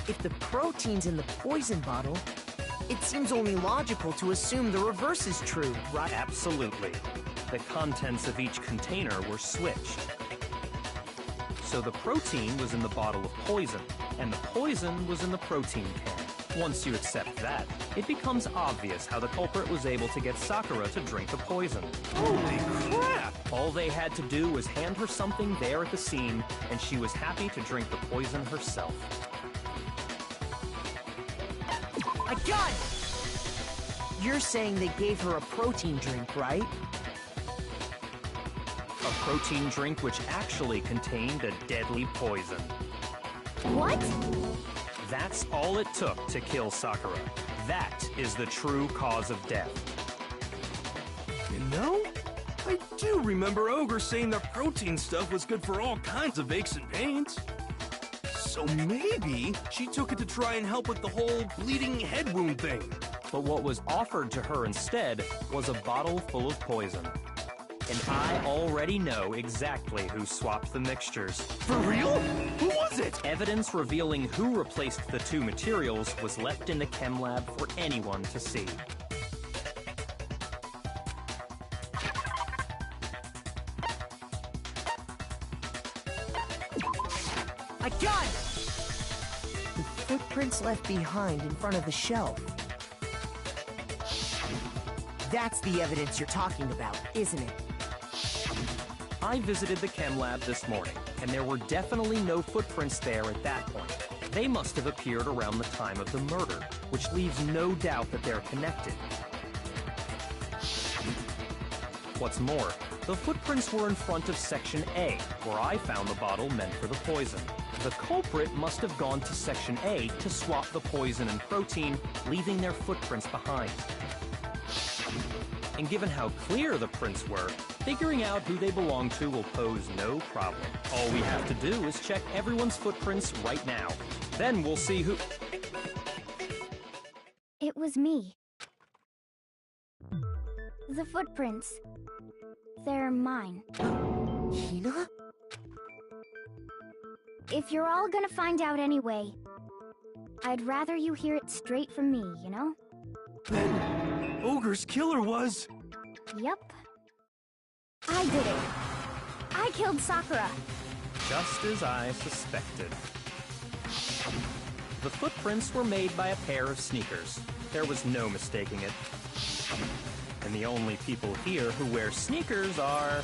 If the protein's in the poison bottle, it seems only logical to assume the reverse is true, right? Absolutely. The contents of each container were switched. So the protein was in the bottle of poison, and the poison was in the protein can. Once you accept that, it becomes obvious how the culprit was able to get Sakura to drink the poison. Holy crap! All they had to do was hand her something there at the scene, and she was happy to drink the poison herself. I got it! You're saying they gave her a protein drink, right? A protein drink which actually contained a deadly poison. What? That's all it took to kill Sakura. That is the true cause of death. You know, I do remember Ogre saying that protein stuff was good for all kinds of aches and pains. So maybe she took it to try and help with the whole bleeding head wound thing. But what was offered to her instead was a bottle full of poison. And I already know exactly who swapped the mixtures. For real? Who was it? Evidence revealing who replaced the two materials was left in the chem lab for anyone to see. I got it! The footprints left behind in front of the shelf. That's the evidence you're talking about, isn't it? I visited the chem lab this morning, and there were definitely no footprints there at that point. They must have appeared around the time of the murder, which leaves no doubt that they're connected. What's more, the footprints were in front of Section A, where I found the bottle meant for the poison. The culprit must have gone to Section A to swap the poison and protein, leaving their footprints behind. And given how clear the prints were, figuring out who they belong to will pose no problem. All we have to do is check everyone's footprints right now. Then we'll see who... It was me. The footprints. They're mine. Hina? If you're all gonna find out anyway, I'd rather you hear it straight from me, you know? Then Ogre's killer was... Yep. I did it. I killed Sakura. Just as I suspected. The footprints were made by a pair of sneakers. There was no mistaking it. And the only people here who wear sneakers are...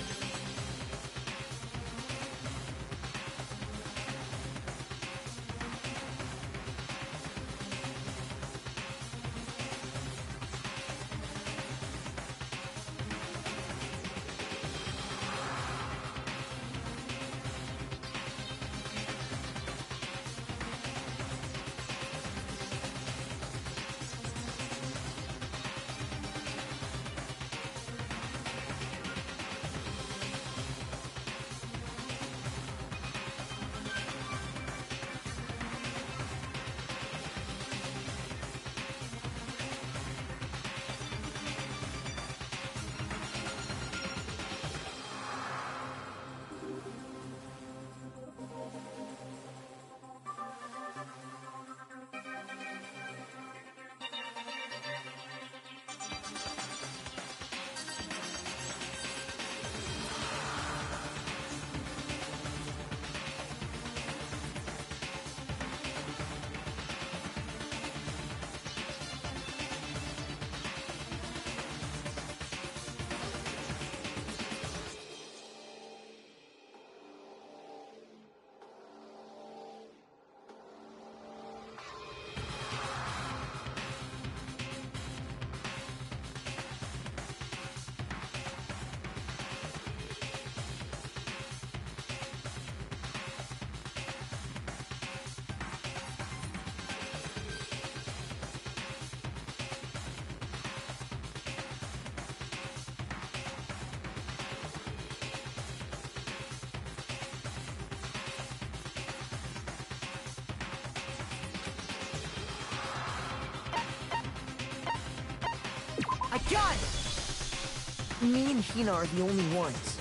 I got it! Me and Hina are the only ones.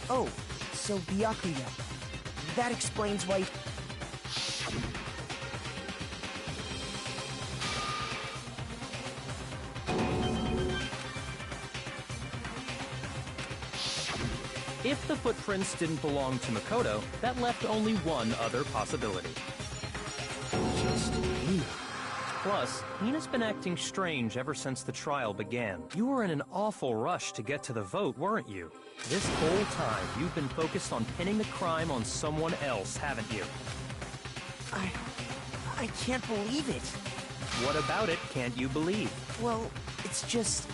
Oh, so Byakuya. That explains why... If the footprints didn't belong to Makoto, that left only one other possibility. Just Hina. Plus, Hina's been acting strange ever since the trial began. You were in an awful rush to get to the vote, weren't you? This whole time, you've been focused on pinning the crime on someone else, haven't you? I can't believe it. What about it can't you believe? Well, it's just...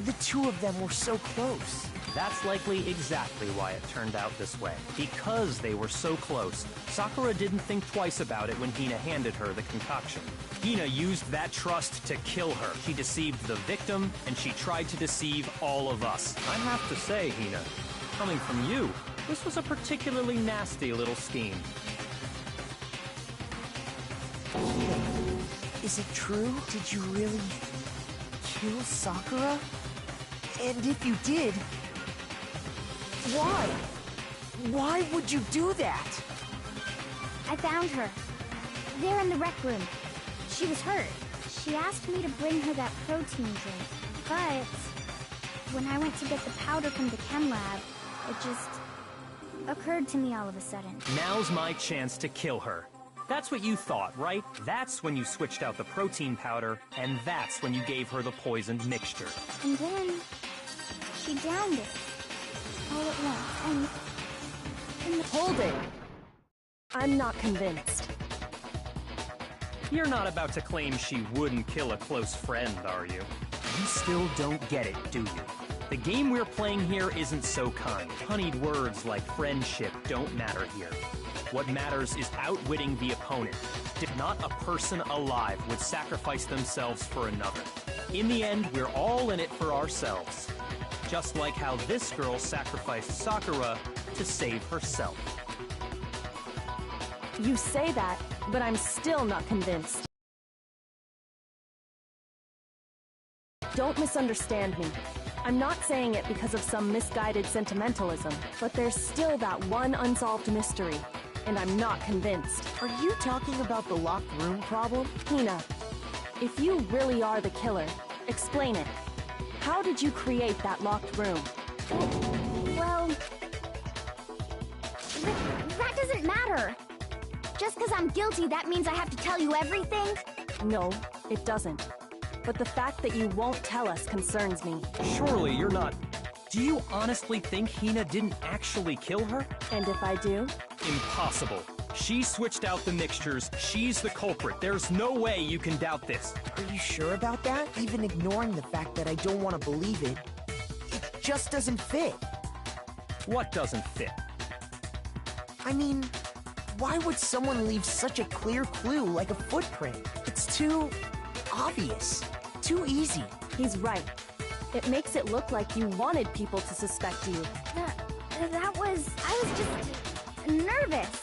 the two of them were so close. That's likely exactly why it turned out this way. Because they were so close, Sakura didn't think twice about it when Hina handed her the concoction. Hina used that trust to kill her. She deceived the victim, and she tried to deceive all of us. I have to say, Hina, coming from you, this was a particularly nasty little scheme. Is it true? Did you really kill Sakura? And if you did, why? Why would you do that? I found her. There in the rec room. She was hurt. She asked me to bring her that protein drink. But when I went to get the powder from the chem lab, it just occurred to me all of a sudden. Now's my chance to kill her. That's what you thought, right? That's when you switched out the protein powder, and that's when you gave her the poisoned mixture. And then she downed it all at once. And Hold it! I'm not convinced. You're not about to claim she wouldn't kill a close friend, are you? You still don't get it, do you? The game we're playing here isn't so kind. Honeyed words like friendship don't matter here. What matters is outwitting the opponent. Not a person alive would sacrifice themselves for another. In the end, we're all in it for ourselves. Just like how this girl sacrificed Sakura to save herself. You say that, but I'm still not convinced. Don't misunderstand me. I'm not saying it because of some misguided sentimentalism, but there's still that one unsolved mystery, and I'm not convinced. Are you talking about the locked room problem? Hina, if you really are the killer, explain it. How did you create that locked room? well, that doesn't matter. Just because I'm guilty, that means I have to tell you everything? No, it doesn't. But the fact that you won't tell us concerns me. Surely you're not... Do you honestly think Hina didn't actually kill her? And if I do? Impossible. She switched out the mixtures. She's the culprit. There's no way you can doubt this. Are you sure about that? Even ignoring the fact that I don't want to believe it, it just doesn't fit. What doesn't fit? I mean, why would someone leave such a clear clue like a footprint? It's too obvious. Too easy. He's right. It makes it look like you wanted people to suspect you. I was just nervous.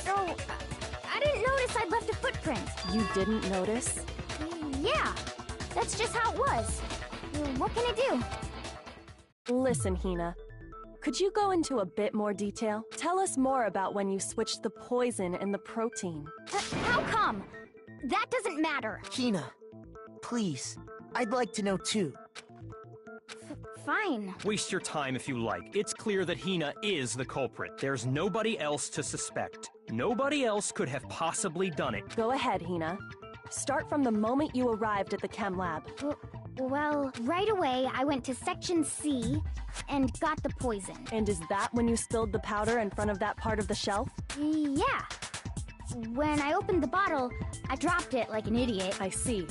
So, I didn't notice I'd left a footprint. You didn't notice? Yeah, that's just how it was. What can I do? Listen, Hina. Could you go into a bit more detail? Tell us more about when you switched the poison and the protein. How come? That doesn't matter. Hina, please. I'd like to know too. Fine. Waste your time if you like. It's clear that Hina is the culprit. There's nobody else to suspect. Nobody else could have possibly done it. Go ahead, Hina. Start from the moment you arrived at the chem lab. Well, right away I went to Section C and got the poison. And is that when you spilled the powder in front of that part of the shelf? Yeah. When I opened the bottle, I dropped it like an idiot. I see.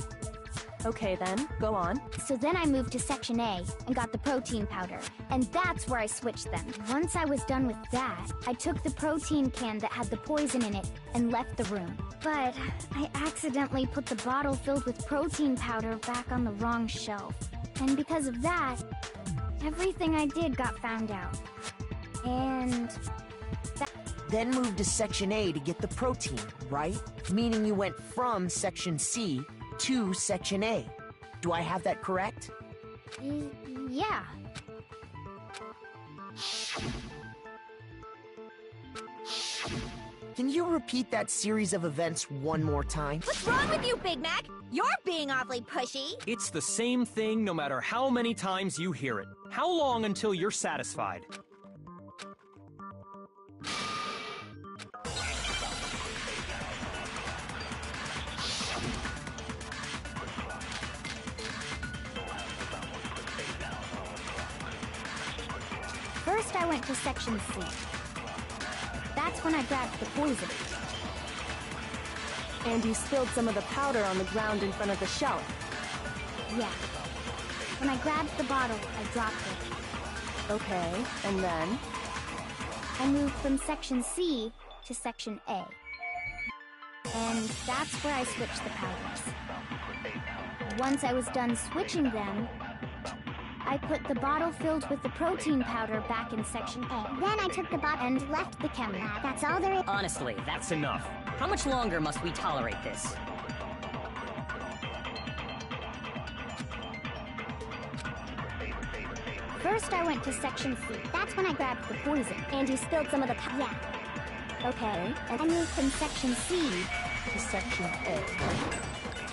Okay then, go on. So then I moved to Section A and got the protein powder, and that's where I switched them. Once I was done with that, I took the protein can that had the poison in it and left the room. But I accidentally put the bottle filled with protein powder back on the wrong shelf. And because of that, everything I did got found out. And... Then moved to Section A to get the protein, right? Meaning you went from Section C to Section A. Do I have that correct? Yeah. Can you repeat that series of events one more time? What's wrong with you, Big Mac? You're being awfully pushy. It's the same thing no matter how many times you hear it. How long until you're satisfied? First, I went to Section C. That's when I grabbed the poison. And you spilled some of the powder on the ground in front of the shelf. Yeah. When I grabbed the bottle, I dropped it. Okay, and then? I moved from Section C to Section A. And that's where I switched the powders. Once I was done switching them, I put the bottle filled with the protein powder back in Section A. Then I took the bottle And left the chem lab. That's all there is. Honestly, that's enough. How much longer must we tolerate this? First, I went to Section C. That's when I grabbed the poison. And you spilled some of the Yeah. Okay, and I moved from Section C to Section A.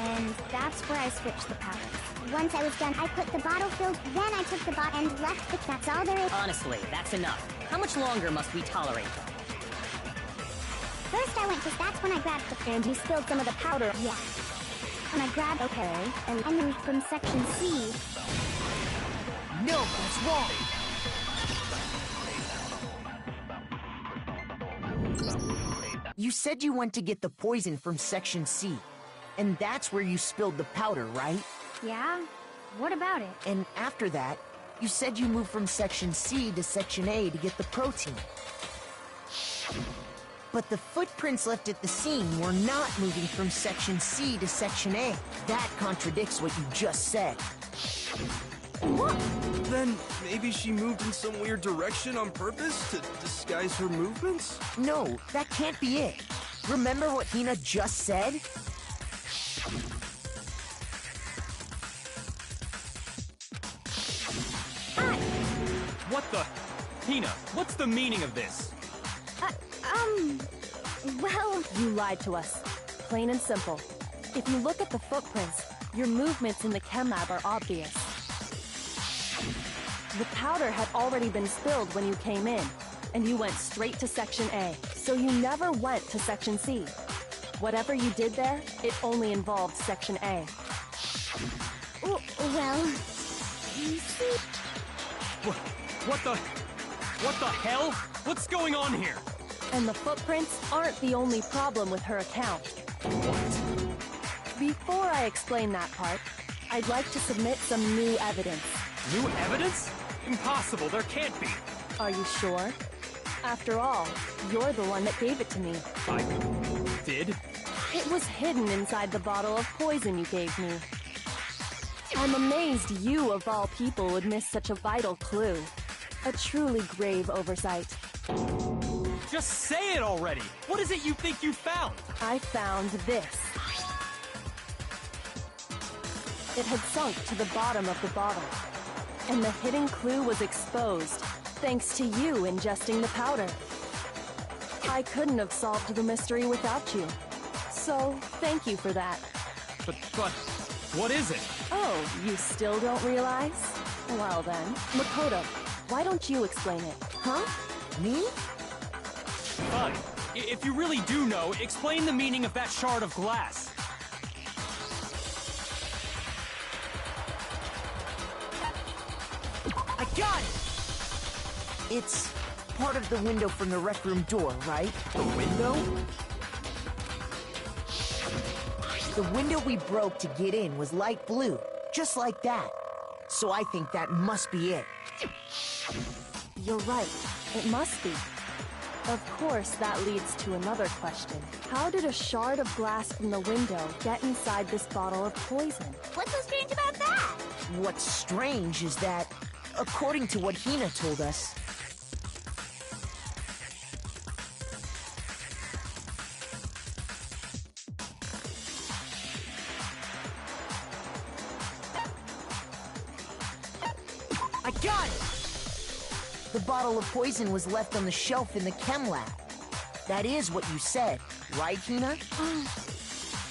And that's where I switched the powders. Once I was done, I put the bottle filled. Then I took the bottle and left the. That's all there is. Honestly, that's enough. How much longer must we tolerate them? First, I went to. That's when I grabbed the. And you spilled some of the powder. Yeah. And I grabbed. Okay, and I moved from Section C. No, that's wrong! You said you went to get the poison from Section C, and that's where you spilled the powder, right? Yeah? What about it? And after that, you said you moved from Section C to Section A to get the protein. But the footprints left at the scene were not moving from Section C to Section A. That contradicts what you just said. What? Then maybe she moved in some weird direction on purpose to disguise her movements? No, that can't be it. Remember what Hina just said? What the? Hina, what's the meaning of this? Well... you lied to us. Plain and simple. If you look at the footprints, your movements in the chem lab are obvious. The powder had already been spilled when you came in, and you went straight to Section A, so you never went to Section C. Whatever you did there, it only involved Section A. Well... You see... What the hell? What's going on here? And the footprints aren't the only problem with her account. What? Before I explain that part, I'd like to submit some new evidence. New evidence? Impossible, there can't be. Are you sure? After all, you're the one that gave it to me. I did? It was hidden inside the bottle of poison you gave me. I'm amazed you, of all people, would miss such a vital clue. A truly grave oversight. Just say it already! What is it you think you found? I found this. It had sunk to the bottom of the bottle. And the hidden clue was exposed, thanks to you ingesting the powder. I couldn't have solved the mystery without you. So, thank you for that. But, what is it? Oh, you still don't realize? Well then, Makoto, why don't you explain it? Huh? Me? Fine. If you really do know, explain the meaning of that shard of glass. I got it! It's part of the window from the rec room door, right? The window? The window we broke to get in was light blue, just like that. So I think that must be it. You're right. It must be. Of course, that leads to another question. How did a shard of glass from the window get inside this bottle of poison? What's so strange about that? What's strange is that, according to what Hina told us, I got it! The bottle of poison was left on the shelf in the chem lab. That is what you said, right, Hina?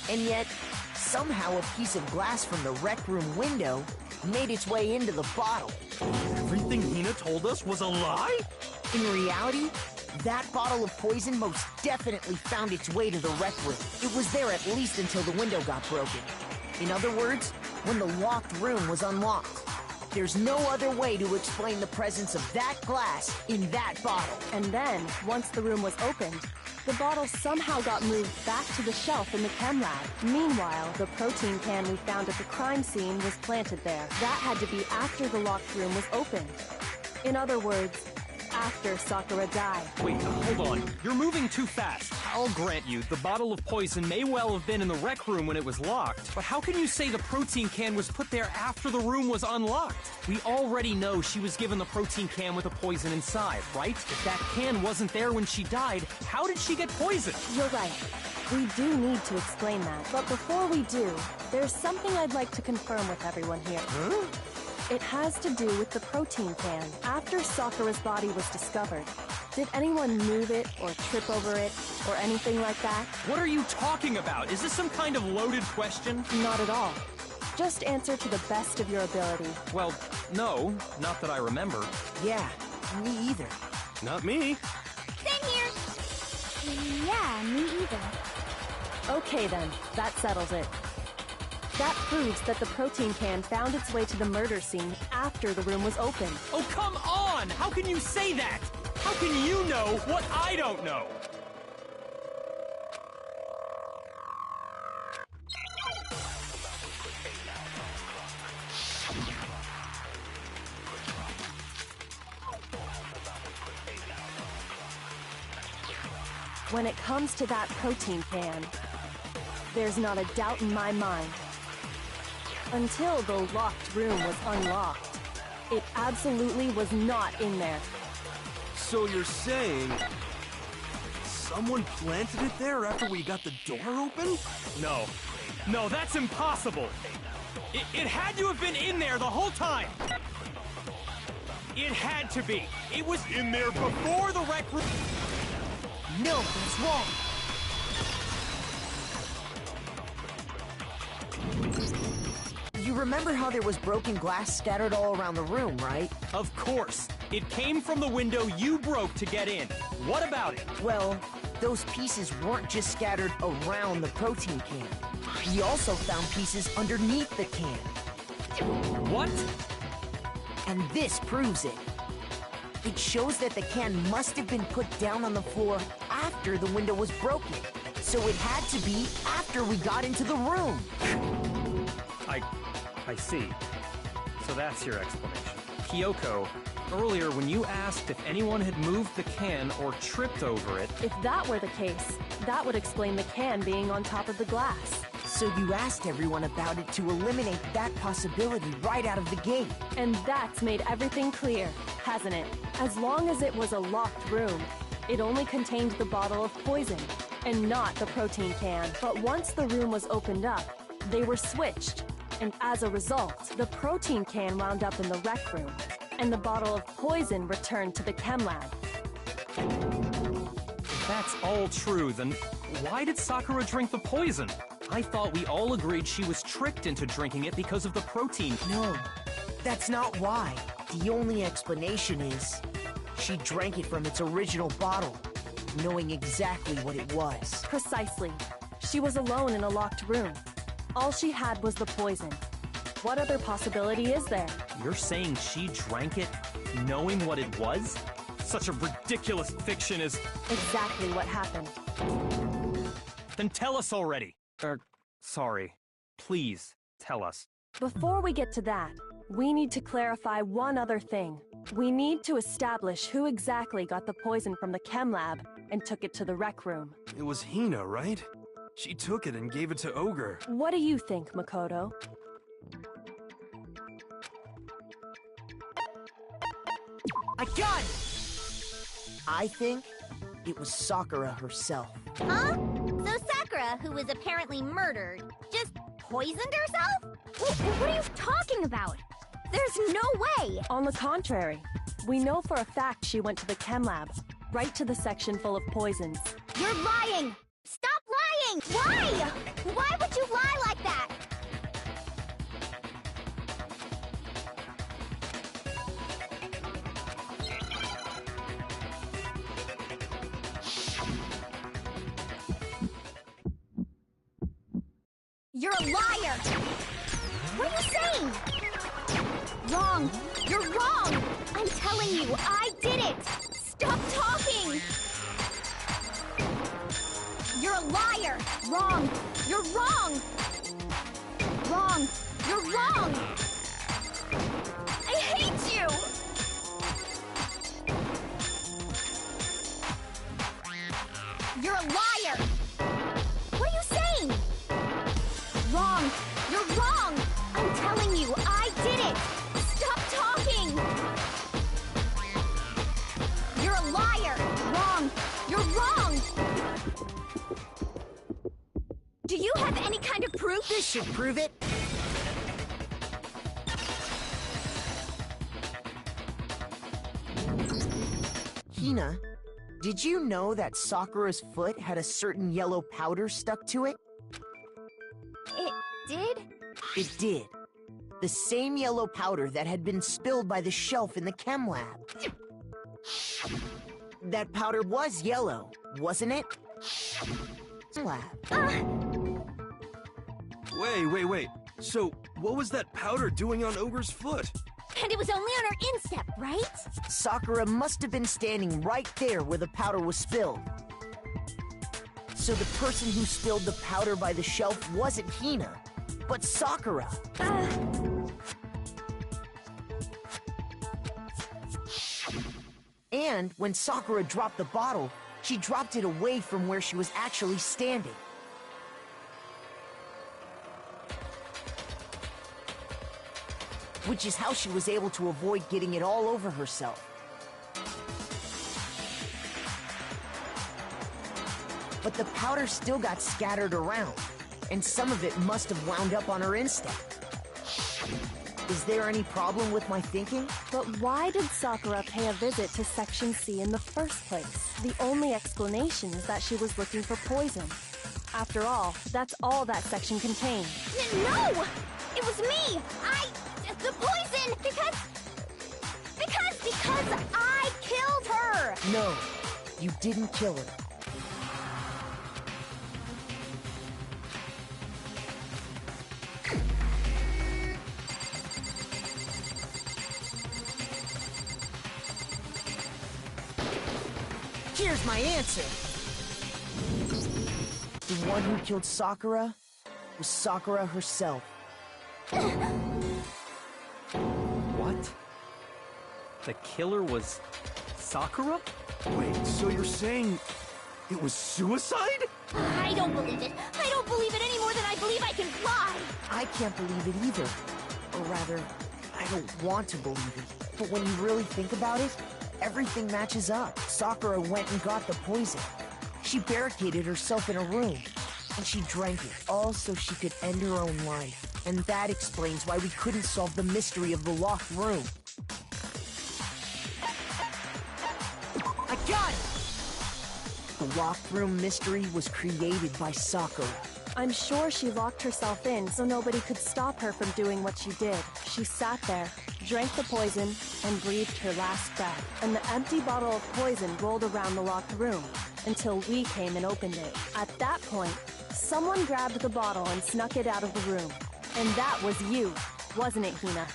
And yet, somehow a piece of glass from the rec room window made its way into the bottle. Everything Hina told us was a lie? In reality, that bottle of poison most definitely found its way to the rec room. It was there at least until the window got broken. In other words, when the locked room was unlocked. There's no other way to explain the presence of that glass in that bottle. And then, once the room was opened, the bottle somehow got moved back to the shelf in the chem lab. Meanwhile, the protein can we found at the crime scene was planted there. That had to be after the locked room was opened. In other words, after Sakura died. Wait, hold on. You're moving too fast. I'll grant you, the bottle of poison may well have been in the rec room when it was locked, but how can you say the protein can was put there after the room was unlocked? We already know she was given the protein can with the poison inside, right? If that can wasn't there when she died, how did she get poisoned? You're right. We do need to explain that. But before we do, there's something I'd like to confirm with everyone here. Huh? It has to do with the protein can. After Sakura's body was discovered, did anyone move it or trip over it or anything like that? What are you talking about? Is this some kind of loaded question? Not at all. Just answer to the best of your ability. Well, no, not that I remember. Yeah, me either. Not me. Same here. Yeah, me either. Okay then, that settles it. That proves that the protein can found its way to the murder scene after the room was opened. Oh, come on! How can you say that? How can you know what I don't know? When it comes to that protein can, there's not a doubt in my mind. Until the locked room was unlocked, it absolutely was not in there. So you're saying someone planted it there after we got the door open? No. No, that's impossible. It had to have been in there the whole time. It had to be. It was in there before the rec room. No, that's wrong. You remember how there was broken glass scattered all around the room, right? Of course. It came from the window you broke to get in. What about it? Well, those pieces weren't just scattered around the protein can. We also found pieces underneath the can. What? And this proves it. It shows that the can must have been put down on the floor after the window was broken. So it had to be after we got into the room. I see. So that's your explanation. Kyoko, earlier when you asked if anyone had moved the can or tripped over it... If that were the case, that would explain the can being on top of the glass. So you asked everyone about it to eliminate that possibility right out of the gate. And that's made everything clear, hasn't it? As long as it was a locked room, it only contained the bottle of poison, and not the protein can. But once the room was opened up, they were switched. And as a result, the protein can wound up in the rec room, and the bottle of poison returned to the chem lab. If that's all true, then why did Sakura drink the poison? I thought we all agreed she was tricked into drinking it because of the protein. No, that's not why. The only explanation is she drank it from its original bottle, knowing exactly what it was. Precisely. She was alone in a locked room. All she had was the poison. What other possibility is there? You're saying she drank it knowing what it was? Such a ridiculous fiction is... Exactly what happened. Then tell us already. Sorry. Please, tell us. Before we get to that, we need to clarify one other thing. We need to establish who exactly got the poison from the chem lab and took it to the rec room. It was Hina, right? She took it and gave it to Ogre. What do you think, Makoto? I got it! I think it was Sakura herself. Huh? So Sakura, who was apparently murdered, just poisoned herself? What are you talking about? There's no way! On the contrary, we know for a fact she went to the chem lab, right to the section full of poisons. You're lying! Stop lying! Why? Why would you lie like that? You're a liar! What are you saying? Wrong! You're wrong! I'm telling you, I did it! Stop talking! You're a liar! Wrong! You're wrong! Wrong! You're wrong! I hate you! You're a liar! What are you saying? Wrong! You're wrong! I'm telling you, I did it! Stop talking! You're a liar! Wrong! You're wrong! Do you have any kind of proof? This should prove it. Hina, did you know that Sakura's foot had a certain yellow powder stuck to it? It did? It did. The same yellow powder that had been spilled by the shelf in the chem lab. That powder was yellow, wasn't it? Lab. Wait. So, what was that powder doing on Ogre's foot? And it was only on her instep, right? Sakura must have been standing right there where the powder was spilled. So the person who spilled the powder by the shelf wasn't Hina, but Sakura. And when Sakura dropped the bottle, she dropped it away from where she was actually standing. Which is how she was able to avoid getting it all over herself. But the powder still got scattered around, and some of it must have wound up on her instep. Is there any problem with my thinking? But why did Sakura pay a visit to Section C in the first place? The only explanation is that she was looking for poison. After all, that's all that section contained. No! It was me! The poison! Because I killed her! No, you didn't kill her. Here's my answer. The one who killed Sakura was Sakura herself. What? The killer was Sakura? Wait, so you're saying it was suicide? I don't believe it. I don't believe it any more than I believe I can fly. I can't believe it either. Or rather, I don't want to believe it. But when you really think about it, everything matches up. Sakura went and got the poison. She barricaded herself in a room, and she drank it, all so she could end her own life. And that explains why we couldn't solve the mystery of the locked room. I got it! The locked room mystery was created by Sakura. I'm sure she locked herself in so nobody could stop her from doing what she did. She sat there, drank the poison, and breathed her last breath. And the empty bottle of poison rolled around the locked room until we came and opened it. At that point, someone grabbed the bottle and snuck it out of the room. And that was you, wasn't it, Hina?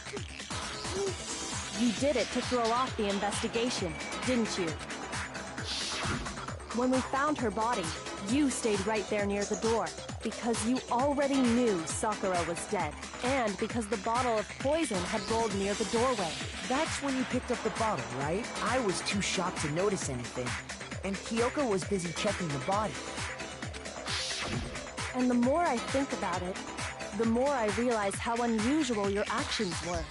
You did it to throw off the investigation, didn't you? When we found her body, you stayed right there near the door, because you already knew Sakura was dead, and because the bottle of poison had rolled near the doorway. That's when you picked up the bottle, right? I was too shocked to notice anything, and Kyoko was busy checking the body. And the more I think about it, the more I realize how unusual your actions were.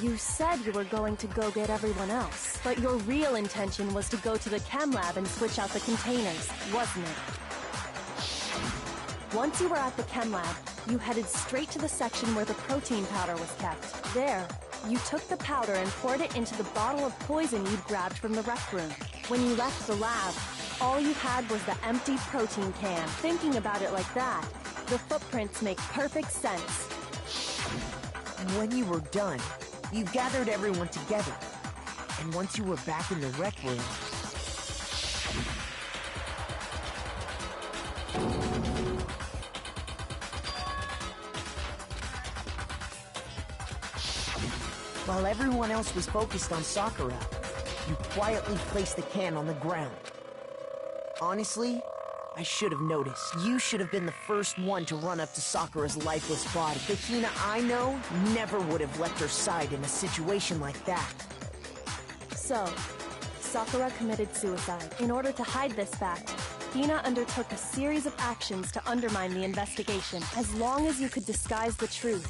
You said you were going to go get everyone else, but your real intention was to go to the chem lab and switch out the containers, wasn't it? Once you were at the chem lab, you headed straight to the section where the protein powder was kept. There, you took the powder and poured it into the bottle of poison you'd grabbed from the rec room. When you left the lab, all you had was the empty protein can. Thinking about it like that, the footprints make perfect sense. When you were done, you gathered everyone together. And once you were back in the rec room... While everyone else was focused on Sakura, you quietly placed the can on the ground. Honestly, I should have noticed. You should have been the first one to run up to Sakura's lifeless body. The Hina I know never would have left her side in a situation like that. So, Sakura committed suicide. In order to hide this fact, Hina undertook a series of actions to undermine the investigation. As long as you could disguise the truth,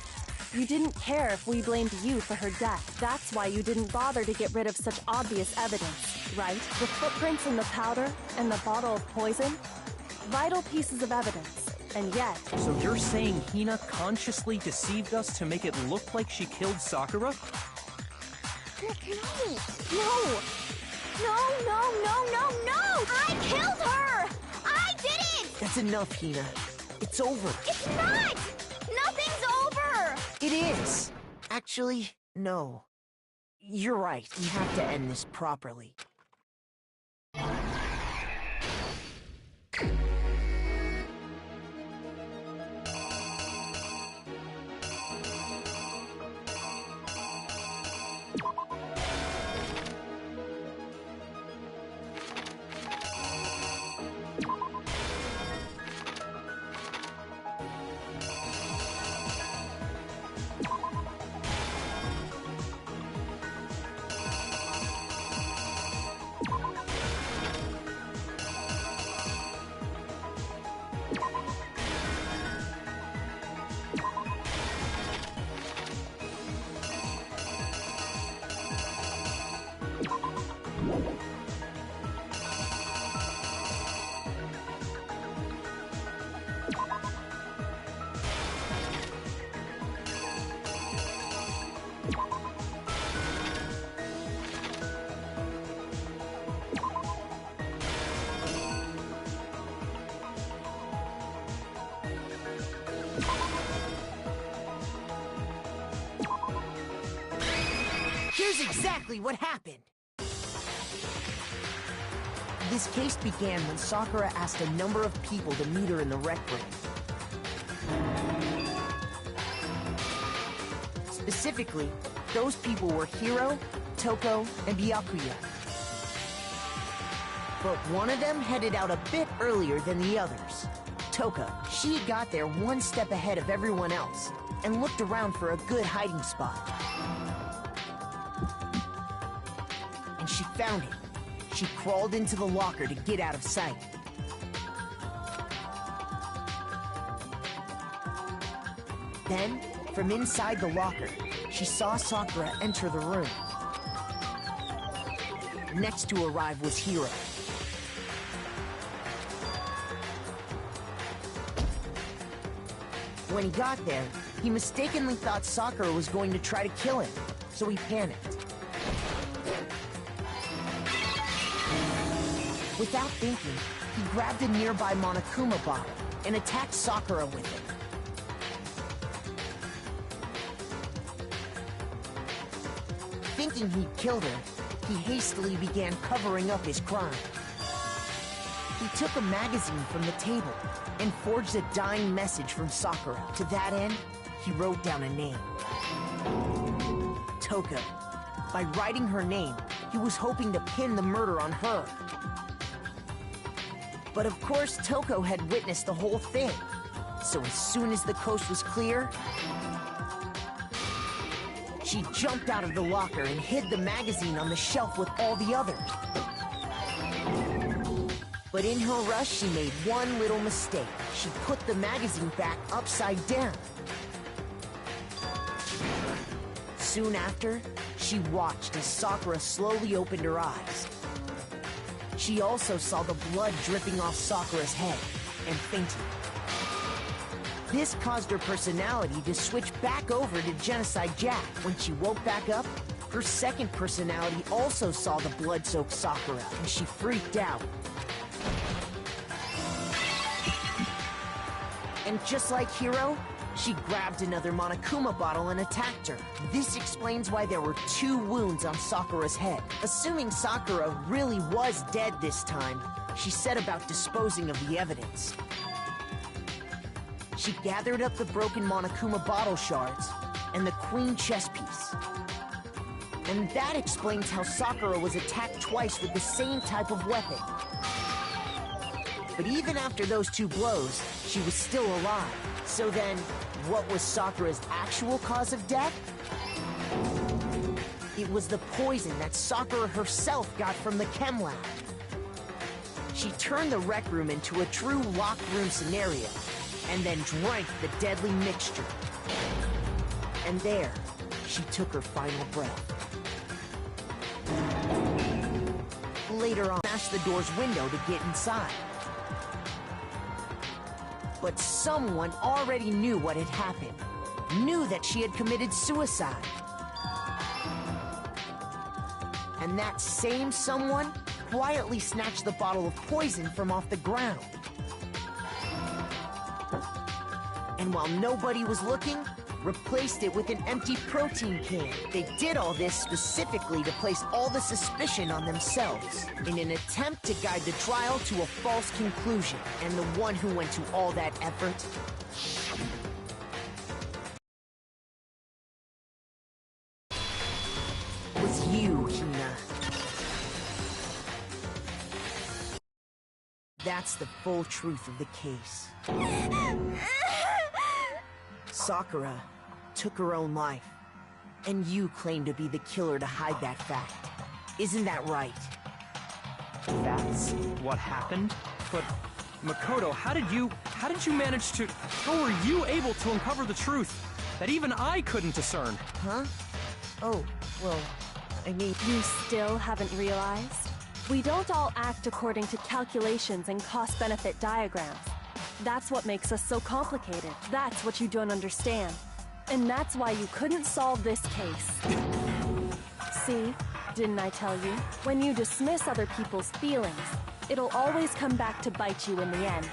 you didn't care if we blamed you for her death. That's why you didn't bother to get rid of such obvious evidence, right? The footprints in the powder and the bottle of poison? Vital pieces of evidence. And yet... So you're saying Hina consciously deceived us to make it look like she killed Sakura? No! I killed her! I did it! That's enough, Hina. It's over. It's not! Nothing's over! It is! Actually, no. You're right. We have to end this properly. Here's exactly what happened. This case began when Sakura asked a number of people to meet her in the rec room. Specifically, those people were Hiro, Toko, and Byakuya. But one of them headed out a bit earlier than the others. Toko. She got there one step ahead of everyone else and looked around for a good hiding spot. And she found it. She crawled into the locker to get out of sight. Then, from inside the locker, she saw Sakura enter the room. Next to arrive was Hiro. When he got there, he mistakenly thought Sakura was going to try to kill him, so he panicked. Without thinking, he grabbed a nearby Monokuma bottle and attacked Sakura with it. Thinking he'd killed her, he hastily began covering up his crime. He took a magazine from the table and forged a dying message from Sakura. To that end, he wrote down a name. Toko. By writing her name, he was hoping to pin the murder on her. But of course, Toko had witnessed the whole thing. So as soon as the coast was clear, she jumped out of the locker and hid the magazine on the shelf with all the others. But in her rush, she made one little mistake. She put the magazine back upside down. Soon after, she watched as Sakura slowly opened her eyes. She also saw the blood dripping off Sakura's head and fainted. This caused her personality to switch back over to Genocide Jack. When she woke back up, her second personality also saw the blood-soaked Sakura, and she freaked out. And just like Hiro, she grabbed another Monokuma bottle and attacked her. This explains why there were 2 wounds on Sakura's head. Assuming Sakura really was dead this time, she set about disposing of the evidence. She gathered up the broken Monokuma bottle shards and the queen chess piece. And that explains how Sakura was attacked twice with the same type of weapon. But even after those 2 blows, she was still alive. So then, what was Sakura's actual cause of death? It was the poison that Sakura herself got from the chem lab. She turned the rec room into a true locked room scenario, and then drank the deadly mixture. And there, she took her final breath. Later on, smashed the door's window to get inside. But someone already knew what had happened. Knew that she had committed suicide. And that same someone quietly snatched the bottle of poison from off the ground. And while nobody was looking, replaced it with an empty protein can. They did all this specifically to place all the suspicion on themselves, in an attempt to guide the trial to a false conclusion. And the one who went to all that effort was you, Hina. That's the full truth of the case. Sakura took her own life, and you claim to be the killer to hide that fact. Isn't that right? That's what happened? But, Makoto, how did you manage to... How were you able to uncover the truth that even I couldn't discern? Huh? Oh, well, I mean... You still haven't realized? We don't all act according to calculations and cost-benefit diagrams. That's what makes us so complicated. That's what you don't understand. And that's why you couldn't solve this case. See? Didn't I tell you? When you dismiss other people's feelings, it'll always come back to bite you in the end.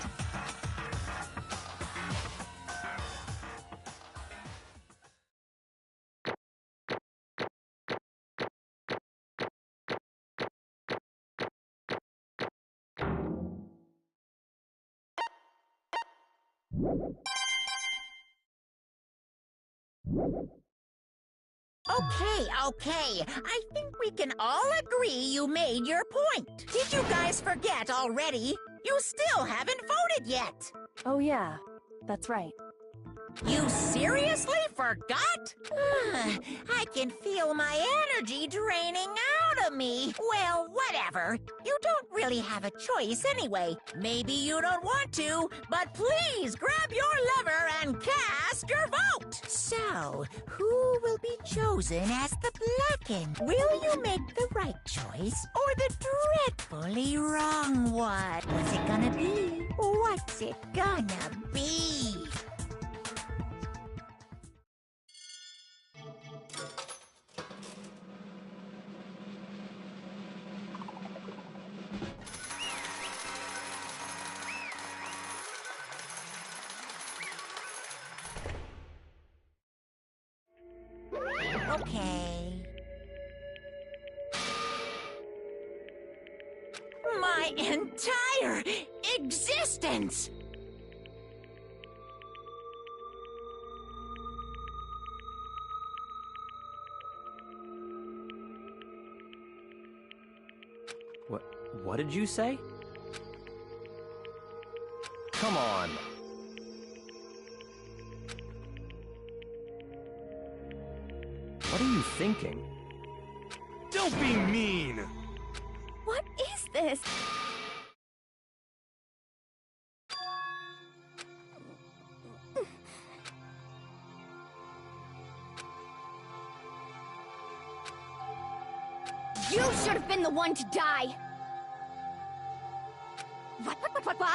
Okay. I think we can all agree you made your point. Did you guys forget already? You still haven't voted yet. Oh yeah, that's right. You seriously forgot? I can feel my energy draining out of me. Well, whatever. You don't really have a choice anyway. Maybe you don't want to, but please grab your lever and cast your vote. So, who will be chosen as the Blackened? Will you make the right choice or the dreadfully wrong one? What's it gonna be? What's it gonna be? Okay. My entire existence! What did you say? Come on. What are you thinking? Don't be mean! What is this? You should have been the one to die! What? What?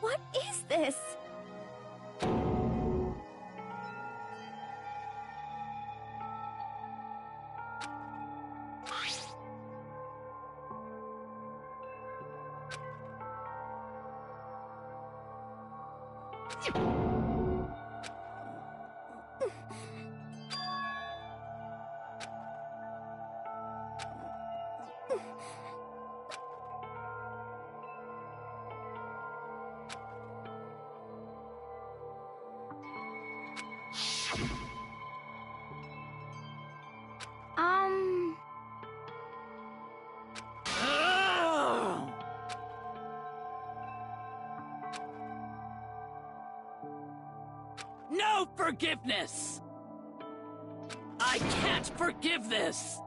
What is this? No forgiveness! I can't forgive this!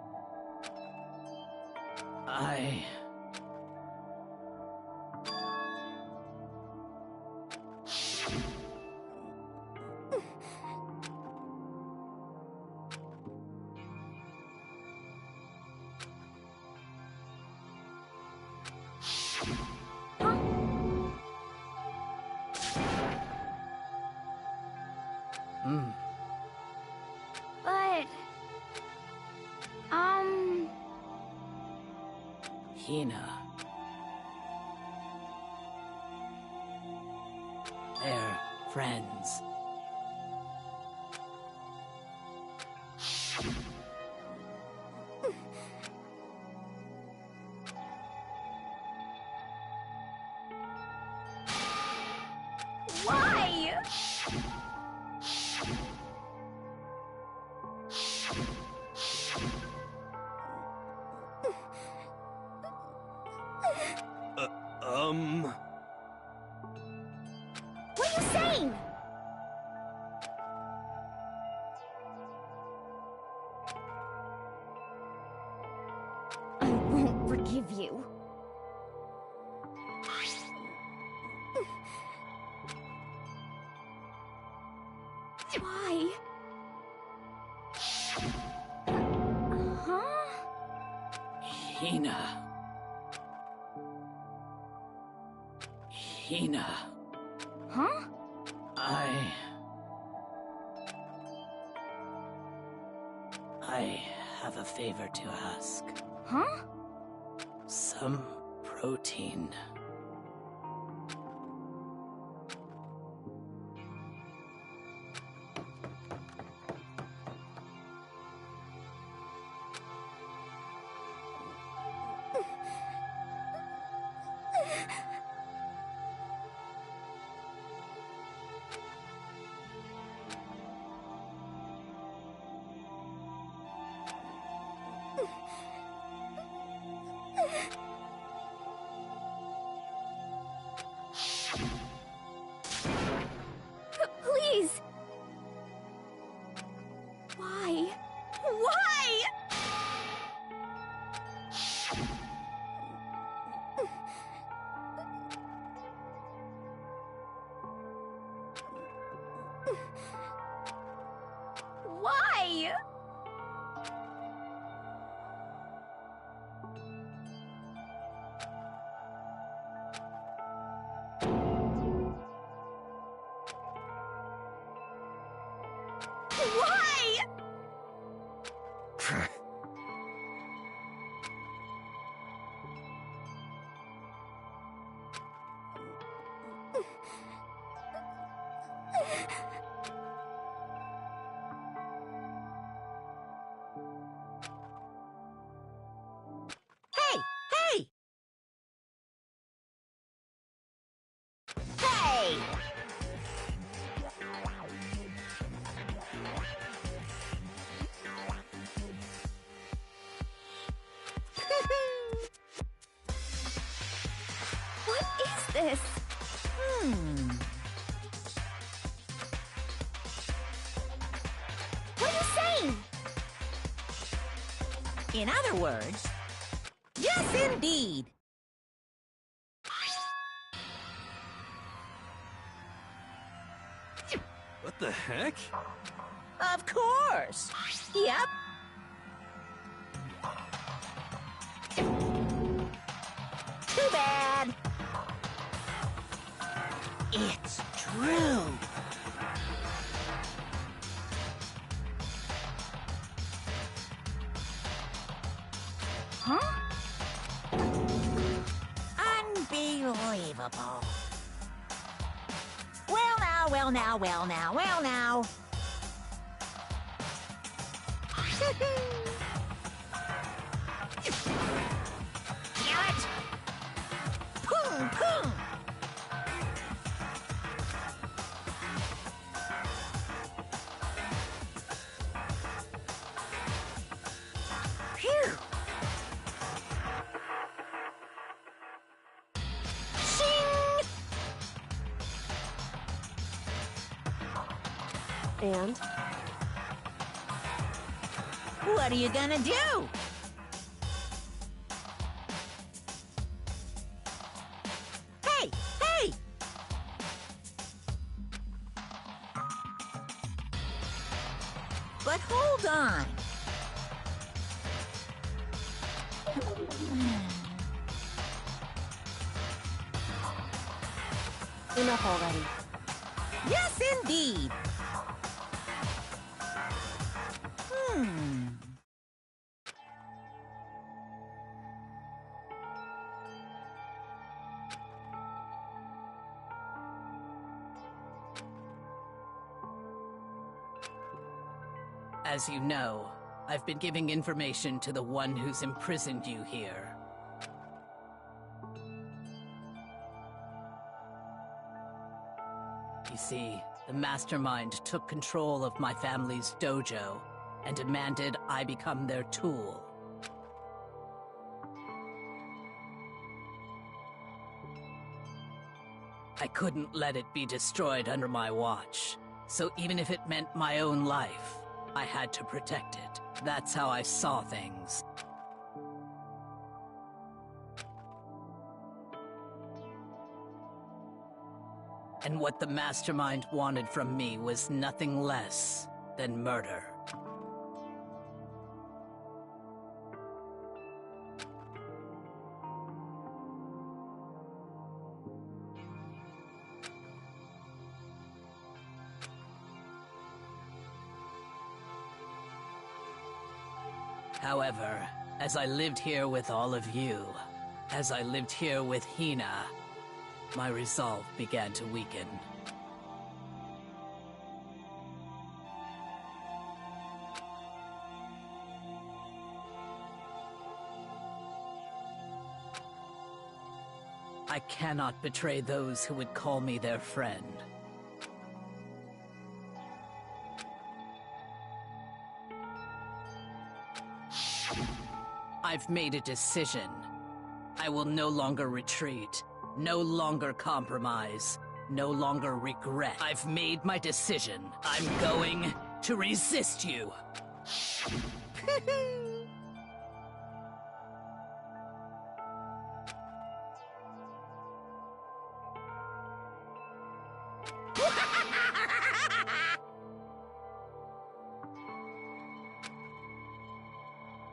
But... Hina. They're friends. Why? What are you saying? I won't forgive you. Why? Huh? Hina. Hina. Huh? I have a favor to ask. Huh? Some protein. Please! Why? Why? Why? Why? Hey! Hey! Hey! What is this? What are you saying? In other words, yes, indeed. What the heck? Of course. Yep. Too bad. It's true. Huh? Unbelievable. Well now, well now, well now, well now. Damn it! Pung, pung! And? What are you gonna do? Hey! Hey! But hold on. Enough already. Yes, indeed. As you know, I've been giving information to the one who's imprisoned you here. You see, the Mastermind took control of my family's dojo and demanded I become their tool. I couldn't let it be destroyed under my watch, so even if it meant my own life, I had to protect it. That's how I saw things. And what the Mastermind wanted from me was nothing less than murder. However, as I lived here with all of you, as I lived here with Hina, my resolve began to weaken. I cannot betray those who would call me their friend. I've made a decision. I will no longer retreat, no longer compromise, no longer regret. I've made my decision. I'm going to resist you.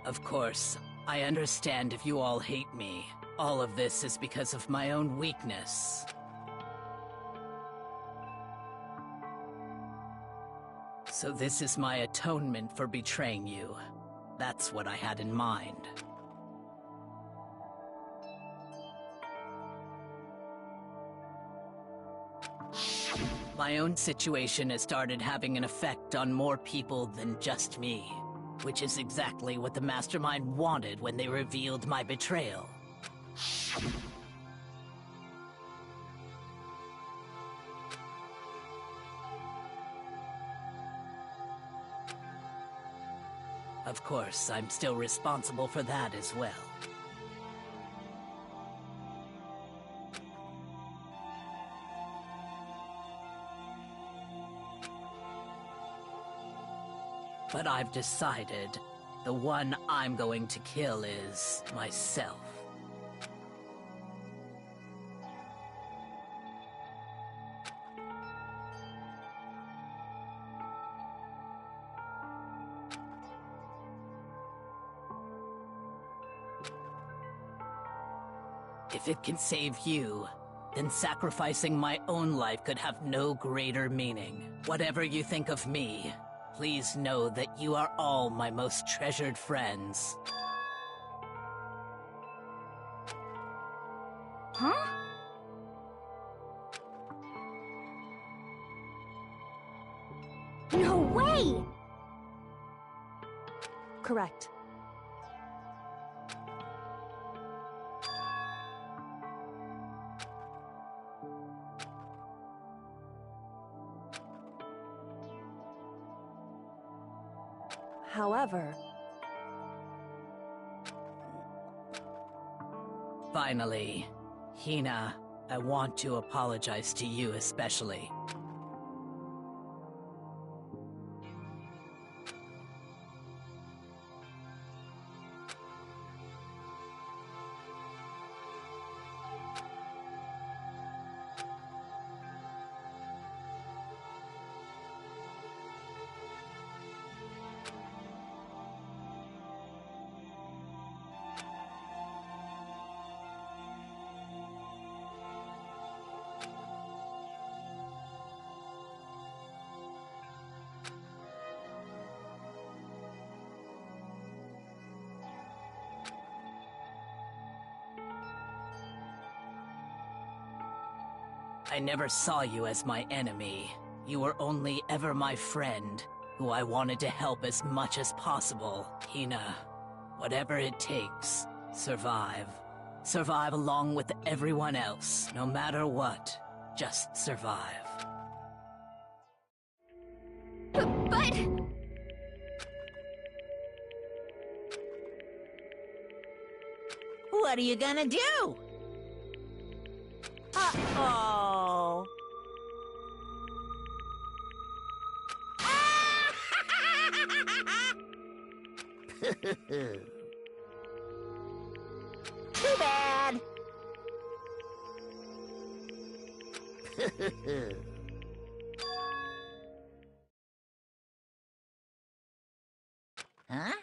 Of course, I understand if you all hate me. All of this is because of my own weakness. So this is my atonement for betraying you. That's what I had in mind. My own situation has started having an effect on more people than just me, which is exactly what the Mastermind wanted when they revealed my betrayal. Of course, I'm still responsible for that as well. But I've decided the one I'm going to kill is myself. If it can save you, then sacrificing my own life could have no greater meaning. Whatever you think of me, please know that you are all my most treasured friends. Huh? No way! Correct. However... Finally, Hina, I want to apologize to you especially. I never saw you as my enemy. You were only ever my friend, who I wanted to help as much as possible. Hina, whatever it takes, survive. Survive along with everyone else, no matter what. Just survive. But... What are you gonna do? Uh-oh. Too bad. Huh?